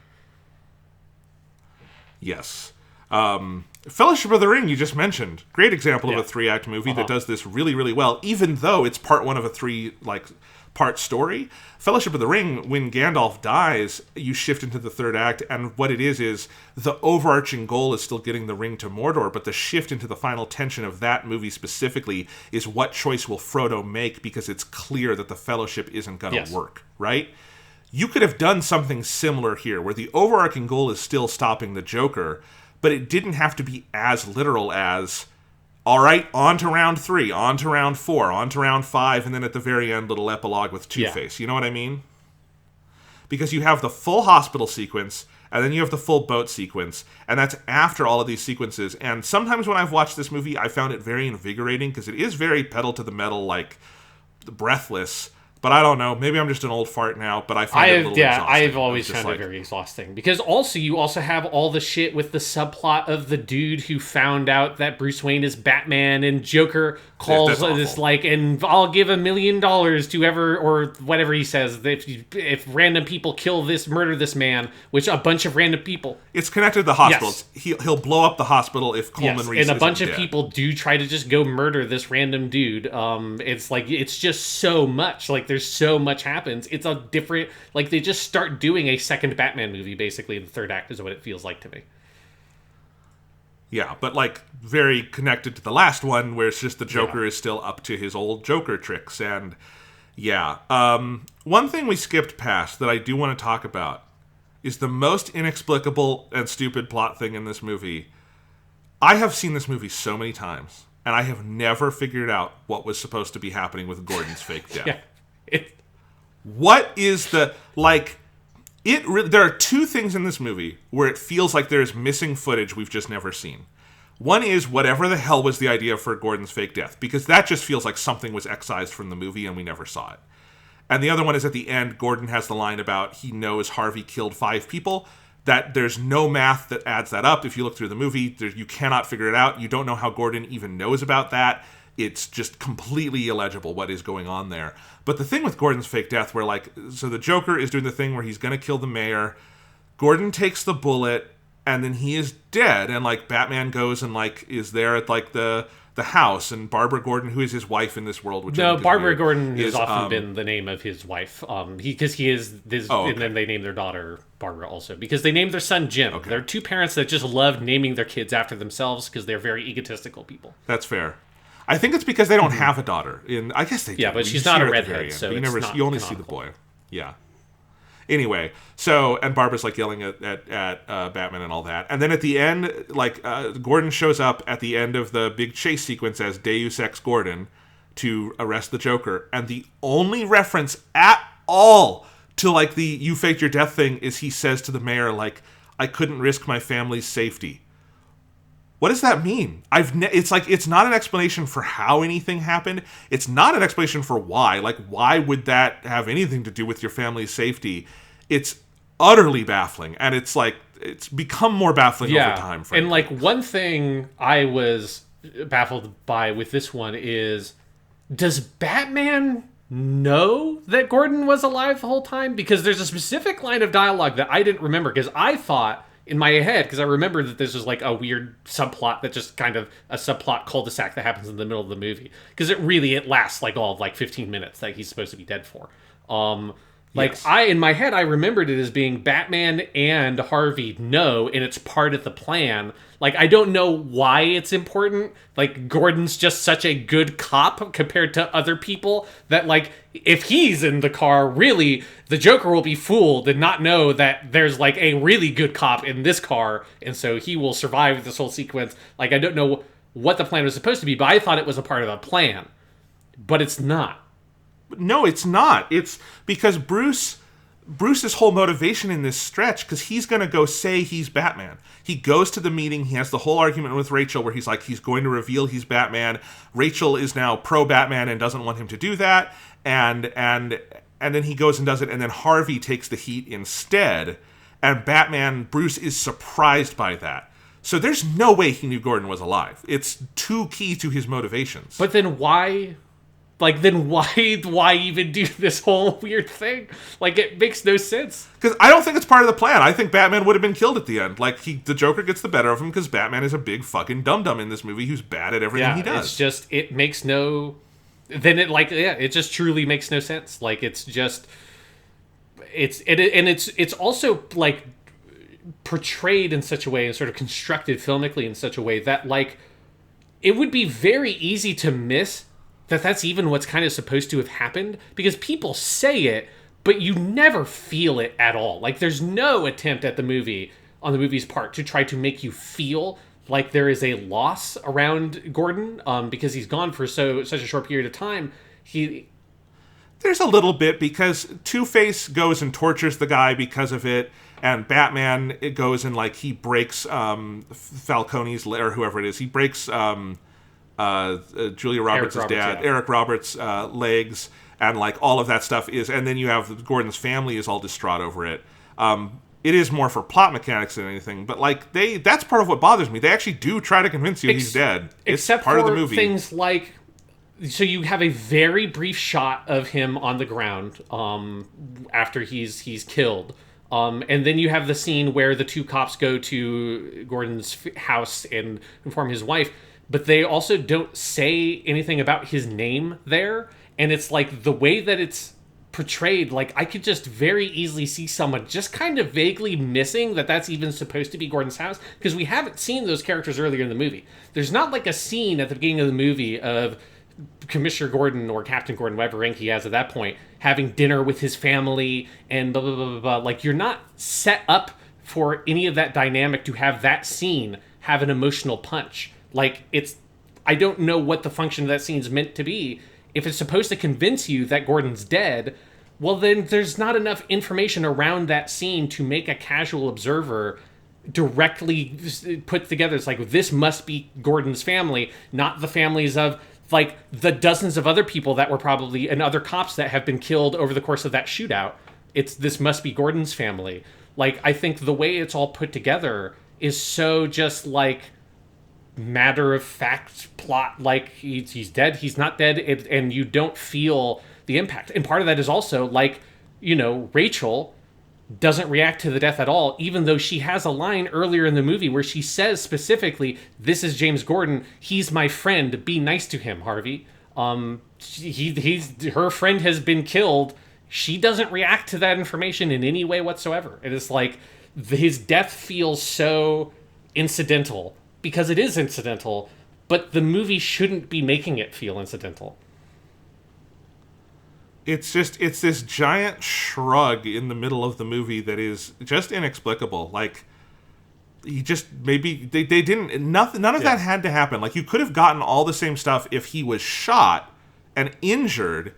Yes. Fellowship of the Ring, you just mentioned. Great example of a 3-act movie that does this really, really well, even though it's part 1 of a 3-part story. Fellowship of the Ring, when Gandalf dies, you shift into the 3rd act, and what it is the overarching goal is still getting the ring to Mordor, but the shift into the final tension of that movie specifically is what choice will Frodo make, because it's clear that the Fellowship isn't going to work, right? You could have done something similar here, where the overarching goal is still stopping the Joker, but it didn't have to be as literal as, all right, on to round 3, on to round 4, on to round 5, and then at the very end, little epilogue with Two-Face. You know what I mean? Because you have the full hospital sequence, and then you have the full boat sequence, and that's after all of these sequences. And sometimes when I've watched this movie, I found it very invigorating, because it is very pedal to the metal, like, breathless. But I don't know. Maybe I'm just an old fart now, but I find it a little exhausting. I've always found it very exhausting. Because you also have all the shit with the subplot of the dude who found out that Bruce Wayne is Batman, and Joker calls this like, and I'll give $1 million to whoever, or whatever he says, if random people murder this man, which a bunch of random people. It's connected to the hospital. Yes. He'll blow up the hospital if Coleman Reese and a bunch of dead. people do try to just go murder this random dude. It's like, it's just so much. Like, there's so much happens. It's a different, like, they just start doing a second Batman movie basically in the 3rd act is what it feels like to me. Yeah, but like very connected to the last one, where it's just the Joker is still up to his old Joker tricks. And one thing we skipped past that I do want to talk about is the most inexplicable and stupid plot thing in this movie. I have seen this movie so many times, and I have never figured out what was supposed to be happening with Gordon's fake death. What is the, like, there are 2 things in this movie where it feels like there's missing footage we've just never seen. One is whatever the hell was the idea for Gordon's fake death, because that just feels like something was excised from the movie and we never saw it. And the other one is at the end, Gordon has the line about he knows Harvey killed 5 people, that there's no math that adds that up. If you look through the movie, you cannot figure it out. You don't know how Gordon even knows about that. It's just completely illegible what is going on there. But the thing with Gordon's fake death, so the Joker is doing the thing where he's going to kill the mayor. Gordon takes the bullet, and then he is dead, and like Batman goes and like is there at like the house, and Barbara Gordon, who is his wife in this world, which I No, think is Barbara weird, Gordon has is, often been the name of his wife. Because he is this, okay. and then they name their daughter Barbara also because they named their son Jim. Okay. They're two parents that just love naming their kids after themselves because they're very egotistical people. That's fair. I think it's because they don't have a daughter. I guess they do. Yeah, but You she's see not her a at the very redhead, end, so but it's not you only see the canonical. boy. Yeah. Anyway, so, and Barbara's like yelling at Batman and all that. And then at the end, like, Gordon shows up at the end of the big chase sequence as Deus Ex Gordon to arrest the Joker. And the only reference at all to, like, the you faked your death thing is he says to the mayor, like, I couldn't risk my family's safety. What does that mean? It's like, it's not an explanation for how anything happened. It's not an explanation for why. Like, why would that have anything to do with your family's safety? It's utterly baffling. And it's like, it's become more baffling over time, frankly. And like one thing I was baffled by with this one is, does Batman know that Gordon was alive the whole time? Because there's a specific line of dialogue that I didn't remember, because I thought in my head, because I remember that this was like a weird subplot that just kind of a subplot cul-de-sac that happens in the middle of the movie, because it lasts like all of like 15 minutes that he's supposed to be dead for. Yes. In my head, I remembered it as being Batman and Harvey know, and it's part of the plan. Like, I don't know why it's important. Like, Gordon's just such a good cop compared to other people that, like, if he's in the car, really, the Joker will be fooled and not know that there's, like, a really good cop in this car, and so he will survive this whole sequence. Like, I don't know what the plan was supposed to be, but I thought it was a part of the plan. But it's not. No, it's not. It's because Bruce's whole motivation in this stretch, because he's going to go say he's Batman. He goes to the meeting. He has the whole argument with Rachel where he's like, he's going to reveal he's Batman. Rachel is now pro-Batman and doesn't want him to do that. And then he goes and does it. And then Harvey takes the heat instead. And Bruce is surprised by that. So there's no way he knew Gordon was alive. It's too key to his motivations. But then why... Like, then why even do this whole weird thing? Like, it makes no sense. Because I don't think it's part of the plan. I think Batman would have been killed at the end. Like, the Joker gets the better of him because Batman is a big fucking dum-dum in this movie who's bad at everything he does. It's just, it makes no... Then it, like, yeah, it just truly makes no sense. Like, it's just... It's also, like, portrayed in such a way and sort of constructed filmically in such a way that, like, it would be very easy to miss that's even what's kind of supposed to have happened, because people say it, but you never feel it at all. Like, there's no attempt on the movie's part to try to make you feel like there is a loss around Gordon, because he's gone for such a short period of time. There's a little bit, because Two-Face goes and tortures the guy because of it, and Batman, it goes and, like, he breaks Falcone's, or whoever it is, he breaks... Julia Roberts' dad, Eric Roberts' legs, and like all of that stuff is, and then you have Gordon's family is all distraught over it. It is more for plot mechanics than anything, but like that's part of what bothers me. They actually do try to convince you he's dead. It's except part for of the movie. Things like, so you have a very brief shot of him on the ground after he's killed. And then you have the scene where the two cops go to Gordon's house and inform his wife. But they also don't say anything about his name there. And it's like the way that it's portrayed, like I could just very easily see someone just kind of vaguely missing that that's even supposed to be Gordon's house. Because we haven't seen those characters earlier in the movie. There's not like a scene at the beginning of the movie of Commissioner Gordon or Captain Gordon, whatever rank he has at that point, having dinner with his family and blah, blah, blah, blah, blah. Like, you're not set up for any of that dynamic to have that scene have an emotional punch. Like, I don't know what the function of that scene is meant to be. If it's supposed to convince you that Gordon's dead, well, then there's not enough information around that scene to make a casual observer directly put together. It's like, this must be Gordon's family, not the families of, like, the dozens of other people that were probably, and other cops that have been killed over the course of that shootout. This must be Gordon's family. Like, I think the way it's all put together is so just, like, matter-of-fact plot, like he's dead, he's not dead, and you don't feel the impact. And part of that is also, like, you know, Rachel doesn't react to the death at all, even though she has a line earlier in the movie where she says specifically, "This is James Gordon. He's my friend. Be nice to him, Harvey." Her friend has been killed. She doesn't react to that information in any way whatsoever. It is like his death feels so incidental because it is incidental, but the movie shouldn't be making it feel incidental. It's this giant shrug in the middle of the movie that is just inexplicable. Like, he just, maybe they didn't, nothing, none of that had to happen. Like, you could have gotten all the same stuff if he was shot and injured,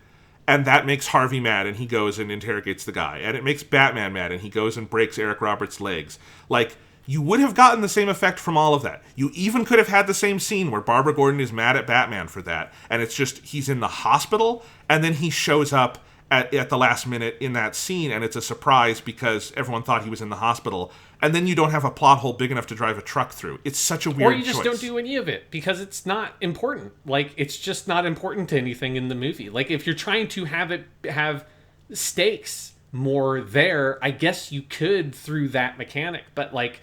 and that makes Harvey mad and he goes and interrogates the guy, and it makes Batman mad and he goes and breaks Eric Roberts' legs. Like, you would have gotten the same effect from all of that. You even could have had the same scene where Barbara Gordon is mad at Batman for that, and it's just, he's in the hospital, and then he shows up at the last minute in that scene, and it's a surprise because everyone thought he was in the hospital, and then you don't have a plot hole big enough to drive a truck through. It's such a weird choice. Or you just don't do any of it because it's not important. Like, it's just not important to anything in the movie. Like, if you're trying to have stakes more there, I guess you could through that mechanic, but like...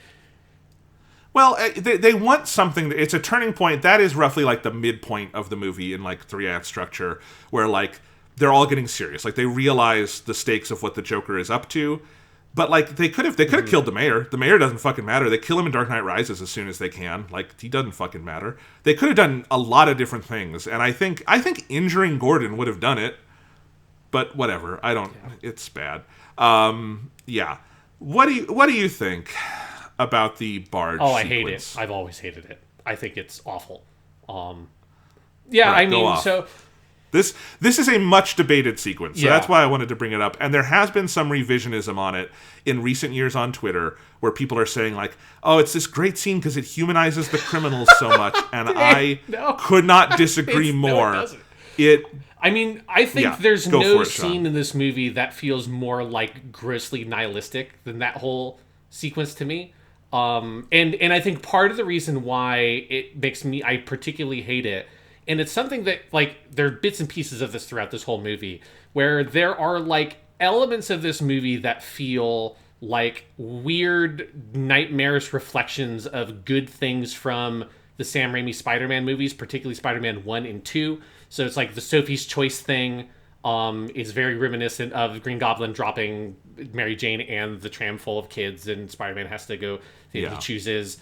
Well, they want something. It's a turning point. That is roughly like the midpoint of the movie in like 3-act structure, where like they're all getting serious. Like, they realize the stakes of what the Joker is up to. But like they could have killed the mayor. The mayor doesn't fucking matter. They kill him in Dark Knight Rises as soon as they can. Like, he doesn't fucking matter. They could have done a lot of different things, and I think injuring Gordon would have done it. But whatever. I don't. Yeah. It's bad. Yeah. What do you think about the barge sequence? I hate it. I've always hated it. I think it's awful. Yeah, right, I mean, so... This is a much debated sequence, so that's why I wanted to bring it up. And there has been some revisionism on it in recent years on Twitter, where people are saying like, "Oh, it's this great scene because it humanizes the criminals so much," and I could not disagree more. No, it doesn't. I mean, I think there's no scene in this movie that feels more like grossly nihilistic than that whole sequence to me. And I think part of the reason why it makes I particularly hate it, and it's something that, like, there are bits and pieces of this throughout this whole movie, where there are, like, elements of this movie that feel like weird, nightmarish reflections of good things from the Sam Raimi Spider-Man movies, particularly Spider-Man 1 and 2. So it's like the Sophie's Choice thing is very reminiscent of Green Goblin dropping Mary Jane and the tram full of kids, and Spider-Man has to go, he chooses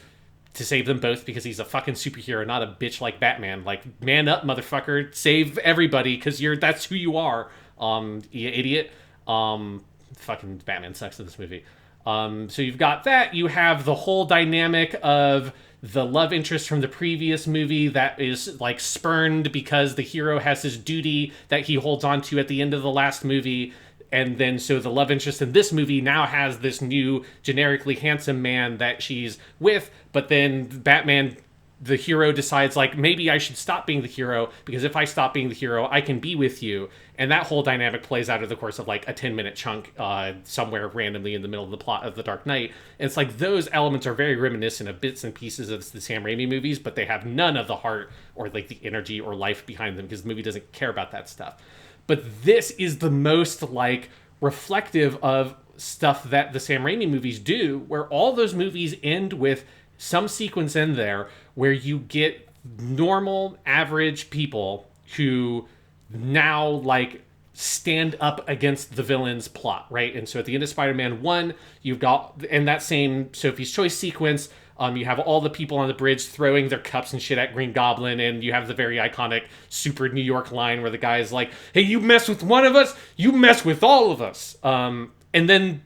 to save them both because he's a fucking superhero, not a bitch like Batman. Like, man up, motherfucker. Save everybody because that's who you are, you idiot. Fucking Batman sucks in this movie. So you've got that. You have the whole dynamic of the love interest from the previous movie that is, like, spurned because the hero has his duty that he holds on to at the end of the last movie. And then so the love interest in this movie now has this new generically handsome man that she's with, but then Batman, the hero, decides, like, maybe I should stop being the hero, because if I stop being the hero, I can be with you. And that whole dynamic plays out over the course of, like, a 10-minute chunk somewhere randomly in the middle of the plot of The Dark Knight. And it's like those elements are very reminiscent of bits and pieces of the Sam Raimi movies, but they have none of the heart or, like, the energy or life behind them, because the movie doesn't care about that stuff. But this is the most, like, reflective of stuff that the Sam Raimi movies do, where all those movies end with some sequence in there where you get normal, average people who now, like, stand up against the villain's plot, right? And so at the end of Spider-Man 1, you've got, in that same Sophie's Choice sequence, you have all the people on the bridge throwing their cups and shit at Green Goblin, and you have the very iconic super New York line where the guy is like, "Hey, you mess with one of us, you mess with all of us." And then...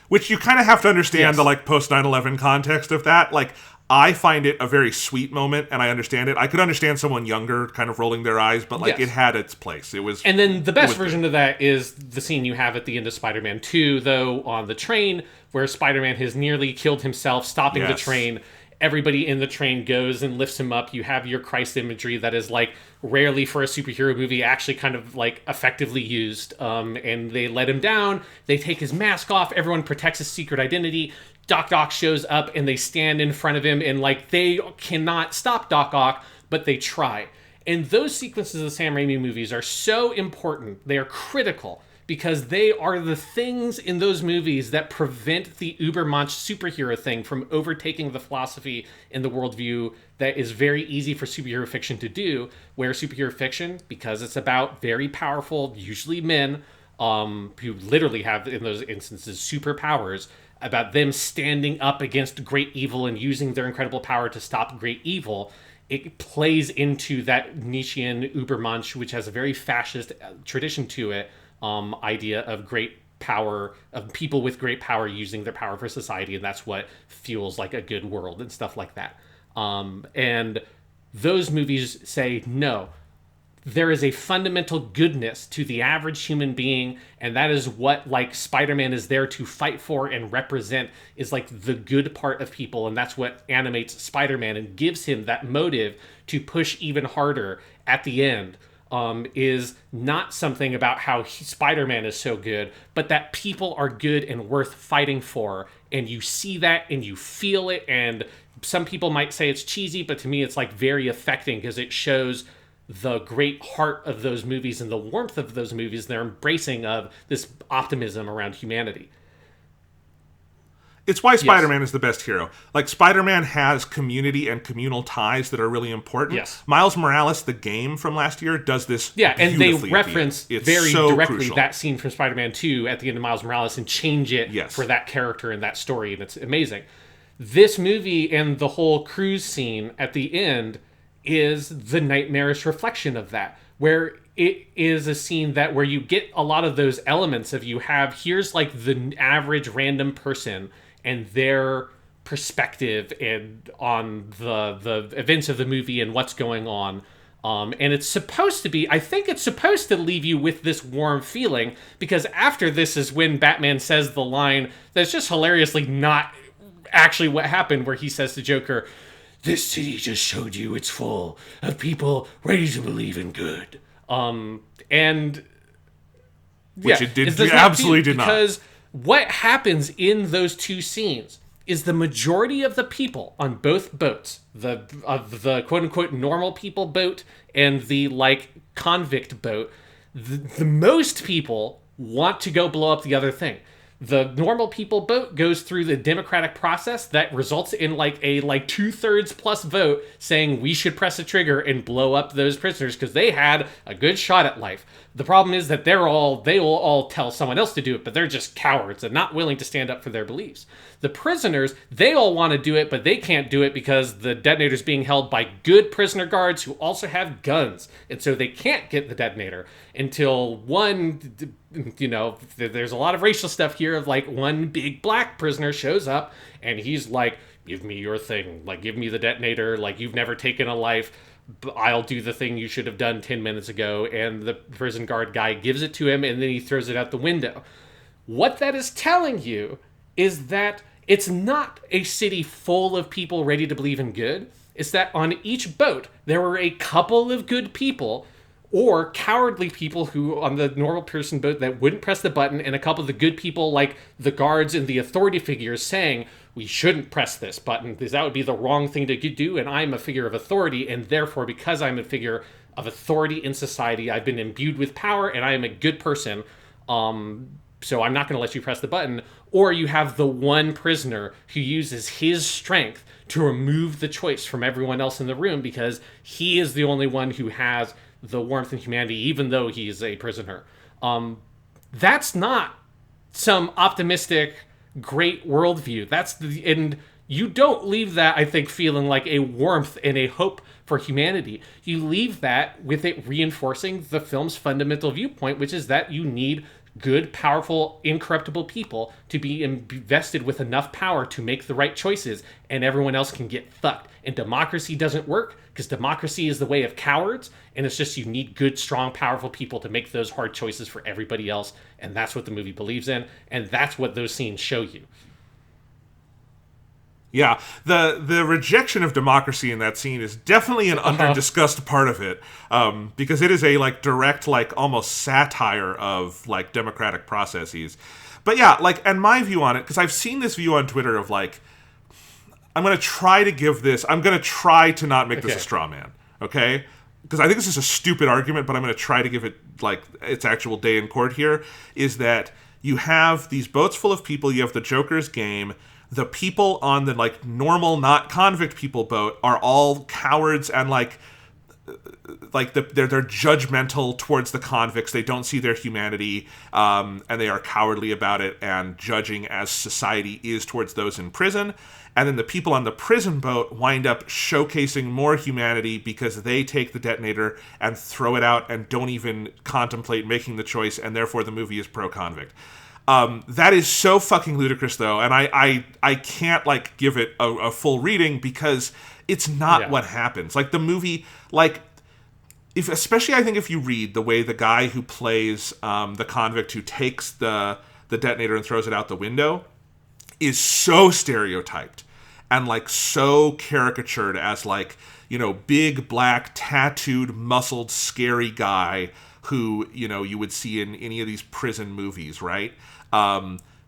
Which you kind of have to understand the, like, post 9/11 context of that. Like, I find it a very sweet moment, and I understand it. I could understand someone younger kind of rolling their eyes, but, like, it had its place. It was... And then the best version of that is the scene you have at the end of Spider-Man 2, though, on the train, where Spider-Man has nearly killed himself stopping the train. Everybody in the train goes and lifts him up. You have your Christ imagery that is, like, rarely for a superhero movie actually kind of, like, effectively used. And they let him down. They take his mask off. Everyone protects his secret identity. Doc Ock shows up and they stand in front of him, and, like, they cannot stop Doc Ock, but they try. And those sequences of the Sam Raimi movies are so important. They are critical because they are the things in those movies that prevent the Ubermensch superhero thing from overtaking the philosophy and the worldview that is very easy for superhero fiction to do, where superhero fiction, because it's about very powerful, usually men, who literally have, in those instances, superpowers, about them standing up against great evil and using their incredible power to stop great evil, it plays into that Nietzschean Ubermensch, which has a very fascist tradition to it, idea of great power, of people with great power using their power for society, and that's what fuels like a good world and stuff like that. And those movies say, no, there is a fundamental goodness to the average human being, and that is what like Spider-Man is there to fight for and represent, is like the good part of people, and that's what animates Spider-Man and gives him that motive to push even harder at the end. Is not something about how Spider-Man is so good, but that people are good and worth fighting for, and you see that and you feel it, and some people might say it's cheesy, but to me it's like very affecting because it shows the great heart of those movies and the warmth of those movies, their embracing of this optimism around humanity. It's why Spider-Man is the best hero. Like, Spider-Man has community and communal ties that are really important. Yes. Miles Morales, the game from last year, does this and they beautifully reference It's very so directly crucial. that scene from Spider-Man 2 at the end of Miles Morales and change it for that character and that story, and it's amazing. This movie and the whole cruise scene at the end is the nightmarish reflection of that, where it is a scene that where you get a lot of those elements of here's like the average random person and their perspective and on the events of the movie and what's going on. And it's supposed to be, I think it's supposed to leave you with this warm feeling, because after this is when Batman says the line that's just hilariously not actually what happened, where he says to Joker, "This city just showed you it's full of people ready to believe in good." And which it did, it absolutely did not. Because what happens in those two scenes is the majority of the people on both boats, the quote-unquote normal people boat and the like convict boat, the most people want to go blow up the other thing. The normal people boat goes through the democratic process that results in like a 2/3 plus vote saying we should press a trigger and blow up those prisoners because they had a good shot at life. The problem is that they will all tell someone else to do it, but they're just cowards and not willing to stand up for their beliefs. The prisoners, they all want to do it, but they can't do it because the detonator is being held by good prisoner guards who also have guns. And so they can't get the detonator until one, there's a lot of racial stuff here of like one big black prisoner shows up and he's like, "Give me your thing, like give me the detonator, like you've never taken a life. I'll do the thing you should have done 10 minutes ago." And the prison guard guy gives it to him and then he throws it out the window. What that is telling you is that it's not a city full of people ready to believe in good. It's that on each boat, there were a couple of good people or cowardly people who on the normal person boat that wouldn't press the button, and a couple of the good people like the guards and the authority figures saying, "We shouldn't press this button because that would be the wrong thing to do, and I'm a figure of authority, and therefore because I'm a figure of authority in society, I've been imbued with power and I am a good person, so I'm not going to let you press the button." Or you have the one prisoner who uses his strength to remove the choice from everyone else in the room because he is the only one who has the warmth and humanity, even though he's a prisoner. That's not some optimistic, great worldview. And you don't leave that, I think, feeling like a warmth and a hope for humanity. You leave that with it reinforcing the film's fundamental viewpoint, which is that you need good, powerful, incorruptible people to be invested with enough power to make the right choices, and everyone else can get fucked. And democracy doesn't work because democracy is the way of cowards, and it's just you need good, strong, powerful people to make those hard choices for everybody else, and that's what the movie believes in, and that's what those scenes show you. Yeah, the rejection of democracy in that scene is definitely an under-discussed part of it, because it is a like direct, like almost satire of like democratic processes. But yeah, like, and my view on it, because I've seen this view on Twitter of like, I'm going to try to not make this a straw man, okay? because I think this is a stupid argument, but I'm going to try to give it like its actual day in court here, is that you have these boats full of people, you have the Joker's game, the people on the like normal, not convict people boat are all cowards and they're judgmental towards the convicts. They don't see their humanity, and they are cowardly about it and judging as society is towards those in prison. And then the people on the prison boat wind up showcasing more humanity because they take the detonator and throw it out and don't even contemplate making the choice, and therefore the movie is pro-convict. That is so fucking ludicrous, though, and I can't like give it a full reading because it's not what happens. Like the movie, like especially I think if you read the way the guy who plays the convict who takes the detonator and throws it out the window is so stereotyped and like so caricatured as like, you know, big black tattooed muscled scary guy who, you know, you would see in any of these prison movies, right?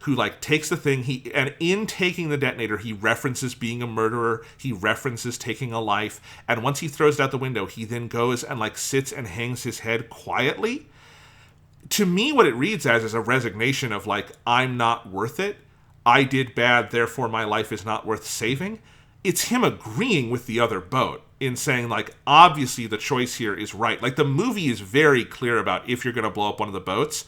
Who like takes the thing, and in taking the detonator, he references being a murderer, he references taking a life, and once he throws it out the window, he then goes and like sits and hangs his head quietly. To me, what it reads as is a resignation of like, I'm not worth it, I did bad, therefore my life is not worth saving. It's him agreeing with the other boat in saying like, obviously the choice here is right. Like the movie is very clear about if you're going to blow up one of the boats,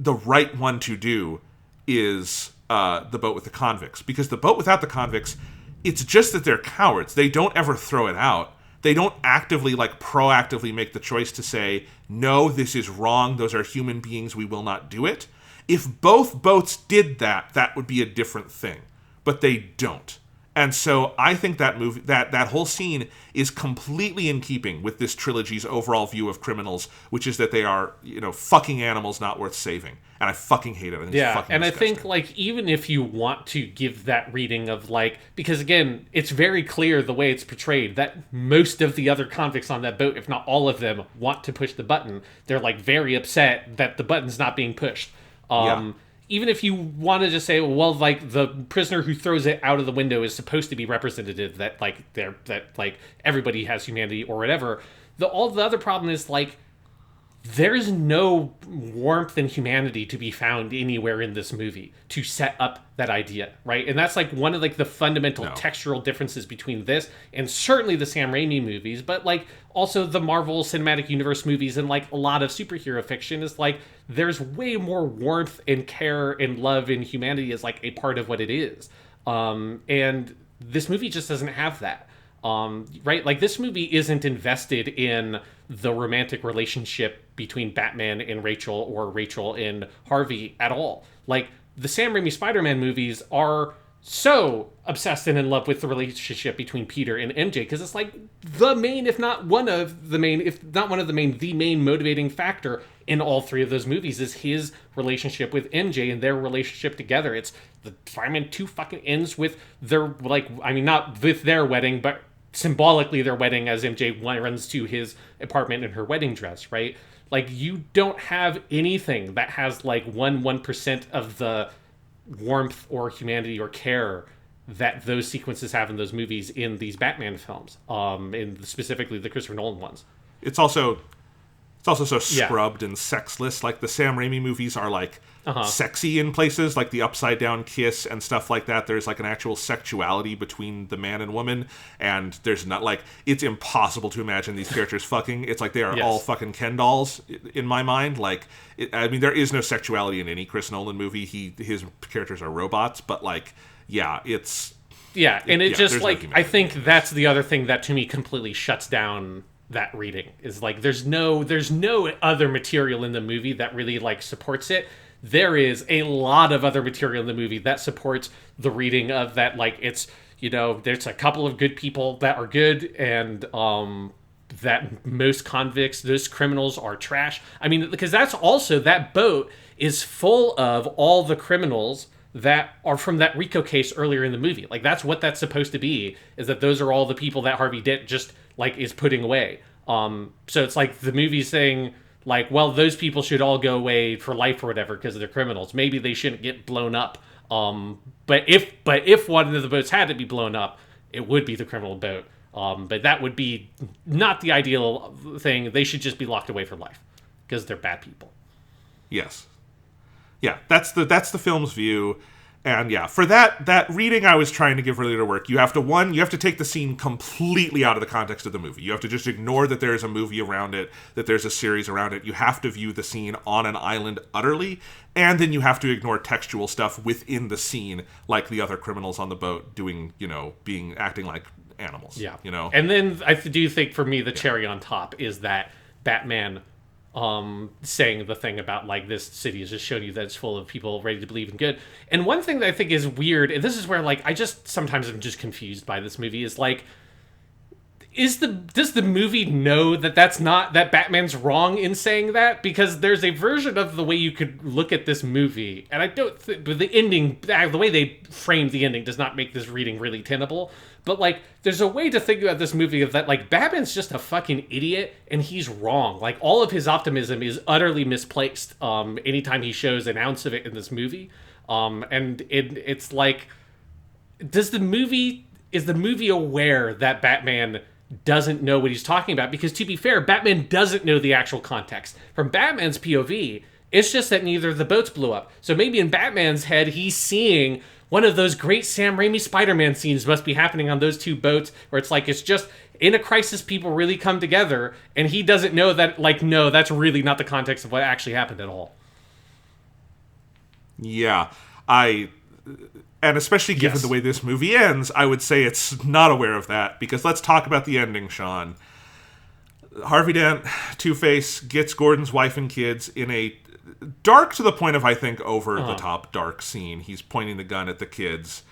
the right one to do is the boat with the convicts. Because the boat without the convicts, it's just that they're cowards. They don't ever throw it out. They don't actively, like proactively make the choice to say, no, this is wrong. Those are human beings. We will not do it. If both boats did that, that would be a different thing. But they don't. And so I think that movie, that whole scene is completely in keeping with this trilogy's overall view of criminals, which is that they are, you know, fucking animals not worth saving. And I fucking hate it. I think it's fucking and disgusting. I think, like, even if you want to give that reading of, like, because, again, it's very clear the way it's portrayed that most of the other convicts on that boat, if not all of them, want to push the button. They're, like, very upset that the button's not being pushed. Even if you want to just say, well, like, the prisoner who throws it out of the window is supposed to be representative, that, like, everybody has humanity or whatever. All the other problem is, like, there's no warmth and humanity to be found anywhere in this movie to set up that idea, right? And that's like one of like the fundamental textural differences between this and certainly the Sam Raimi movies, but like also the Marvel Cinematic Universe movies and like a lot of superhero fiction is like there's way more warmth and care and love and humanity as like a part of what it is. And this movie just doesn't have that. Right? Like this movie isn't invested in the romantic relationship between Batman and Rachel or Rachel and Harvey at all. Like the Sam Raimi Spider-Man movies are so obsessed and in love with the relationship between Peter and MJ because it's like the main, if not one of the main, if not one of the main, the main motivating factor in all three of those movies is his relationship with MJ and their relationship together. It's the Spider-Man 2 fucking ends with their, like, I mean, not with their wedding, but symbolically their wedding as MJ runs to his apartment in her wedding dress, right? Like, you don't have anything that has, like, 1% of the warmth or humanity or care that those sequences have in those movies in these Batman films, in specifically the Christopher Nolan ones. It's also so scrubbed and sexless. Like the Sam Raimi movies are like sexy in places, like the upside down kiss and stuff like that. There's like an actual sexuality between the man and woman, and there's not like it's impossible to imagine these characters fucking. It's like they are all fucking Ken dolls in my mind. Like, I mean, there is no sexuality in any Chris Nolan movie. His characters are robots, but like, it's and it just like I think that's the other thing that to me completely shuts down that reading is like there's no other material in the movie that really like supports it. There is a lot of other material in the movie that supports the reading of that. Like it's, you know, there's a couple of good people that are good and that most convicts, those criminals are trash. I mean, because that's also, that boat is full of all the criminals that are from that Rico case earlier in the movie. Like that's what that's supposed to be, is that those are all the people that Harvey Dent just like is putting away. So it's like the movie saying like, well, those people should all go away for life or whatever because they're criminals. Maybe they shouldn't get blown up. But if one of the boats had to be blown up, it would be the criminal boat. But that would be not the ideal thing. They should just be locked away for life because they're bad people. Yes. Yeah, that's the film's view. And yeah, for that reading I was trying to give earlier to work, you have to take the scene completely out of the context of the movie. You have to just ignore that there's a movie around it, that there's a series around it. You have to view the scene on an island utterly, and then you have to ignore textual stuff within the scene, like the other criminals on the boat doing, acting like animals. Yeah. And then I do think for me the cherry on top is that Batman saying the thing about like this city is just showing you that it's full of people ready to believe in good. And one thing that I think is weird, and this is where like I just sometimes am just confused by this movie, is like does the movie know that that Batman's wrong in saying that? Because there's a version of the way you could look at this movie, and I don't but the ending, the way they framed the ending does not make this reading really tenable. But like there's a way to think about this movie of that like Batman's just a fucking idiot and he's wrong. Like all of his optimism is utterly misplaced anytime he shows an ounce of it in this movie. And it's like is the movie aware that Batman doesn't know what he's talking about? Because to be fair, Batman doesn't know the actual context. From Batman's POV, it's just that neither of the boats blew up. So maybe in Batman's head, he's seeing one of those great Sam Raimi Spider-Man scenes must be happening on those two boats, where it's like, it's just in a crisis, people really come together, and he doesn't know that, like, no, that's really not the context of what actually happened at all. Yeah, and especially given the way this movie ends, I would say it's not aware of that, because let's talk about the ending, Sean. Harvey Dent, Two-Face, gets Gordon's wife and kids in a dark to the point of, I think, over-the-top dark scene. He's pointing the gun at the kids,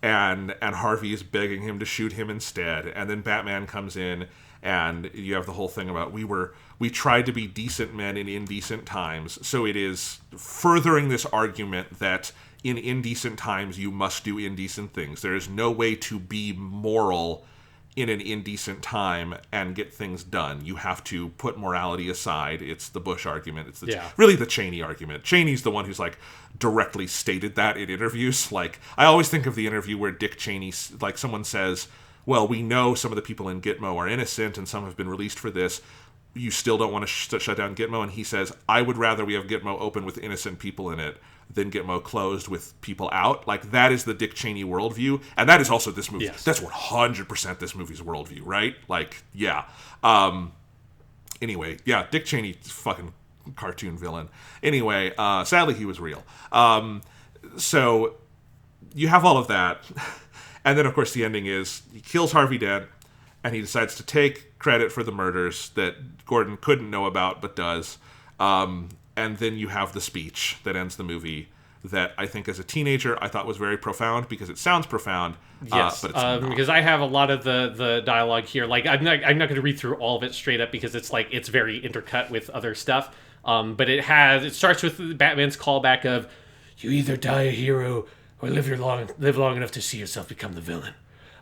and Harvey is begging him to shoot him instead. And then Batman comes in, and you have the whole thing about we tried to be decent men in indecent times. So it is furthering this argument that in indecent times you must do indecent things. There is no way to be moral in an indecent time and get things done. You have to put morality aside. It's the Bush argument. It's really the Cheney argument. Cheney's the one who's like directly stated that in interviews. Like, I always think of the interview where Dick Cheney, like, someone says, well, we know some of the people in Gitmo are innocent and some have been released for this. You still don't want to shut down Gitmo? And he says, I would rather we have Gitmo open with innocent people in it than Gitmo closed with people out. Like, that is the Dick Cheney worldview. And that is also this movie. Yes. That's 100% this movie's worldview, right? Like, yeah. Anyway, yeah, Dick Cheney, fucking cartoon villain. Anyway, sadly he was real. So you have all of that. And then, of course, the ending is he kills Harvey Dent, and he decides to take credit for the murders that Gordon couldn't know about but does. And then you have the speech that ends the movie that I think as a teenager I thought was very profound because it sounds profound. Yes, but it's not. Because I have a lot of the dialogue here. Like I'm not going to read through all of it straight up because it's like it's very intercut with other stuff. But it starts with Batman's callback of, "You either die a hero or live long enough to see yourself become the villain.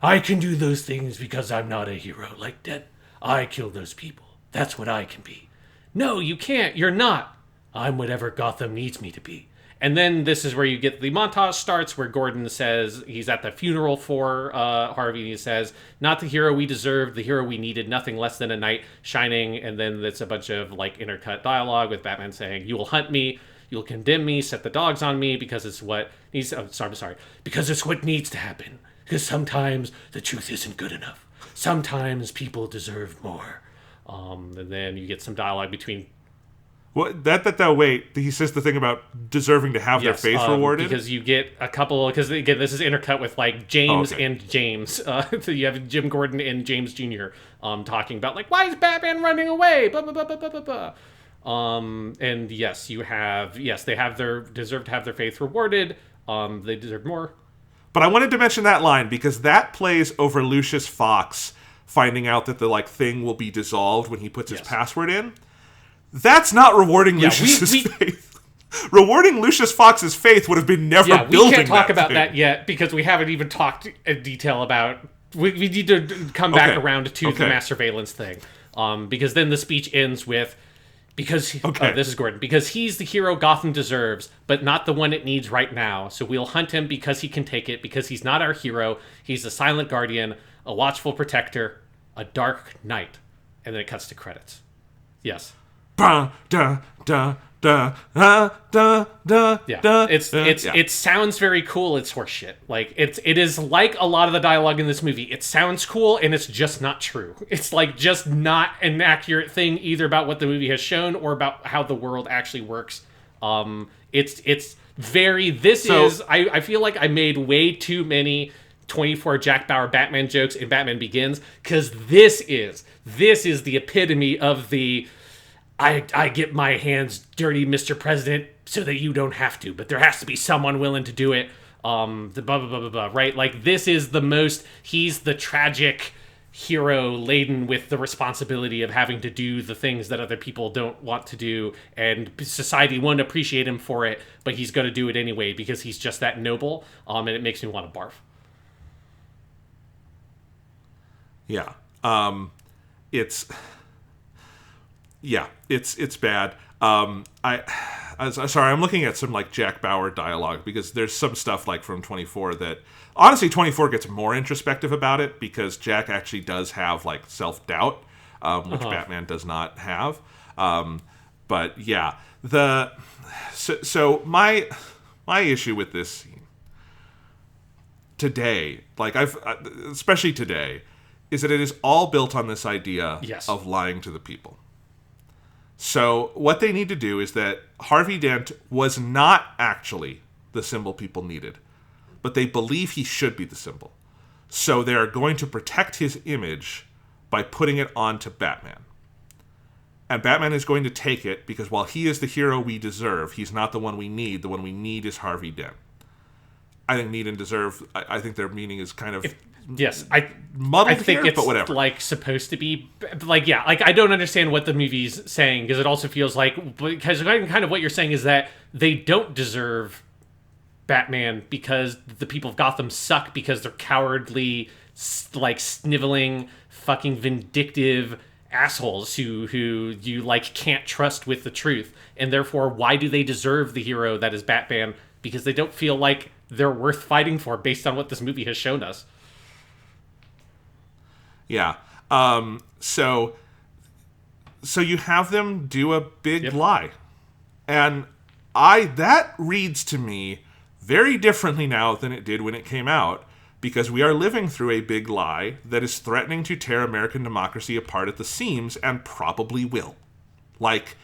I can do those things because I'm not a hero like Dent. I kill those people. That's what I can be. No, you can't. You're not. I'm whatever Gotham needs me to be." And then this is where you get the montage starts where Gordon says he's at the funeral for Harvey, and he says, "Not the hero we deserved, the hero we needed, nothing less than a knight shining." And then it's a bunch of like intercut dialogue with Batman saying, "You will hunt me, you'll condemn me, set the dogs on me because it's what needs." Because it's what needs to happen. Because sometimes the truth isn't good enough. Sometimes people deserve more. And then you get some dialogue between. What wait, he says the thing about deserving to have their faith rewarded? Because you get a couple, because again, this is intercut with like James and James. So you have Jim Gordon and James Jr. Talking about like, why is Batman running away? Blah, blah, blah, blah, blah, blah, blah. And yes, they deserve to have their faith rewarded. They deserve more. But I wanted to mention that line because that plays over Lucius Fox finding out that the like thing will be dissolved when he puts his password in. That's not rewarding Lucius's faith. Rewarding Lucius Fox's faith would have been never building that. We can't talk about that yet because we haven't even talked in detail about. We need to come back around to the mass surveillance thing, because then the speech ends with, Okay. This is Gordon. Because he's the hero Gotham deserves, but not the one it needs right now. So we'll hunt him because he can take it, because he's not our hero. He's a silent guardian, a watchful protector, a dark knight. And then it cuts to credits. Yes. Ba, da, da, da, da, da, da, Yeah. da, It sounds very cool. It's horseshit. Like it is like a lot of the dialogue in this movie. It sounds cool and it's just not true. It's like just not an accurate thing either about what the movie has shown or about how the world actually works. It's very I feel like I made way too many 24 Jack Bauer Batman jokes in Batman Begins, because this is the epitome of the I get my hands dirty, Mr. President, so that you don't have to, but there has to be someone willing to do it. The blah, blah, blah, blah, blah, right? Like, this is the most, he's the tragic hero laden with the responsibility of having to do the things that other people don't want to do, and society won't appreciate him for it, but he's going to do it anyway because he's just that noble, and it makes me want to barf. Yeah. It's bad. Sorry, I'm looking at some like Jack Bauer dialogue, because there's some stuff like from 24 that honestly 24 gets more introspective about it, because Jack actually does have like self-doubt, which Batman does not have. But yeah, so my issue with this scene today, like especially today, is that it is all built on this idea of lying to the people. So what they need to do is that Harvey Dent was not actually the symbol people needed, but they believe he should be the symbol. So they're going to protect his image by putting it onto Batman. And Batman is going to take it, because while he is the hero we deserve, he's not the one we need. The one we need is Harvey Dent. I think need and deserve, I think their meaning is kind of... muddled think here, it's but whatever. Like supposed to be like, yeah, like I don't understand what the movie's saying, because it also feels like, because kind of what you're saying is that they don't deserve Batman because the people of Gotham suck, because they're cowardly, like sniveling, fucking vindictive assholes who you like can't trust with the truth, and therefore why do they deserve the hero that is Batman? Because they don't feel like they're worth fighting for based on what this movie has shown us. Yeah. So you have them do a big lie. And that reads to me very differently now than it did when it came out, because we are living through a big lie that is threatening to tear American democracy apart at the seams, and probably will. Like,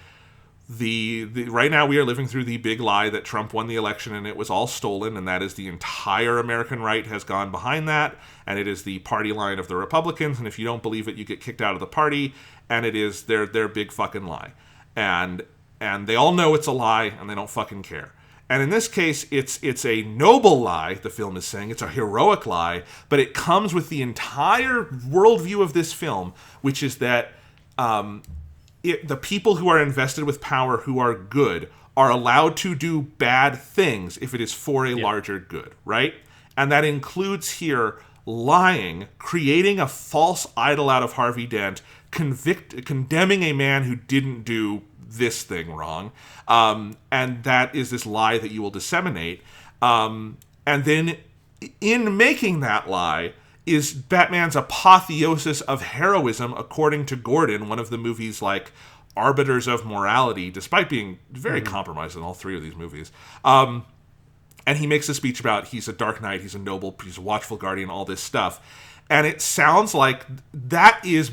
the right now we are living through the big lie that Trump won the election and it was all stolen, and that is the entire American right has gone behind that, and it is the party line of the Republicans, and if you don't believe it, you get kicked out of the party, and it is their big fucking lie. And they all know it's a lie, and they don't fucking care. And in this case, it's a noble lie, the film is saying. It's a heroic lie, but it comes with the entire worldview of this film, which is that the people who are invested with power, who are good, are allowed to do bad things if it is for a larger good, right? And that includes here lying, creating a false idol out of Harvey Dent, condemning a man who didn't do this thing wrong, and that is this lie that you will disseminate. And then in making that lie is Batman's apotheosis of heroism, according to Gordon, one of the movie's like arbiters of morality, despite being very compromised in all three of these movies. And he makes a speech about he's a dark knight, he's a noble, he's a watchful guardian, all this stuff. And it sounds like that is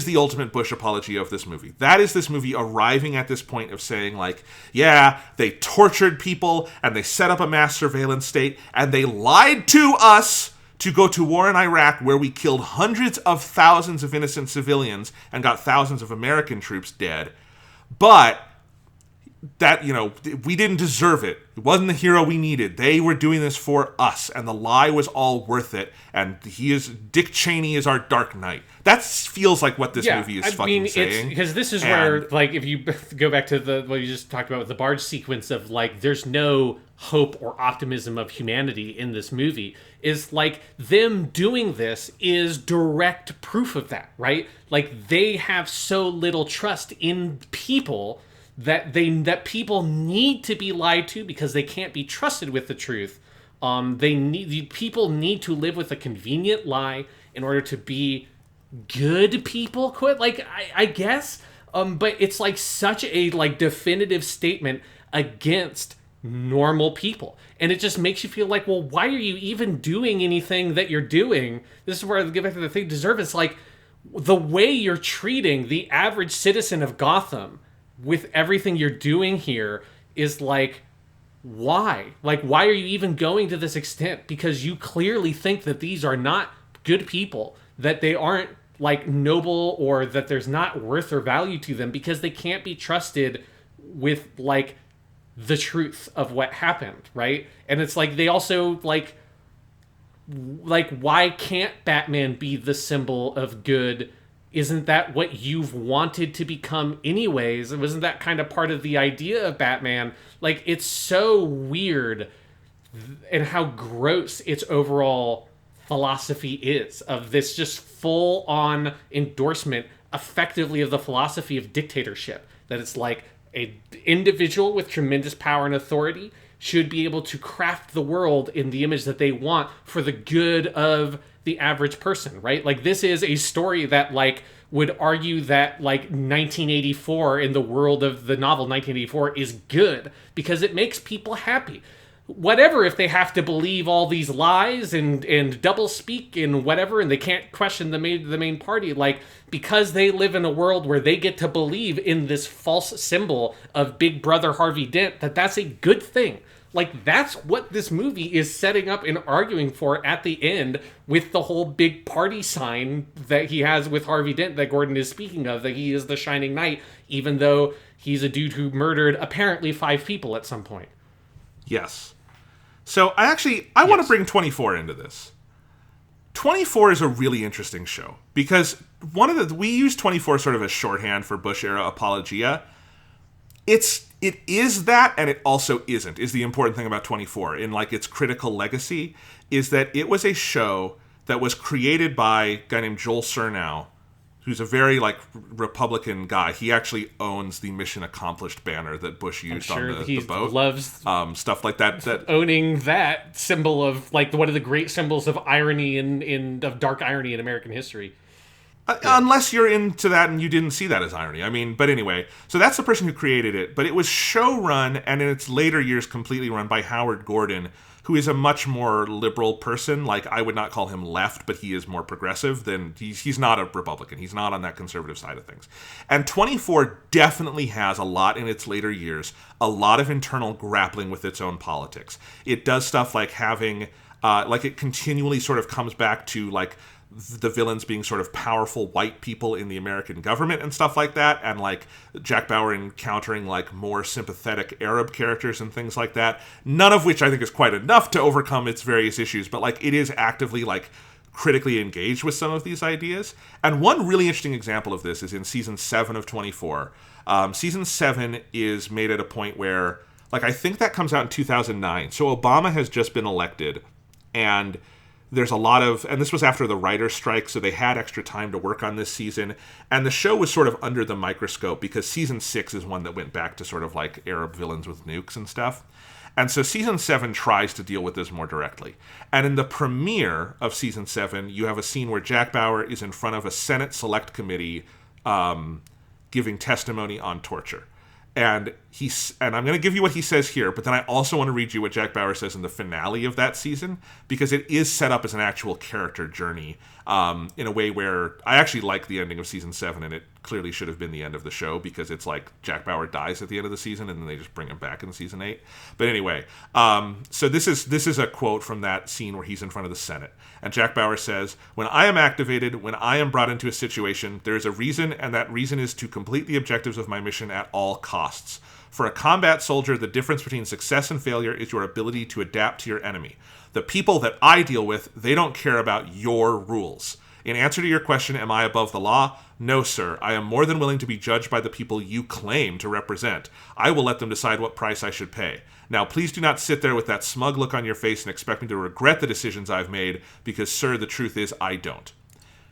the ultimate Bush apology of this movie. That is this movie arriving at this point of saying, like, yeah, they tortured people, and they set up a mass surveillance state, and they lied to us to go to war in Iraq, where we killed hundreds of thousands of innocent civilians and got thousands of American troops dead. But that, we didn't deserve it. It wasn't the hero we needed. They were doing this for us, and the lie was all worth it. And Dick Cheney is our Dark Knight. That feels like what this movie is saying. Because this is where, like, if you go back to what you just talked about with the barge sequence of, like, there's no hope or optimism of humanity in this movie, is like them doing this is direct proof of that, right? Like, they have so little trust in people that people need to be lied to because they can't be trusted with the truth. People need to live with a convenient lie in order to be good people. I guess. But it's like such a like definitive statement against normal people, and it just makes you feel like, well, why are you even doing anything that you're doing? This is where I get back to the thing. Deserve. It's like the way you're treating the average citizen of Gotham with everything you're doing here is like, why? Like, why are you even going to this extent? Because you clearly think that these are not good people, that they aren't like noble, or that there's not worth or value to them because they can't be trusted with like the truth of what happened, right? And it's like they also like why can't Batman be the symbol of good? Isn't that what you've wanted to become anyways? And wasn't that kind of part of the idea of Batman? Like, it's so weird, and how gross its overall philosophy is of this just full-on endorsement, effectively, of the philosophy of dictatorship. That it's like an individual with tremendous power and authority should be able to craft the world in the image that they want for the good of the average person, right? Like, this is a story that like would argue that like 1984 in the world of the novel 1984 is good because it makes people happy. Whatever if they have to believe all these lies and double speak and whatever, and they can't question the main party, like, because they live in a world where they get to believe in this false symbol of Big Brother Harvey Dent, that's a good thing. Like, that's what this movie is setting up and arguing for at the end with the whole big party sign that he has with Harvey Dent that Gordon is speaking of, that he is the Shining Knight, even though he's a dude who murdered apparently 5 people at some point. Yes. So I want to bring 24 into this. 24 is a really interesting show because we use 24 sort of as shorthand for Bush era apologia. It is that, and it also isn't, is the important thing about 24 in like its critical legacy, is that it was a show that was created by a guy named Joel Surnow, who's a very like Republican guy. He actually owns the Mission Accomplished banner that Bush used on the boat. Loves stuff like that. Owning that symbol of like one of the great symbols of irony of dark irony in American history. Unless you're into that and you didn't see that as irony. I mean, but anyway, so that's the person who created it. But it was show run, and in its later years completely run by Howard Gordon, who is a much more liberal person. Like, I would not call him left, but he is more progressive than... He's not a Republican. He's not on that conservative side of things. And 24 definitely has a lot in its later years, a lot of internal grappling with its own politics. It does stuff like having... it continually sort of comes back to, like, the villains being sort of powerful white people in the American government and stuff like that, and like Jack Bauer encountering like more sympathetic Arab characters and things like that, none of which I think is quite enough to overcome its various issues, but like it is actively like critically engaged with some of these ideas. And one really interesting example of this is in season 7 of 24. Season 7 is made at a point where, like, I think that comes out in 2009, so Obama has just been elected, and there's a lot of, and this was after the writer's strike, so they had extra time to work on this season, and the show was sort of under the microscope because season 6 is one that went back to sort of like Arab villains with nukes and stuff. And so season 7 tries to deal with this more directly. And in the premiere of season 7, you have a scene where Jack Bauer is in front of a Senate Select Committee giving testimony on torture. And I'm going to give you what he says here, but then I also want to read you what Jack Bauer says in the finale of that season, because it is set up as an actual character journey in a way where I actually like the ending of season 7, and it clearly should have been the end of the show because it's like Jack Bauer dies at the end of the season and then they just bring him back in season 8. But anyway, so this is a quote from that scene where he's in front of the Senate. And Jack Bauer says, "When I am activated, when I am brought into a situation, there is a reason, and that reason is to complete the objectives of my mission at all costs. For a combat soldier, the difference between success and failure is your ability to adapt to your enemy. The people that I deal with, they don't care about your rules. In answer to your question, am I above the law? No, sir. I am more than willing to be judged by the people you claim to represent. I will let them decide what price I should pay. Now, please do not sit there with that smug look on your face and expect me to regret the decisions I've made, because, sir, the truth is I don't.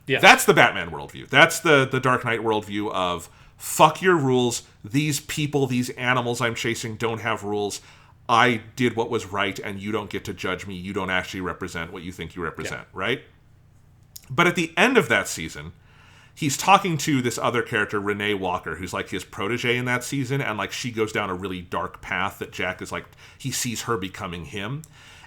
Yeah. That's the Batman worldview. That's the Dark Knight worldview of, fuck your rules. These people, these animals I'm chasing don't have rules. I did what was right, and you don't get to judge me. You don't actually represent what you think you represent, right? But at the end of that season, he's talking to this other character, Renee Walker, who's like his protege in that season, and like she goes down a really dark path that Jack is like, he sees her becoming him.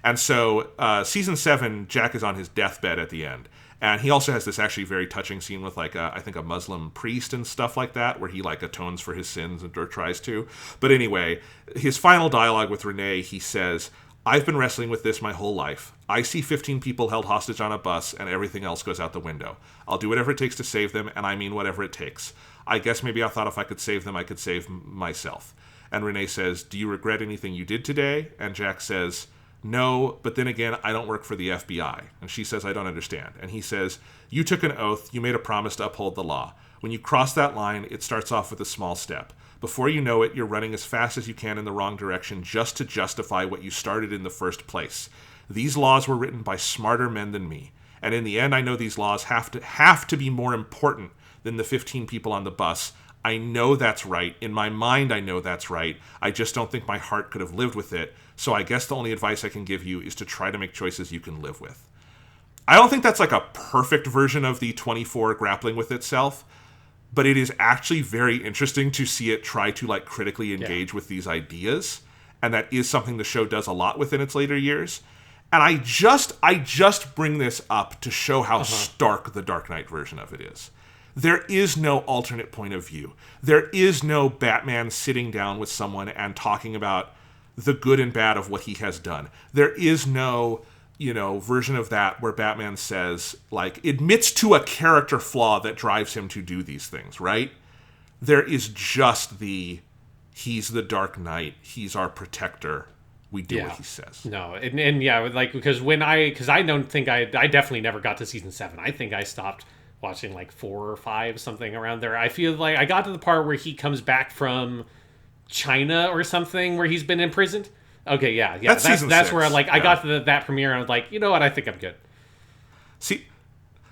And so season 7, Jack is on his deathbed at the end. And he also has this actually very touching scene with like I think a Muslim priest and stuff like that, where he like atones for his sins or tries to. But anyway, his final dialogue with Renee, he says, I've been wrestling with this my whole life. I see 15 people held hostage on a bus and everything else goes out the window. I'll do whatever it takes to save them, and I mean whatever it takes. I guess maybe I thought if I could save them, I could save myself. And Renee says, do you regret anything you did today? And Jack says, no, but then again, I don't work for the FBI. And she says, I don't understand. And he says, you took an oath, you made a promise to uphold the law. When you cross that line, it starts off with a small step. Before you know it, you're running as fast as you can in the wrong direction just to justify what you started in the first place. These laws were written by smarter men than me. And in the end, I know these laws have to be more important than the 15 people on the bus. I know that's right. In my mind, I know that's right. I just don't think my heart could have lived with it. So I guess the only advice I can give you is to try to make choices you can live with. I don't think that's like a perfect version of the 24 grappling with itself, but it is actually very interesting to see it try to like critically engage with these ideas. And that is something the show does a lot within its later years. And I just bring this up to show how stark the Dark Knight version of it is. There is no alternate point of view. There is no Batman sitting down with someone and talking about the good and bad of what he has done. There is no, version of that where Batman says, like, admits to a character flaw that drives him to do these things, right? There is just he's the Dark Knight, he's our protector, we do what he says. No, and yeah, like, because I don't think I definitely never got to season 7. I think I stopped watching like 4 or 5, something around there. I feel like I got to the part where he comes back from China or something, where he's been imprisoned. Okay, yeah, that's where I got to that premiere and I was like, you know what, I think I'm good. See,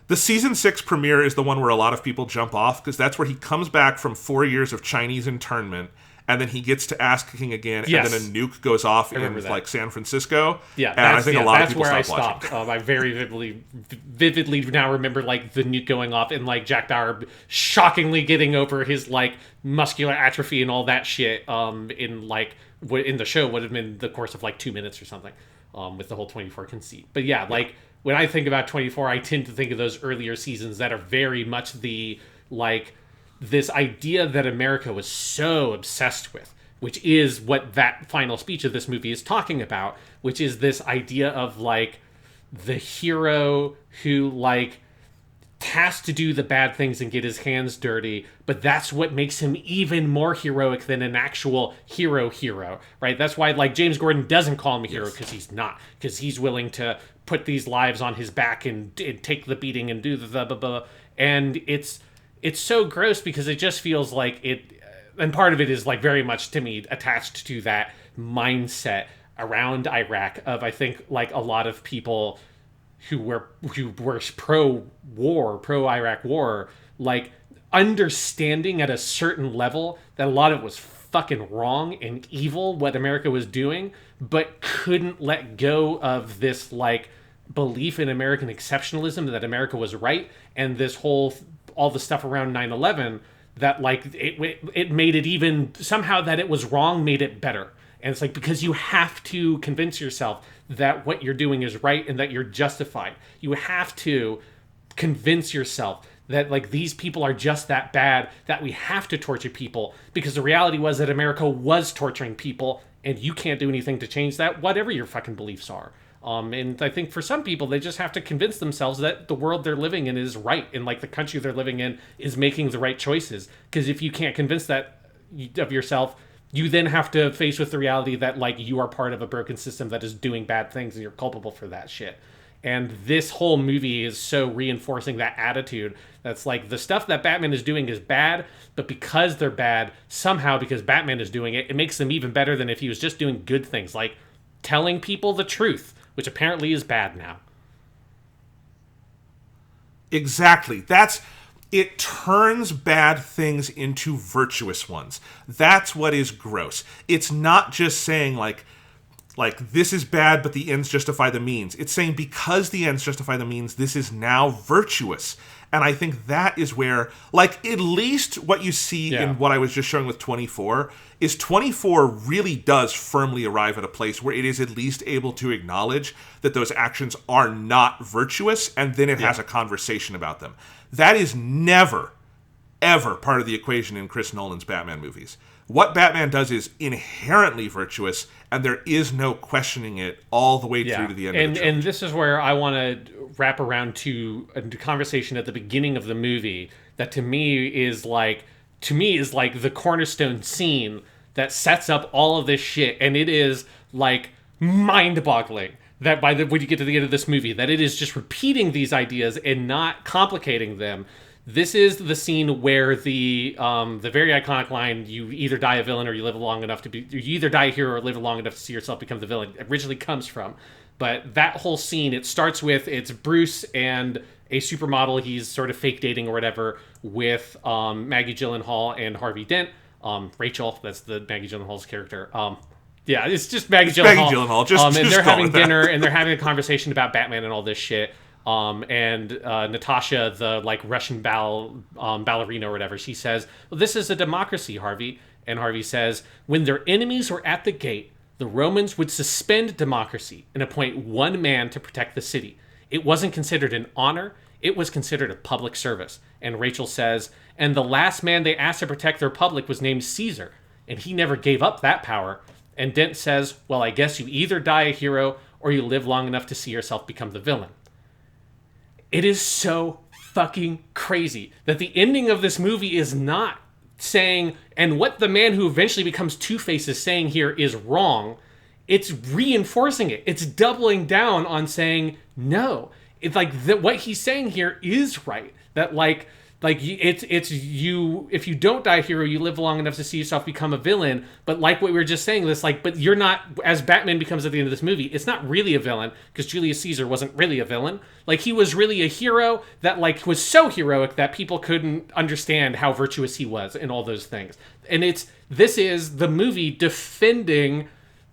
the season 6 premiere is the one where a lot of people jump off, because that's where he comes back from 4 years of Chinese internment, and then he gets to asking again, and then a nuke goes off in like San Francisco. Yeah, and I think a lot of people that's stopped where I watching. stopped. I very vividly now remember like the nuke going off and like Jack Bauer shockingly getting over his like muscular atrophy and all that shit. In like in the show would have been the course of like 2 minutes or something. With the whole 24 conceit. But yeah, like when I think about 24, I tend to think of those earlier seasons that are very much the like this idea that America was so obsessed with, which is what that final speech of this movie is talking about, which is this idea of like the hero who like has to do the bad things and get his hands dirty, but that's what makes him even more heroic than an actual hero, right? That's why like James Gordon doesn't call him a hero, because he's not, because he's willing to put these lives on his back and take the beating and do the blah, blah, blah. And it's so gross because it just feels like it, and part of it is like very much to me attached to that mindset around Iraq of, I think, like a lot of people who were pro-Iraq war, like understanding at a certain level that a lot of it was fucking wrong and evil what America was doing, but couldn't let go of this like belief in American exceptionalism that America was right, and this whole all the stuff around 9/11 that like it made it even somehow that it was wrong made it better. And it's like, because you have to convince yourself that what you're doing is right and that you're justified. You have to convince yourself that like these people are just that bad that we have to torture people, because the reality was that America was torturing people and you can't do anything to change that, whatever your fucking beliefs are. And I think for some people, they just have to convince themselves that the world they're living in is right, and like the country they're living in is making the right choices. Because if you can't convince that of yourself, you then have to face with the reality that like you are part of a broken system that is doing bad things and you're culpable for that shit. And this whole movie is so reinforcing that attitude that's like the stuff that Batman is doing is bad, but because they're bad, somehow because Batman is doing it, it makes them even better than if he was just doing good things, like telling people the truth, which apparently is bad now. Exactly. It turns bad things into virtuous ones. That's what is gross. It's not just saying like this is bad, but the ends justify the means. It's saying because the ends justify the means, this is now virtuous. And I think that is where, like, at least what you see in what I was just showing with 24 is 24 really does firmly arrive at a place where it is at least able to acknowledge that those actions are not virtuous, and then it has a conversation about them. That is never, ever part of the equation in Chris Nolan's Batman movies. What Batman does is inherently virtuous, and there is no questioning it all the way through to the end of the trilogy. And this is where I want to wrap around to a conversation at the beginning of the movie that to me is like the cornerstone scene that sets up all of this shit, and it is like mind-boggling that when you get to the end of this movie, that it is just repeating these ideas and not complicating them. This is the scene where the very iconic line, "You either die a villain or you live long enough to be. You either die a hero or live long enough to see yourself become the villain," originally comes from. But that whole scene, it starts with it's Bruce and a supermodel he's sort of fake dating or whatever with Maggie Gyllenhaal and Harvey Dent. Rachel, that's the Maggie Gyllenhaal's character. Yeah, it's just Maggie Gyllenhaal. Maggie Gyllenhaal, and they're having dinner and they're having a conversation about Batman and all this shit. And Natasha, the like Russian ballerina or whatever, she says, "Well, this is a democracy, Harvey." And Harvey says, "When their enemies were at the gate, the Romans would suspend democracy and appoint one man to protect the city. It wasn't considered an honor. It was considered a public service." And Rachel says, "And the last man they asked to protect their public was named Caesar, and he never gave up that power." And Dent says, "Well, I guess you either die a hero or you live long enough to see yourself become the villain." It is so fucking crazy that the ending of this movie is not saying, and what the man who eventually becomes Two-Face is saying here is wrong. It's reinforcing it. It's doubling down on saying, no. It's like what he's saying here is right. That like it's you, if you don't die a hero, you live long enough to see yourself become a villain. But like what we were just saying, this like, but you're not, as Batman becomes at the end of this movie, it's not really a villain because Julius Caesar wasn't really a villain. Like he was really a hero that like was so heroic that people couldn't understand how virtuous he was and all those things. And this is the movie defending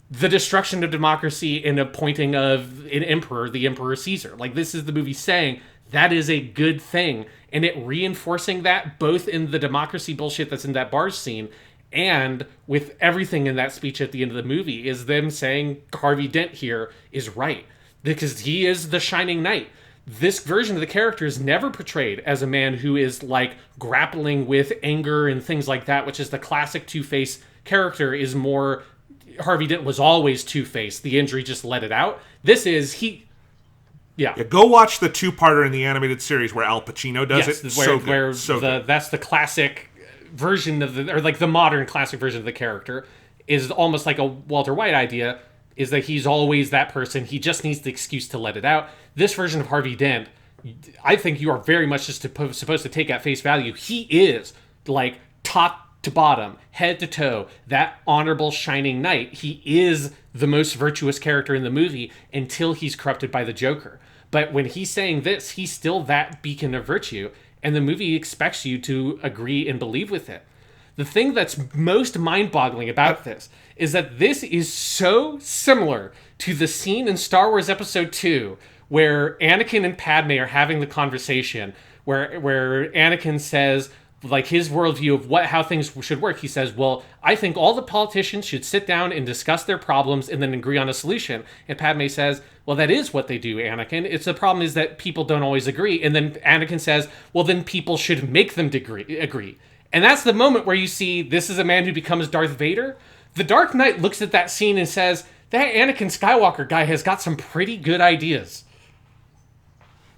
the destruction of democracy and appointing of an emperor, the Emperor Caesar. Like this is the movie saying that is a good thing. And it reinforcing that both in the democracy bullshit that's in that bars scene and with everything in that speech at the end of the movie is them saying Harvey Dent here is right. Because he is the shining knight. This version of the character is never portrayed as a man who is like grappling with anger and things like that, which is the classic Two-Face character is more Harvey Dent was always Two-Face. The injury just let it out. This is Yeah, go watch the two-parter in the animated series where Al Pacino does it. That's the classic version of the modern classic version of the character is almost like a Walter White idea, is that he's always that person. He just needs the excuse to let it out. This version of Harvey Dent, I think you are very much just supposed to take at face value. He is like top to bottom, head to toe, that honorable shining knight. He is the most virtuous character in the movie until he's corrupted by the Joker. But when he's saying this, he's still that beacon of virtue, and the movie expects you to agree and believe with it. The thing that's most mind-boggling about this is that this is so similar to the scene in Star Wars Episode 2 where Anakin and Padme are having the conversation where Anakin says, like his worldview of how things should work. He says, well, I think all the politicians should sit down and discuss their problems and then agree on a solution. And Padme says, well, that is what they do, Anakin. It's the problem is that people don't always agree. And then Anakin says, well, then people should make them agree. And that's the moment where you see this is a man who becomes Darth Vader. The Dark Knight looks at that scene and says, that Anakin Skywalker guy has got some pretty good ideas.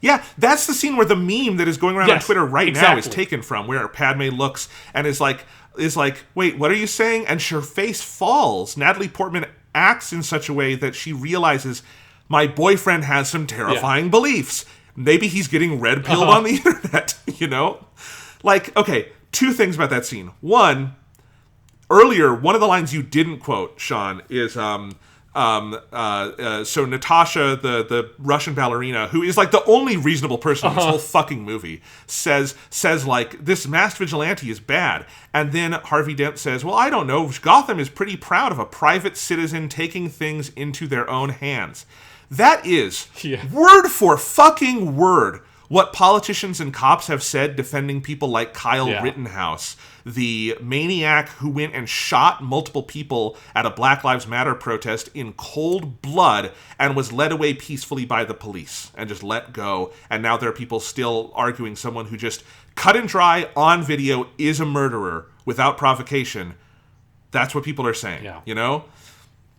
Yeah, that's the scene where the meme that is going around on Twitter right now is taken from, where Padme looks and is like, wait, what are you saying? And her face falls. Natalie Portman acts in such a way that she realizes, my boyfriend has some terrifying beliefs. Maybe he's getting red pilled on the internet, you know? Like, okay, two things about that scene. One, earlier, one of the lines you didn't quote, Sean, is so Natasha, the Russian ballerina, who is like the only reasonable person in this whole fucking movie, says like, this masked vigilante is bad. And then Harvey Dent says, well, I don't know, Gotham is pretty proud of a private citizen taking things into their own hands. That is, word for fucking word, what politicians and cops have said defending people like Kyle Rittenhouse, the maniac who went and shot multiple people at a Black Lives Matter protest in cold blood and was led away peacefully by the police and just let go. And now there are people still arguing someone who just cut and dry on video is a murderer without provocation. That's what people are saying, you know?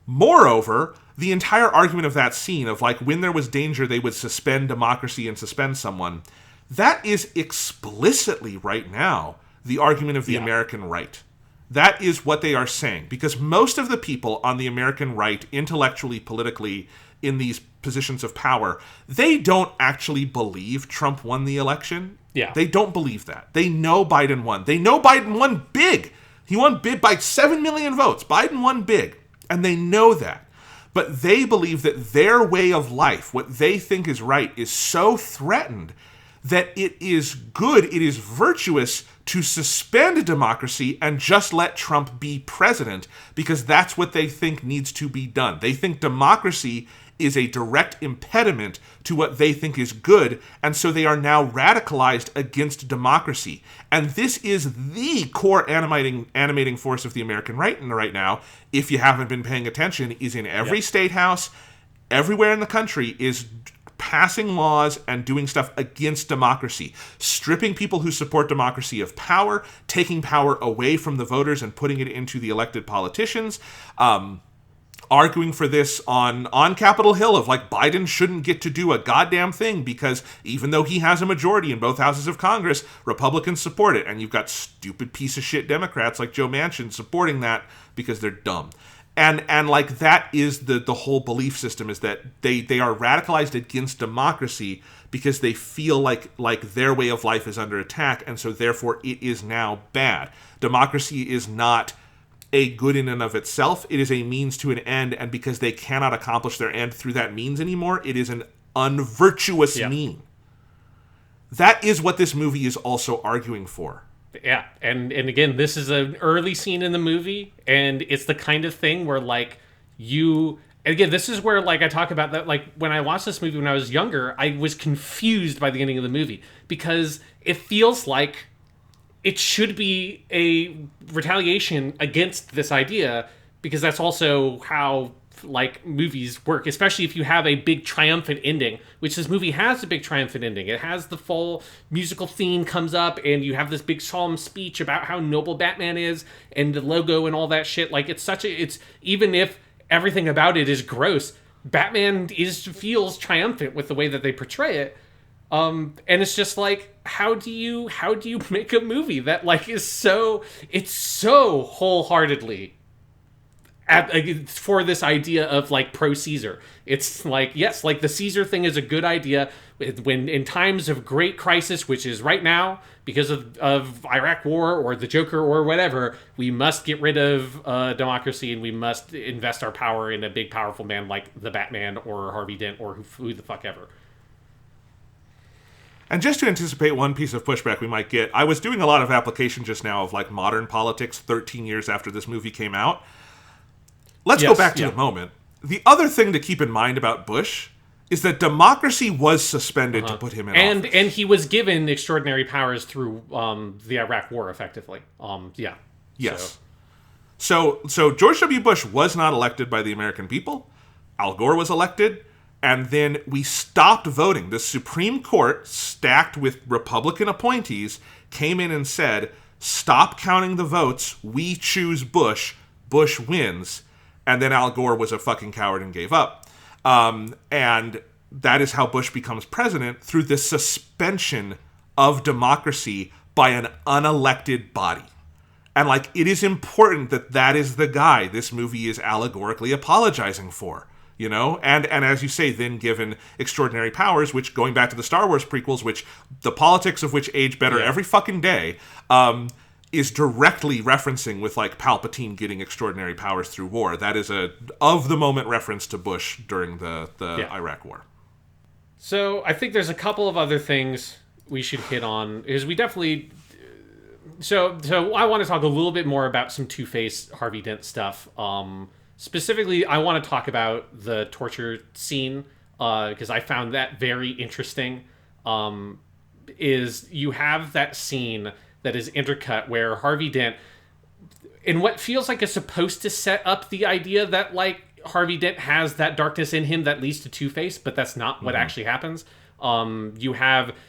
Moreover, the entire argument of that scene of like when there was danger they would suspend democracy and suspend someone, that is explicitly right now the argument of the American right. That is what they are saying, because most of the people on the American right, intellectually, politically, in these positions of power, they don't actually believe Trump won the election. They don't believe that. They know Biden won. They know Biden won big. He won big by 7 million votes. Biden won big. And they know that. But they believe that their way of life, what they think is right, is so threatened that it is good, it is virtuous to suspend democracy and just let Trump be president, because that's what they think needs to be done. They think democracy is a direct impediment to what they think is good, and so they are now radicalized against democracy. And this is the core animating force of the American right right now, if you haven't been paying attention, is in every state house, everywhere in the country, is passing laws and doing stuff against democracy, stripping people who support democracy of power, taking power away from the voters and putting it into the elected politicians, arguing for this on Capitol Hill of like Biden shouldn't get to do a goddamn thing because even though he has a majority in both houses of Congress, Republicans support it. And you've got stupid piece of shit Democrats like Joe Manchin supporting that because they're dumb. And like that is the whole belief system, is that they are radicalized against democracy because they feel like their way of life is under attack, and so therefore it is now bad. Democracy is not a good in and of itself. It is a means to an end, and because they cannot accomplish their end through that means anymore, it is an unvirtuous mean. That is what this movie is also arguing for. Yeah, and again, this is an early scene in the movie, and it's the kind of thing where, like, and again, this is where, like, I talk about that, like, when I watched this movie when I was younger, I was confused by the ending of the movie, because it feels like it should be a retaliation against this idea, because that's also how, like, movies work, especially if you have a big triumphant ending, which this movie has a big triumphant ending. It has the full musical theme comes up, and you have this big solemn speech about how noble Batman is, and the logo and all that shit. Like, it's even if everything about it is gross, Batman feels triumphant with the way that they portray it. And it's just like, how do you make a movie that, like, it's so wholeheartedly for this idea of, like, pro-Caesar. It's like, yes, like, the Caesar thing is a good idea when in times of great crisis, which is right now because of Iraq war or the Joker or whatever, we must get rid of democracy, and we must invest our power in a big powerful man like the Batman or Harvey Dent or who the fuck ever. And just to anticipate one piece of pushback we might get, I was doing a lot of application just now of, like, modern politics 13 years after this movie came out. Let's go back to the moment. The other thing to keep in mind about Bush is that democracy was suspended to put him in office. And he was given extraordinary powers through the Iraq War, effectively. Yes. So George W. Bush was not elected by the American people. Al Gore was elected. And then we stopped voting. The Supreme Court, stacked with Republican appointees, came in and said, stop counting the votes. We choose Bush. Bush wins. And then Al Gore was a fucking coward and gave up. And that is how Bush becomes president, through the suspension of democracy by an unelected body. And, like, it is important that that is the guy this movie is allegorically apologizing for, you know? And as you say, then given extraordinary powers, which, going back to the Star Wars prequels, which the politics of which age better every fucking day, is directly referencing with, like, Palpatine getting extraordinary powers through war. That is a of-the-moment reference to Bush during the Iraq War. So I think there's a couple of other things we should hit on. Is we definitely... So I want to talk a little bit more about some Two-Face Harvey Dent stuff. Specifically, I want to talk about the torture scene, because I found that very interesting. Is you have that scene that is intercut where Harvey Dent, in what feels like is supposed to set up the idea that, like, Harvey Dent has that darkness in him that leads to Two-Face, but that's not what actually happens.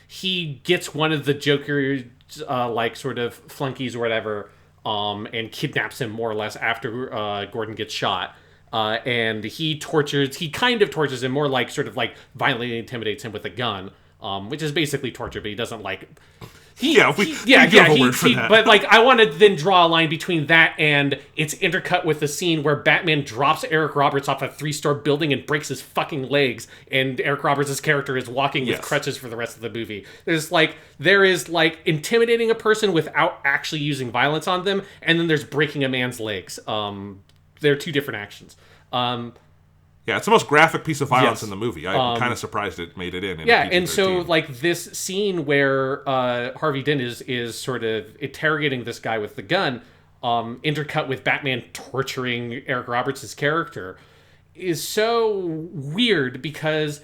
He gets one of the Joker's like sort of flunkies or whatever, and kidnaps him more or less after Gordon gets shot. And he kind of tortures him, more like sort of like violently intimidates him with a gun, which is basically torture, but he doesn't like... But, like, I want to then draw a line between that and it's intercut with the scene where Batman drops Eric Roberts off a 3-story building and breaks his fucking legs, and Eric Roberts' character is walking with crutches for the rest of the movie. There is intimidating a person without actually using violence on them, and then there's breaking a man's legs. They're two different actions. Yeah, it's the most graphic piece of violence in the movie. I'm kind of surprised it made it in. And so, like, this scene where Harvey Dent is sort of interrogating this guy with the gun, intercut with Batman torturing Eric Roberts' character, is so weird because,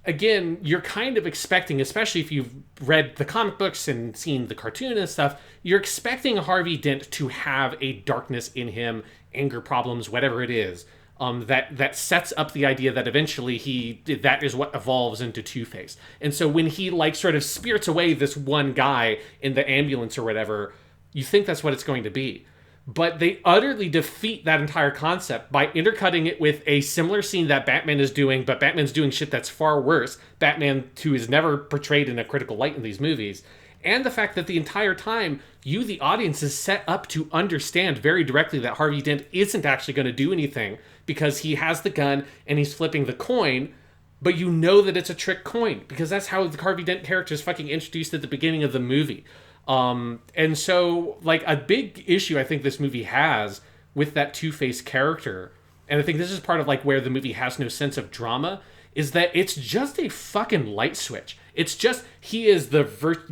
again, you're kind of expecting, especially if you've read the comic books and seen the cartoon and stuff, you're expecting Harvey Dent to have a darkness in him, anger problems, whatever it is. That sets up the idea that eventually that is what evolves into Two-Face. And so when he, like, sort of spirits away this one guy in the ambulance or whatever, you think that's what it's going to be. But they utterly defeat that entire concept by intercutting it with a similar scene that Batman is doing, but Batman's doing shit that's far worse. Batman, who is never portrayed in a critical light in these movies. And the fact that the entire time, you, the audience, is set up to understand very directly that Harvey Dent isn't actually going to do anything because he has the gun and he's flipping the coin, but you know that it's a trick coin because that's how the Harvey Dent character is fucking introduced at the beginning of the movie. And so, like, a big issue I think this movie has with that Two-Face character, and I think this is part of, like, where the movie has no sense of drama, is that it's just a fucking light switch. It's just, he is the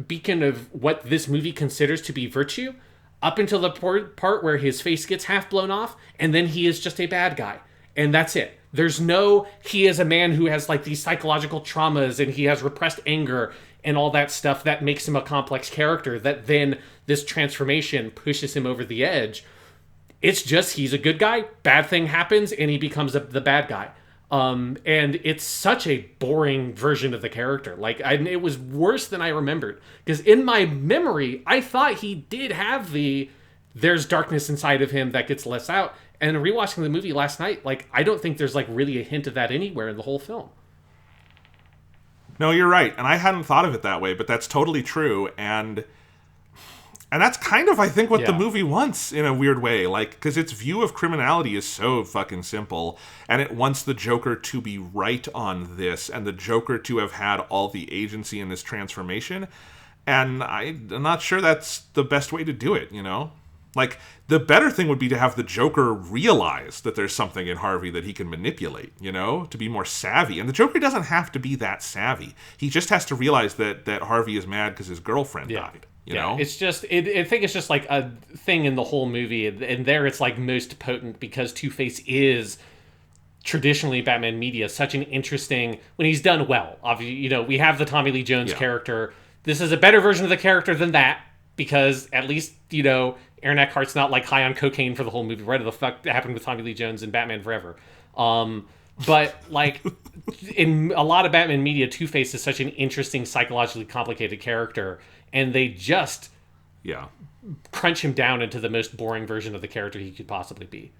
beacon of what this movie considers to be virtue, up until the part where his face gets half blown off, and then he is just a bad guy. And that's it. He is a man who has, like, these psychological traumas, and he has repressed anger, and all that stuff that makes him a complex character, that then this transformation pushes him over the edge. It's just, he's a good guy, bad thing happens, and he becomes the bad guy. And it's such a boring version of the character. Like, it was worse than I remembered. Because in my memory, I thought he did have there's darkness inside of him that gets less out. And rewatching the movie last night, like, I don't think there's, like, really a hint of that anywhere in the whole film. No, you're right. And I hadn't thought of it that way, but that's totally true. And that's kind of, I think, what the movie wants in a weird way. Like, because its view of criminality is so fucking simple. And it wants the Joker to be right on this. And the Joker to have had all the agency in this transformation. And I'm not sure that's the best way to do it, you know? Like, the better thing would be to have the Joker realize that there's something in Harvey that he can manipulate, you know? To be more savvy. And the Joker doesn't have to be that savvy. He just has to realize that Harvey is mad because his girlfriend died. You know? It's just, I think it's just like a thing in the whole movie, and there it's like most potent because Two-Face is traditionally Batman media such an interesting, when he's done well. Obviously, you know, we have the Tommy Lee Jones character. This is a better version of the character than that because at least, you know, Aaron Eckhart's not like high on cocaine for the whole movie. What the fuck happened with Tommy Lee Jones and Batman Forever? But, like, in a lot of Batman media, Two-Face is such an interesting, psychologically complicated character, and they just crunch him down into the most boring version of the character he could possibly be.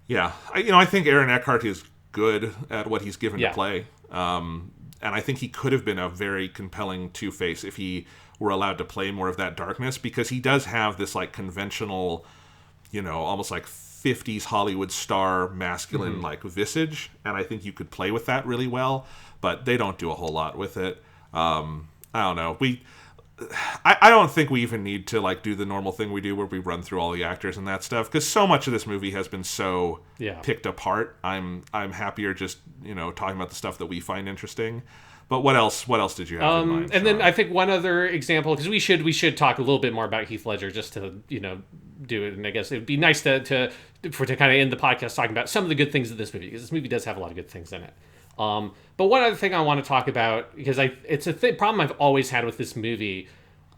Yeah. I think Aaron Eckhart is good at what he's given to Yeah. play. And I think he could have been a very compelling Two-Face if he were allowed to play more of that darkness, because he does have this like conventional, almost like 50s Hollywood star masculine like visage, and I think you could play with that really well, but they don't do a whole lot with it. I don't know. I don't think we even need to like do the normal thing we do where we run through all the actors and that stuff, because so much of this movie has been so picked apart. I'm happier just talking about the stuff that we find interesting. But what else did you have in mind? And then I think one other example, because we should talk a little bit more about Heath Ledger just to do it, and I guess it'd be nice to kind of end the podcast talking about some of the good things of this movie, because this movie does have a lot of good things in it. But one other thing I want to talk about, because it's a problem I've always had with this movie,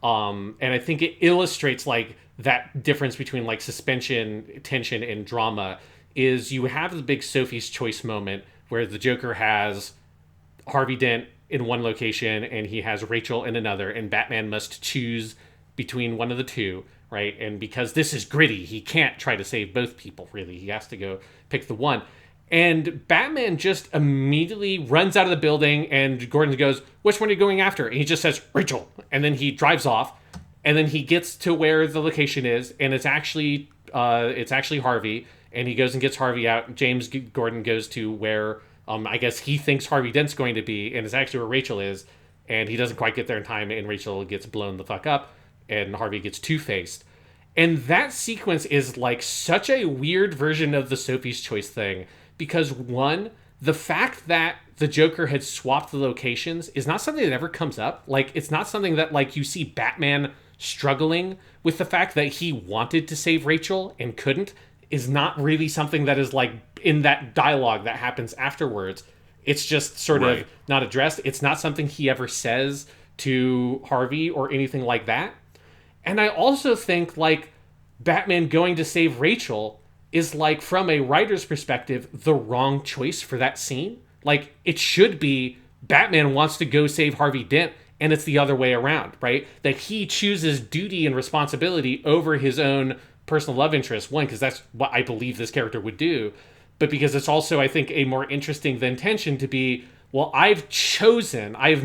and I think it illustrates like that difference between like suspension, tension, and drama, is you have the big Sophie's Choice moment where the Joker has Harvey Dent in one location and he has Rachel in another, and Batman must choose between one of the two, right? And because this is gritty, he can't try to save both people, really. He has to go pick the one. And Batman just immediately runs out of the building, and Gordon goes, "Which one are you going after?" And he just says, "Rachel." And then he drives off, and then he gets to where the location is, and it's actually Harvey, and he goes and gets Harvey out. James Gordon goes to where I guess he thinks Harvey Dent's going to be, and it's actually where Rachel is, and he doesn't quite get there in time, and Rachel gets blown the fuck up, and Harvey gets two-faced. And that sequence is like such a weird version of the Sophie's Choice thing, because one, the fact that the Joker had swapped the locations is not something that ever comes up. Like, it's not something that like you see Batman struggling with. The fact that he wanted to save Rachel and couldn't is not really something that is like in that dialogue that happens afterwards. It's just sort of not addressed. It's not something he ever says to Harvey or anything like that. And I also think like Batman going to save Rachel is like, from a writer's perspective, the wrong choice for that scene. Like, it should be Batman wants to go save Harvey Dent, and it's the other way around, right? That he chooses duty and responsibility over his own personal love interest. One, because that's what I believe this character would do, but because it's also, I think, a more interesting than tension to be, well, I've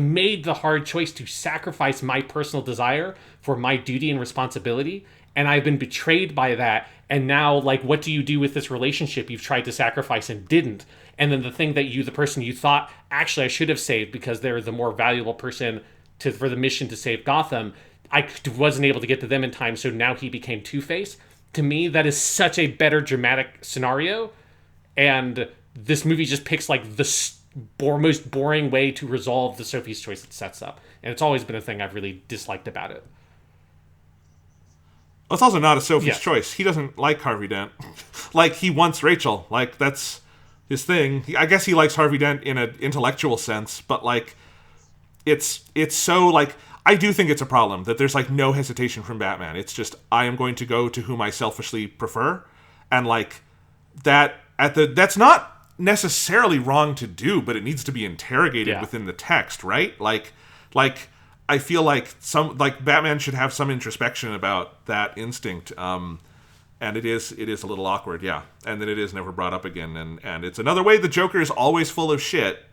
made the hard choice to sacrifice my personal desire for my duty and responsibility, and I've been betrayed by that. And now, like, what do you do with this relationship you've tried to sacrifice and didn't? And then the thing that the person you thought, actually, I should have saved because they're the more valuable person for the mission to save Gotham, I wasn't able to get to them in time, so now he became Two-Face. To me, that is such a better dramatic scenario. And this movie just picks, like, the most boring way to resolve the Sophie's Choice it sets up. And it's always been a thing I've really disliked about it. It's also not a Sophie's Choice. He doesn't like Harvey Dent. Like, he wants Rachel. Like, that's his thing. I guess he likes Harvey Dent in an intellectual sense, but, like, it's so, like, I do think it's a problem that there's, like, no hesitation from Batman. It's just, I am going to go to whom I selfishly prefer. And, like, that's not necessarily wrong to do, but it needs to be interrogated within the text, right? Like, I feel like Batman should have some introspection about that instinct, and it is a little awkward, and then it is never brought up again, and it's another way the Joker is always full of shit,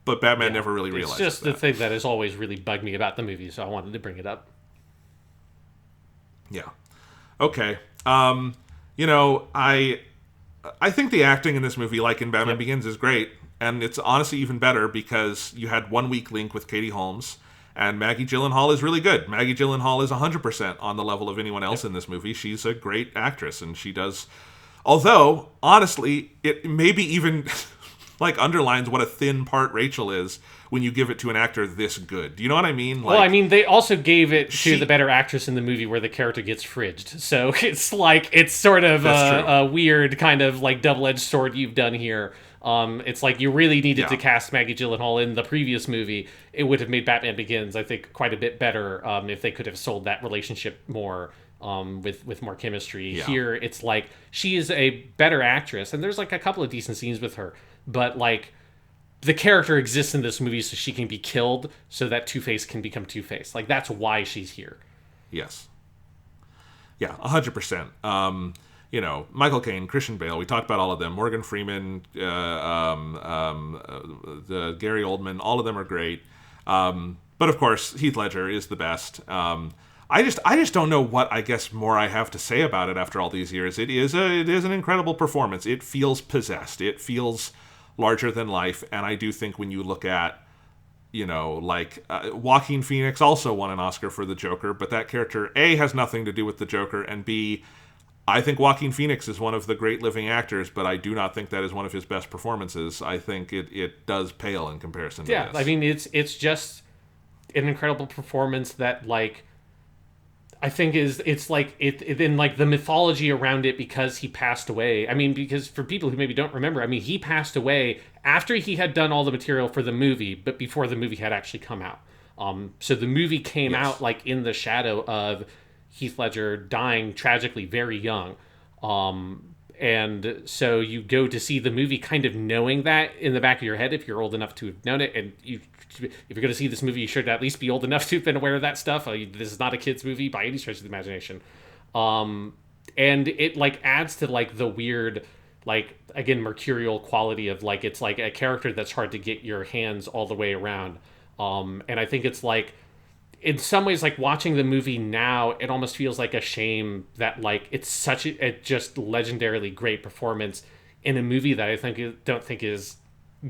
but Batman never really realizes. It's just the thing that has always really bugged me about the movie, so I wanted to bring it up. Yeah. Okay. I think the acting in this movie, like in Batman Begins, is great. And it's honestly even better because you had one weak link with Katie Holmes, and Maggie Gyllenhaal is really good. Maggie Gyllenhaal is 100% on the level of anyone else in this movie. She's a great actress, and she does... Although, honestly, it maybe even like underlines what a thin part Rachel is when you give it to an actor this good. Do you know what I mean? Like, well, I mean, they also gave it to the better actress in the movie where the character gets fridged. So it's like, it's sort of a weird kind of like double-edged sword you've done here. It's like you really needed to cast Maggie Gyllenhaal in the previous movie. It would have made Batman Begins, I think, quite a bit better if they could have sold that relationship more with more chemistry. Yeah. Here, it's like she is a better actress, and there's like a couple of decent scenes with her, but like the character exists in this movie so she can be killed so that Two-Face can become Two-Face. Like, that's why she's here. Yes. Yeah, 100%. Michael Caine, Christian Bale. We talked about all of them. Morgan Freeman, the Gary Oldman. All of them are great. But of course, Heath Ledger is the best. I just don't know what I guess more I have to say about it after all these years. It is an incredible performance. It feels possessed. It feels larger than life. And I do think when you look at Joaquin Phoenix also won an Oscar for the Joker, but that character A has nothing to do with the Joker, and B, I think Joaquin Phoenix is one of the great living actors, but I do not think that is one of his best performances. I think it does pale in comparison to this. I mean, it's just an incredible performance that, like, I think it's like in like the mythology around it because he passed away. I mean, because for people who maybe don't remember, I mean, he passed away after he had done all the material for the movie, but before the movie had actually come out. So the movie came out like in the shadow of Heath Ledger dying tragically very young. And so you go to see the movie kind of knowing that in the back of your head if you're old enough to have known it, and if you're going to see this movie, you should at least be old enough to have been aware of that stuff. This is not a kid's movie by any stretch of the imagination. And it like adds to like the weird, like, again, mercurial quality of like, it's like a character that's hard to get your hands all the way around. And I think it's like, in some ways, like watching the movie now, it almost feels like a shame that like it's such a just legendarily great performance in a movie that I don't think is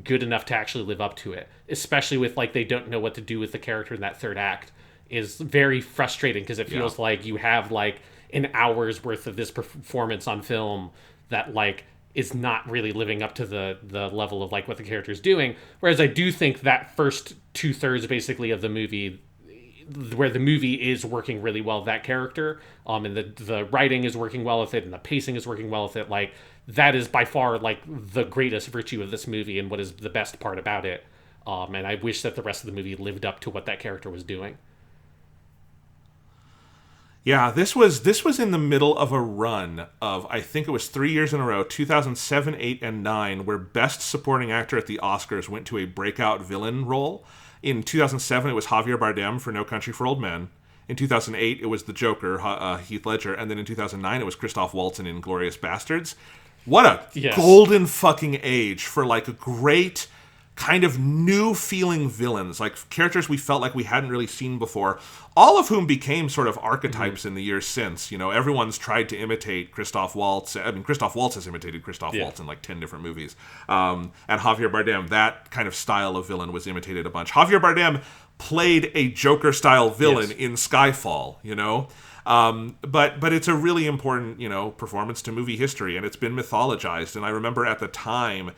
good enough to actually live up to it. Especially with like they don't know what to do with the character in that third act is very frustrating because it feels like you have like an hour's worth of this performance on film that like is not really living up to the level of like what the character is doing. Whereas I do think that first 2/3 basically of the movie, where the movie is working really well, that character, and the writing is working well with it, and the pacing is working well with it, like that is by far like the greatest virtue of this movie and what is the best part about it. And I wish that the rest of the movie lived up to what that character was doing. Yeah, this was in the middle of a run of, I think it was 3 years in a row, 2007, 8, and 9, where Best Supporting Actor at the Oscars went to a breakout villain role. In 2007, it was Javier Bardem for No Country for Old Men. In 2008, it was the Joker, Heath Ledger. And then in 2009, it was Christoph Waltz in Inglourious Basterds. What a golden fucking age for like a great kind of new feeling villains, like characters we felt like we hadn't really seen before, all of whom became sort of archetypes in the years since. Everyone's tried to imitate Christoph Waltz. I mean, Christoph Waltz has imitated Christoph Waltz in like 10 different movies. And Javier Bardem, that kind of style of villain was imitated a bunch. Javier Bardem played a Joker-style villain in Skyfall, but it's a really important, performance to movie history, and it's been mythologized. And I remember at the time,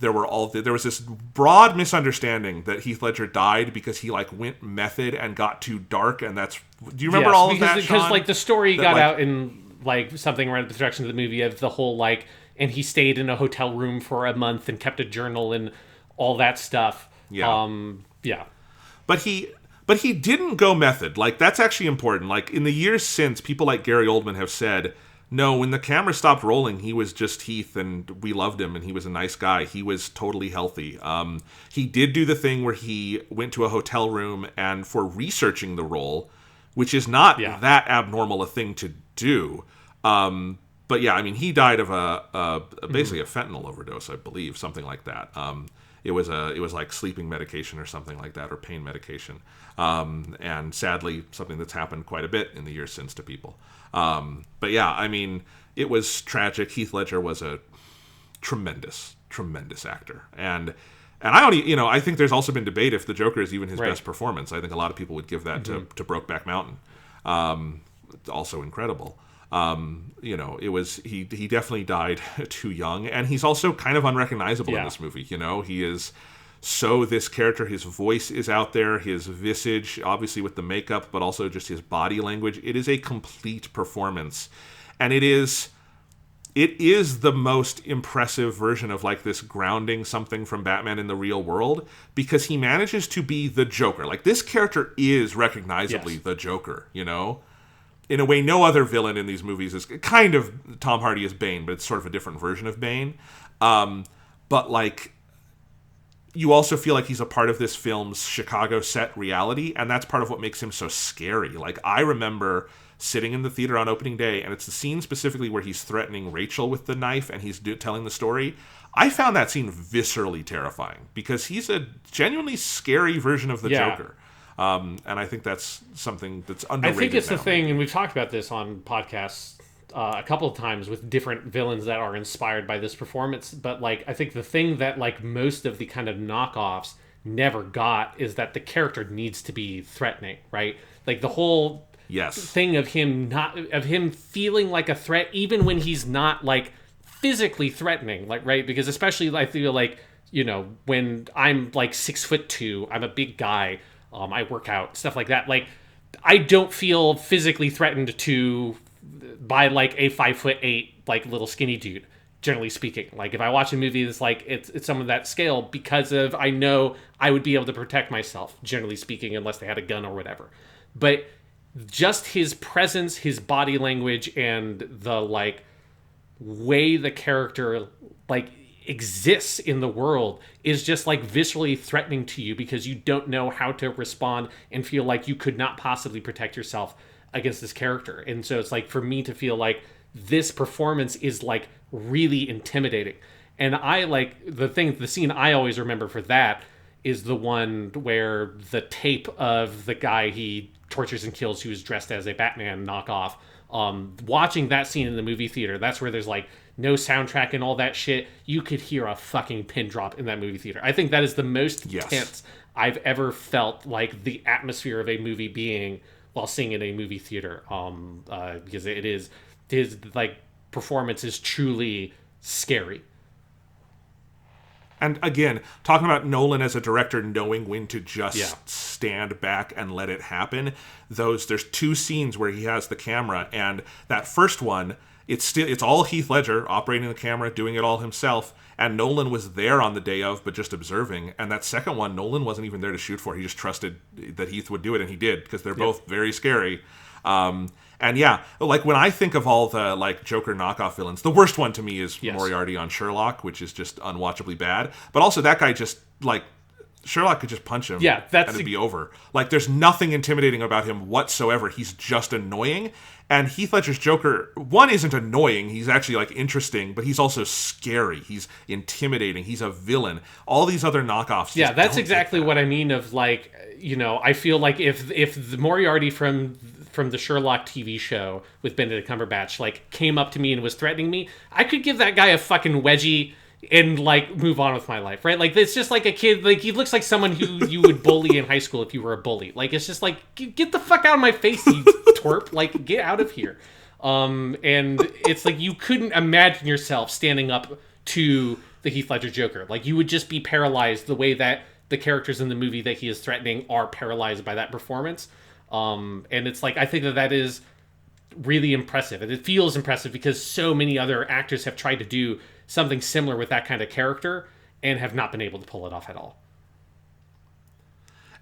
there was this broad misunderstanding that Heath Ledger died because he like went method and got too dark, and do you remember all of that, Sean? Because like the story got out in like something around the direction of the movie of the whole like, and he stayed in a hotel room for a month and kept a journal and all that stuff. But he didn't go method. Like, that's actually important. Like, in the years since, people like Gary Oldman have said, no, when the camera stopped rolling, he was just Heath, and we loved him, and he was a nice guy. He was totally healthy. He did do the thing where he went to a hotel room and for researching the role, which is not that abnormal a thing to do. But yeah, I mean, he died of basically a fentanyl overdose, I believe, something like that. It was like sleeping medication or something like that, or pain medication. And sadly, something that's happened quite a bit in the years since to people. But yeah, I mean, it was tragic. Heath Ledger was a tremendous, tremendous actor. And I think there's also been debate if the Joker is even his best performance. I think a lot of people would give that to Brokeback Mountain. Also incredible. He definitely died too young, and he's also kind of unrecognizable in this movie. He is so this character, his voice is out there, his visage, obviously with the makeup, but also just his body language. It is a complete performance, and it is the most impressive version of like this grounding something from Batman in the real world, because he manages to be the Joker. Like, this character is recognizably the Joker, in a way no other villain in these movies is. Kind of Tom Hardy as Bane, but it's sort of a different version of Bane. But like, you also feel like he's a part of this film's Chicago set reality, and that's part of what makes him so scary. Like, I remember sitting in the theater on opening day, and it's the scene specifically where he's threatening Rachel with the knife and he's telling the story. I found that scene viscerally terrifying because he's a genuinely scary version of the Joker. And I think that's something that's underrated. I think it's now. the thing, and we've talked about this on podcasts a couple of times with different villains that are inspired by this performance. But like, I think the thing that like most of the kind of knockoffs never got is that the character needs to be threatening, right? Like the whole thing of him feeling like a threat, even when he's not like physically threatening, like, right? Because especially I feel like, you know, when I'm like 6'2", I'm a big guy. I work out, stuff like that. Like, I don't feel physically threatened by like a 5'8" like little skinny dude. Generally speaking, like if I watch a movie that's like it's some of that scale, because of I know I would be able to protect myself. Generally speaking, unless they had a gun or whatever. But just his presence, his body language, and the like way the character like exists in the world is just like viscerally threatening to you because you don't know how to respond and feel like you could not possibly protect yourself against this character. And so it's like for me to feel like this performance is like really intimidating. And I like the scene I always remember for that is the one where the tape of the guy he tortures and kills who is dressed as a Batman knockoff. Watching that scene in the movie theater, that's where there's like no soundtrack and all that shit. You could hear a fucking pin drop in that movie theater. I think that is the most tense I've ever felt like the atmosphere of a movie being while seeing in a movie theater. Because his like performance is truly scary. And again, talking about Nolan as a director knowing when to just stand back and let it happen. There's two scenes where he has the camera, and that first one, it's all Heath Ledger operating the camera, doing it all himself, and Nolan was there on the day of, but just observing. And that second one, Nolan wasn't even there to shoot for. He just trusted that Heath would do it, and he did, because they're both very scary. And yeah, like when I think of all the like Joker knockoff villains, the worst one to me is Moriarty on Sherlock, which is just unwatchably bad. But also that guy just like Sherlock could just punch him and it'd be over. Like there's nothing intimidating about him whatsoever. He's just annoying. And Heath Ledger's Joker, one, isn't annoying. He's actually like interesting, but he's also scary. He's intimidating. He's a villain. All these other knockoffs. Yeah, that's exactly what I mean of like, you know, I feel like if the Moriarty from the Sherlock TV show with Benedict Cumberbatch like came up to me and was threatening me, I could give that guy a fucking wedgie and like move on with my life, right? Like it's just like a kid, like he looks like someone who you would bully in high school if you were a bully. Like it's just like get the fuck out of my face, you twerp, like get out of here. And it's like you couldn't imagine yourself standing up to the Heath Ledger Joker. Like you would just be paralyzed the way that the characters in the movie that he is threatening are paralyzed by that performance. And it's like I think that is really impressive, and it feels impressive because so many other actors have tried to do something similar with that kind of character and have not been able to pull it off at all.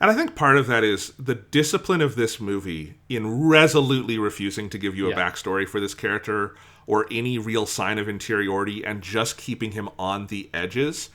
And I think part of that is the discipline of this movie in resolutely refusing to give you a backstory for this character or any real sign of interiority and just keeping him on the edges.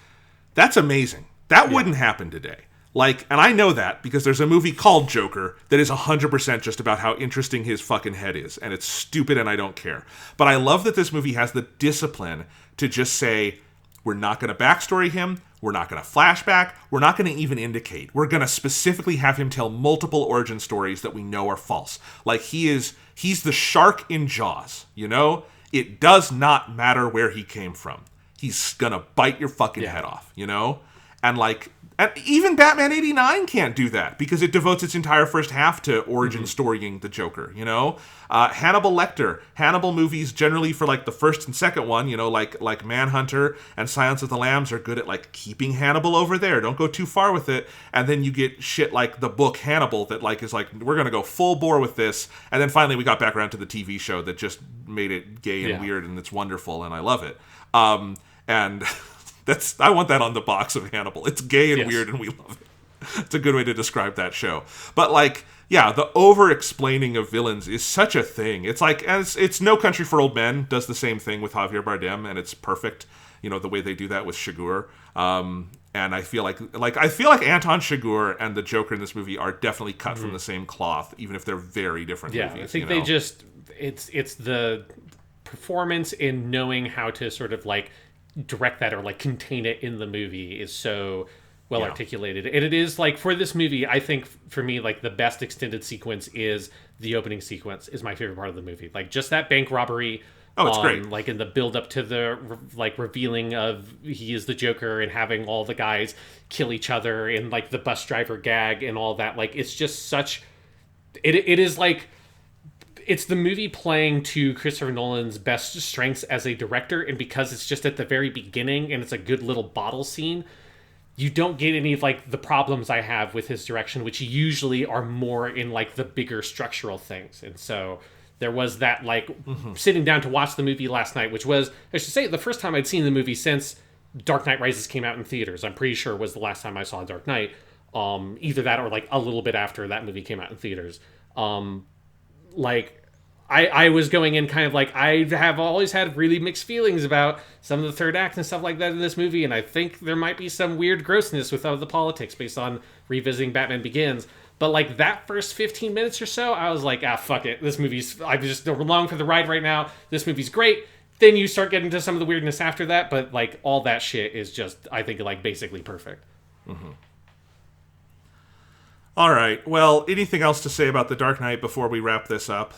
That's amazing. That wouldn't happen today. Like, and I know that because there's a movie called Joker that is 100% just about how interesting his fucking head is, and it's stupid and I don't care. But I love that this movie has the discipline to just say, we're not going to backstory him, we're not going to flashback, we're not going to even indicate. We're going to specifically have him tell multiple origin stories that we know are false. Like, he's the shark in Jaws, you know? It does not matter where he came from. He's going to bite your fucking head off, you know? And like... And even Batman 89 can't do that because it devotes its entire first half to origin storying the Joker, you know? Hannibal Lecter. Hannibal movies generally for like the first and second one, you know, like Manhunter and Silence of the Lambs are good at like keeping Hannibal over there. Don't go too far with it. And then you get shit like the book Hannibal that like is like, we're going to go full bore with this. And then finally we got back around to the TV show that just made it gay and weird and it's wonderful and I love it. And... I want that on the box of Hannibal. It's gay and weird and we love it. It's a good way to describe that show. But like, yeah, the over-explaining of villains is such a thing. It's like, it's No Country for Old Men does the same thing with Javier Bardem, and it's perfect, you know, the way they do that with Shigur. And I feel like Anton Chigurh and the Joker in this movie are definitely cut from the same cloth, even if they're very different movies. I think they just it's the performance in knowing how to sort of like direct that or like contain it in the movie is so well articulated. And it is like for this movie, I think for me like the best extended sequence is the opening sequence is my favorite part of the movie. Like just that bank robbery. Oh, it's great. Like in the build up to the like revealing of he is the Joker and having all the guys kill each other and like the bus driver gag and all that. Like it's just such it is like it's the movie playing to Christopher Nolan's best strengths as a director, and because it's just at the very beginning and it's a good little bottle scene, you don't get any of like the problems I have with his direction, which usually are more in like the bigger structural things. And so there was that like sitting down to watch the movie last night, which was, I should say, the first time I'd seen the movie since Dark Knight Rises came out in theaters. I'm pretty sure it was the last time I saw Dark Knight. Either that or like a little bit after that movie came out in theaters. Like I was going in kind of like I have always had really mixed feelings about some of the third act and stuff like that in this movie, and I think there might be some weird grossness with the politics based on revisiting Batman Begins. But like that first 15 minutes or so, I was like, fuck it. This movie's I'm just along for the ride right now. This movie's great. Then you start getting to some of the weirdness after that, but like all that shit is just I think like basically perfect. All right. Well, anything else to say about The Dark Knight before we wrap this up?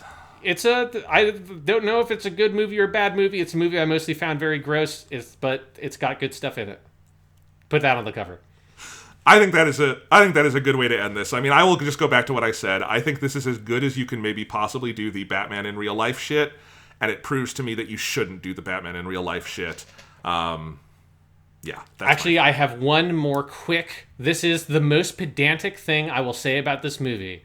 I don't know if it's a good movie or a bad movie. It's a movie I mostly found very gross, but it's got good stuff in it. Put that on the cover. I think that is a good way to end this. I mean, I will just go back to what I said. I think this is as good as you can maybe possibly do the Batman in real life shit, and it proves to me that you shouldn't do the Batman in real life shit. Yeah. Actually, I have one more quick. This is the most pedantic thing I will say about this movie.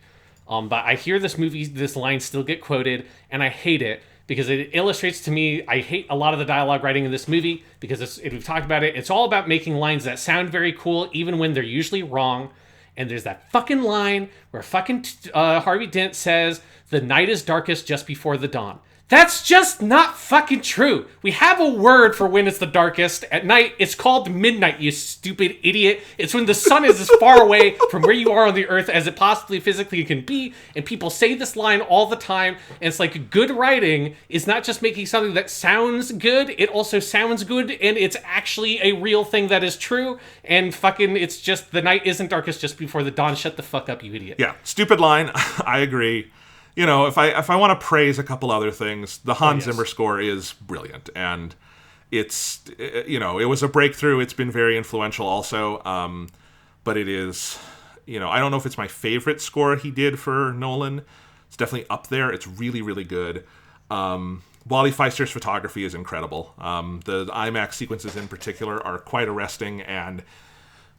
But I hear this line still get quoted, and I hate it because it illustrates to me, I hate a lot of the dialogue writing in this movie because we've talked about it. It's all about making lines that sound very cool, even when they're usually wrong. And there's that fucking line where fucking Harvey Dent says, "The night is darkest just before the dawn." That's just not fucking true. We have a word for when it's the darkest at night. It's called midnight, you stupid idiot. It's when the sun is as far away from where you are on the earth as it possibly physically can be. And people say this line all the time. And it's like good writing is not just making something that sounds good. It also sounds good. And it's actually a real thing that is true. And fucking it's just the night isn't darkest just before the dawn. Shut the fuck up, you idiot. Yeah, stupid line. I agree. You know, if I want to praise a couple other things, the Hans Zimmer score is brilliant, and it's, you know, it was a breakthrough. It's been very influential also, but it is, you know, I don't know if it's my favorite score he did for Nolan. It's definitely up there. It's really, really good. Wally Feister's photography is incredible. The IMAX sequences in particular are quite arresting, and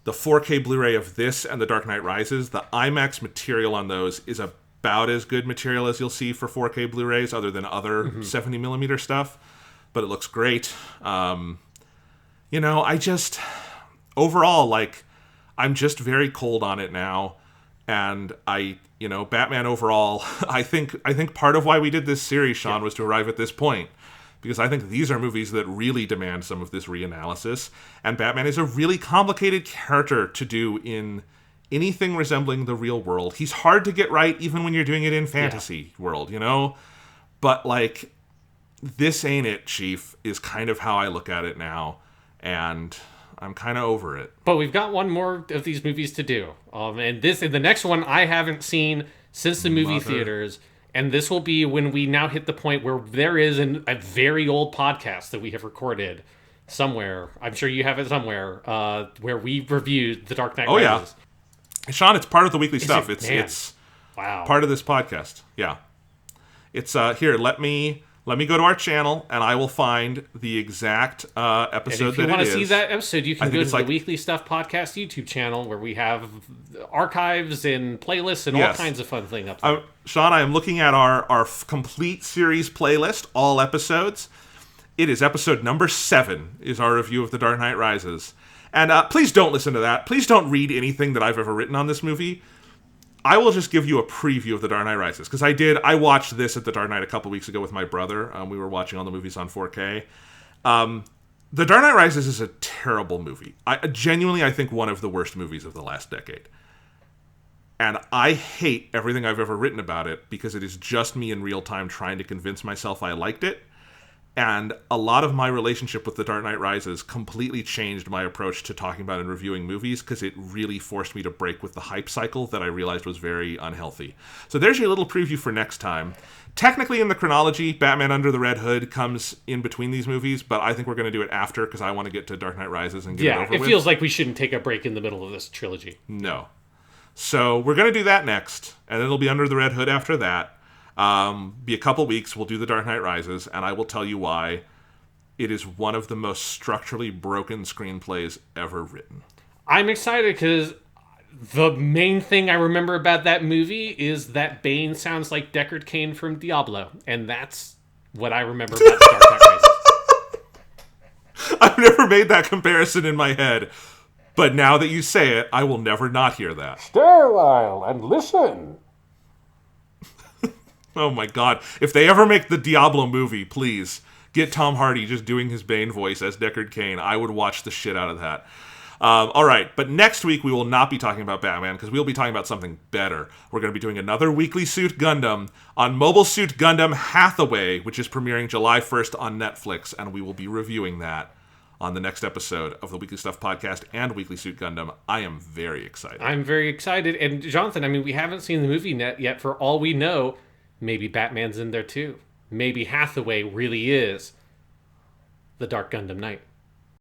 the 4K Blu-ray of this and The Dark Knight Rises, the IMAX material on those is about as good material as you'll see for 4K Blu-rays other than other 70mm stuff, but it looks great. You know, overall, like, I'm just very cold on it now, and you know, Batman overall, I think part of why we did this series, Sean, was to arrive at this point, because I think these are movies that really demand some of this reanalysis, and Batman is a really complicated character to do in anything resembling the real world. He's hard to get right even when you're doing it in fantasy world, you know? But, like, this ain't it, Chief, is kind of how I look at it now. And I'm kind of over it. But we've got one more of these movies to do. And the next one I haven't seen since the movie theaters. And this will be when we now hit the point where there is a very old podcast that we have recorded somewhere. I'm sure you have it somewhere, where we reviewed The Dark Knight Rises. Yeah. Sean, it's part of the weekly stuff. It's wow. Part of this podcast. Yeah. It's here, let me go to our channel and I will find the exact episode that it is. If you want to see that episode, you can go to the Weekly Stuff Podcast YouTube channel where we have archives and playlists and all kinds of fun things up there. Sean, I am looking at our complete series playlist, all episodes. It is episode number 7 is our review of The Dark Knight Rises. And please don't listen to that. Please don't read anything that I've ever written on this movie. I will just give you a preview of The Dark Knight Rises. Because I watched this at The Dark Knight a couple weeks ago with my brother. We were watching all the movies on 4K. The Dark Knight Rises is a terrible movie. I think one of the worst movies of the last decade. And I hate everything I've ever written about it because it is just me in real time trying to convince myself I liked it. And a lot of my relationship with The Dark Knight Rises completely changed my approach to talking about and reviewing movies because it really forced me to break with the hype cycle that I realized was very unhealthy. So there's your little preview for next time. Technically in the chronology, Batman Under the Red Hood comes in between these movies, but I think we're going to do it after because I want to get to Dark Knight Rises and get it over with. Yeah, it feels like we shouldn't take a break in the middle of this trilogy. No. So we're going to do that next, and it'll be Under the Red Hood after that. Be a couple weeks, we'll do The Dark Knight Rises, and I will tell you why it is one of the most structurally broken screenplays ever written. I'm excited because the main thing I remember about that movie is that Bane sounds like Deckard Cain from Diablo, and that's what I remember about The Dark Knight Rises. I've never made that comparison in my head, but now that you say it, I will never not hear that. Stay a while and listen. Oh my god. If they ever make the Diablo movie, please get Tom Hardy just doing his Bane voice as Deckard Cain. I would watch the shit out of that. All right, but next week we will not be talking about Batman because we'll be talking about something better. We're going to be doing another Weekly Suit Gundam on Mobile Suit Gundam Hathaway, which is premiering July 1st on Netflix, and we will be reviewing that on the next episode of the Weekly Stuff Podcast and Weekly Suit Gundam. I am very excited. I'm very excited. And Jonathan, I mean, we haven't seen the movie yet. For all we know, maybe Batman's in there too. Maybe Hathaway really is the Dark Gundam Knight.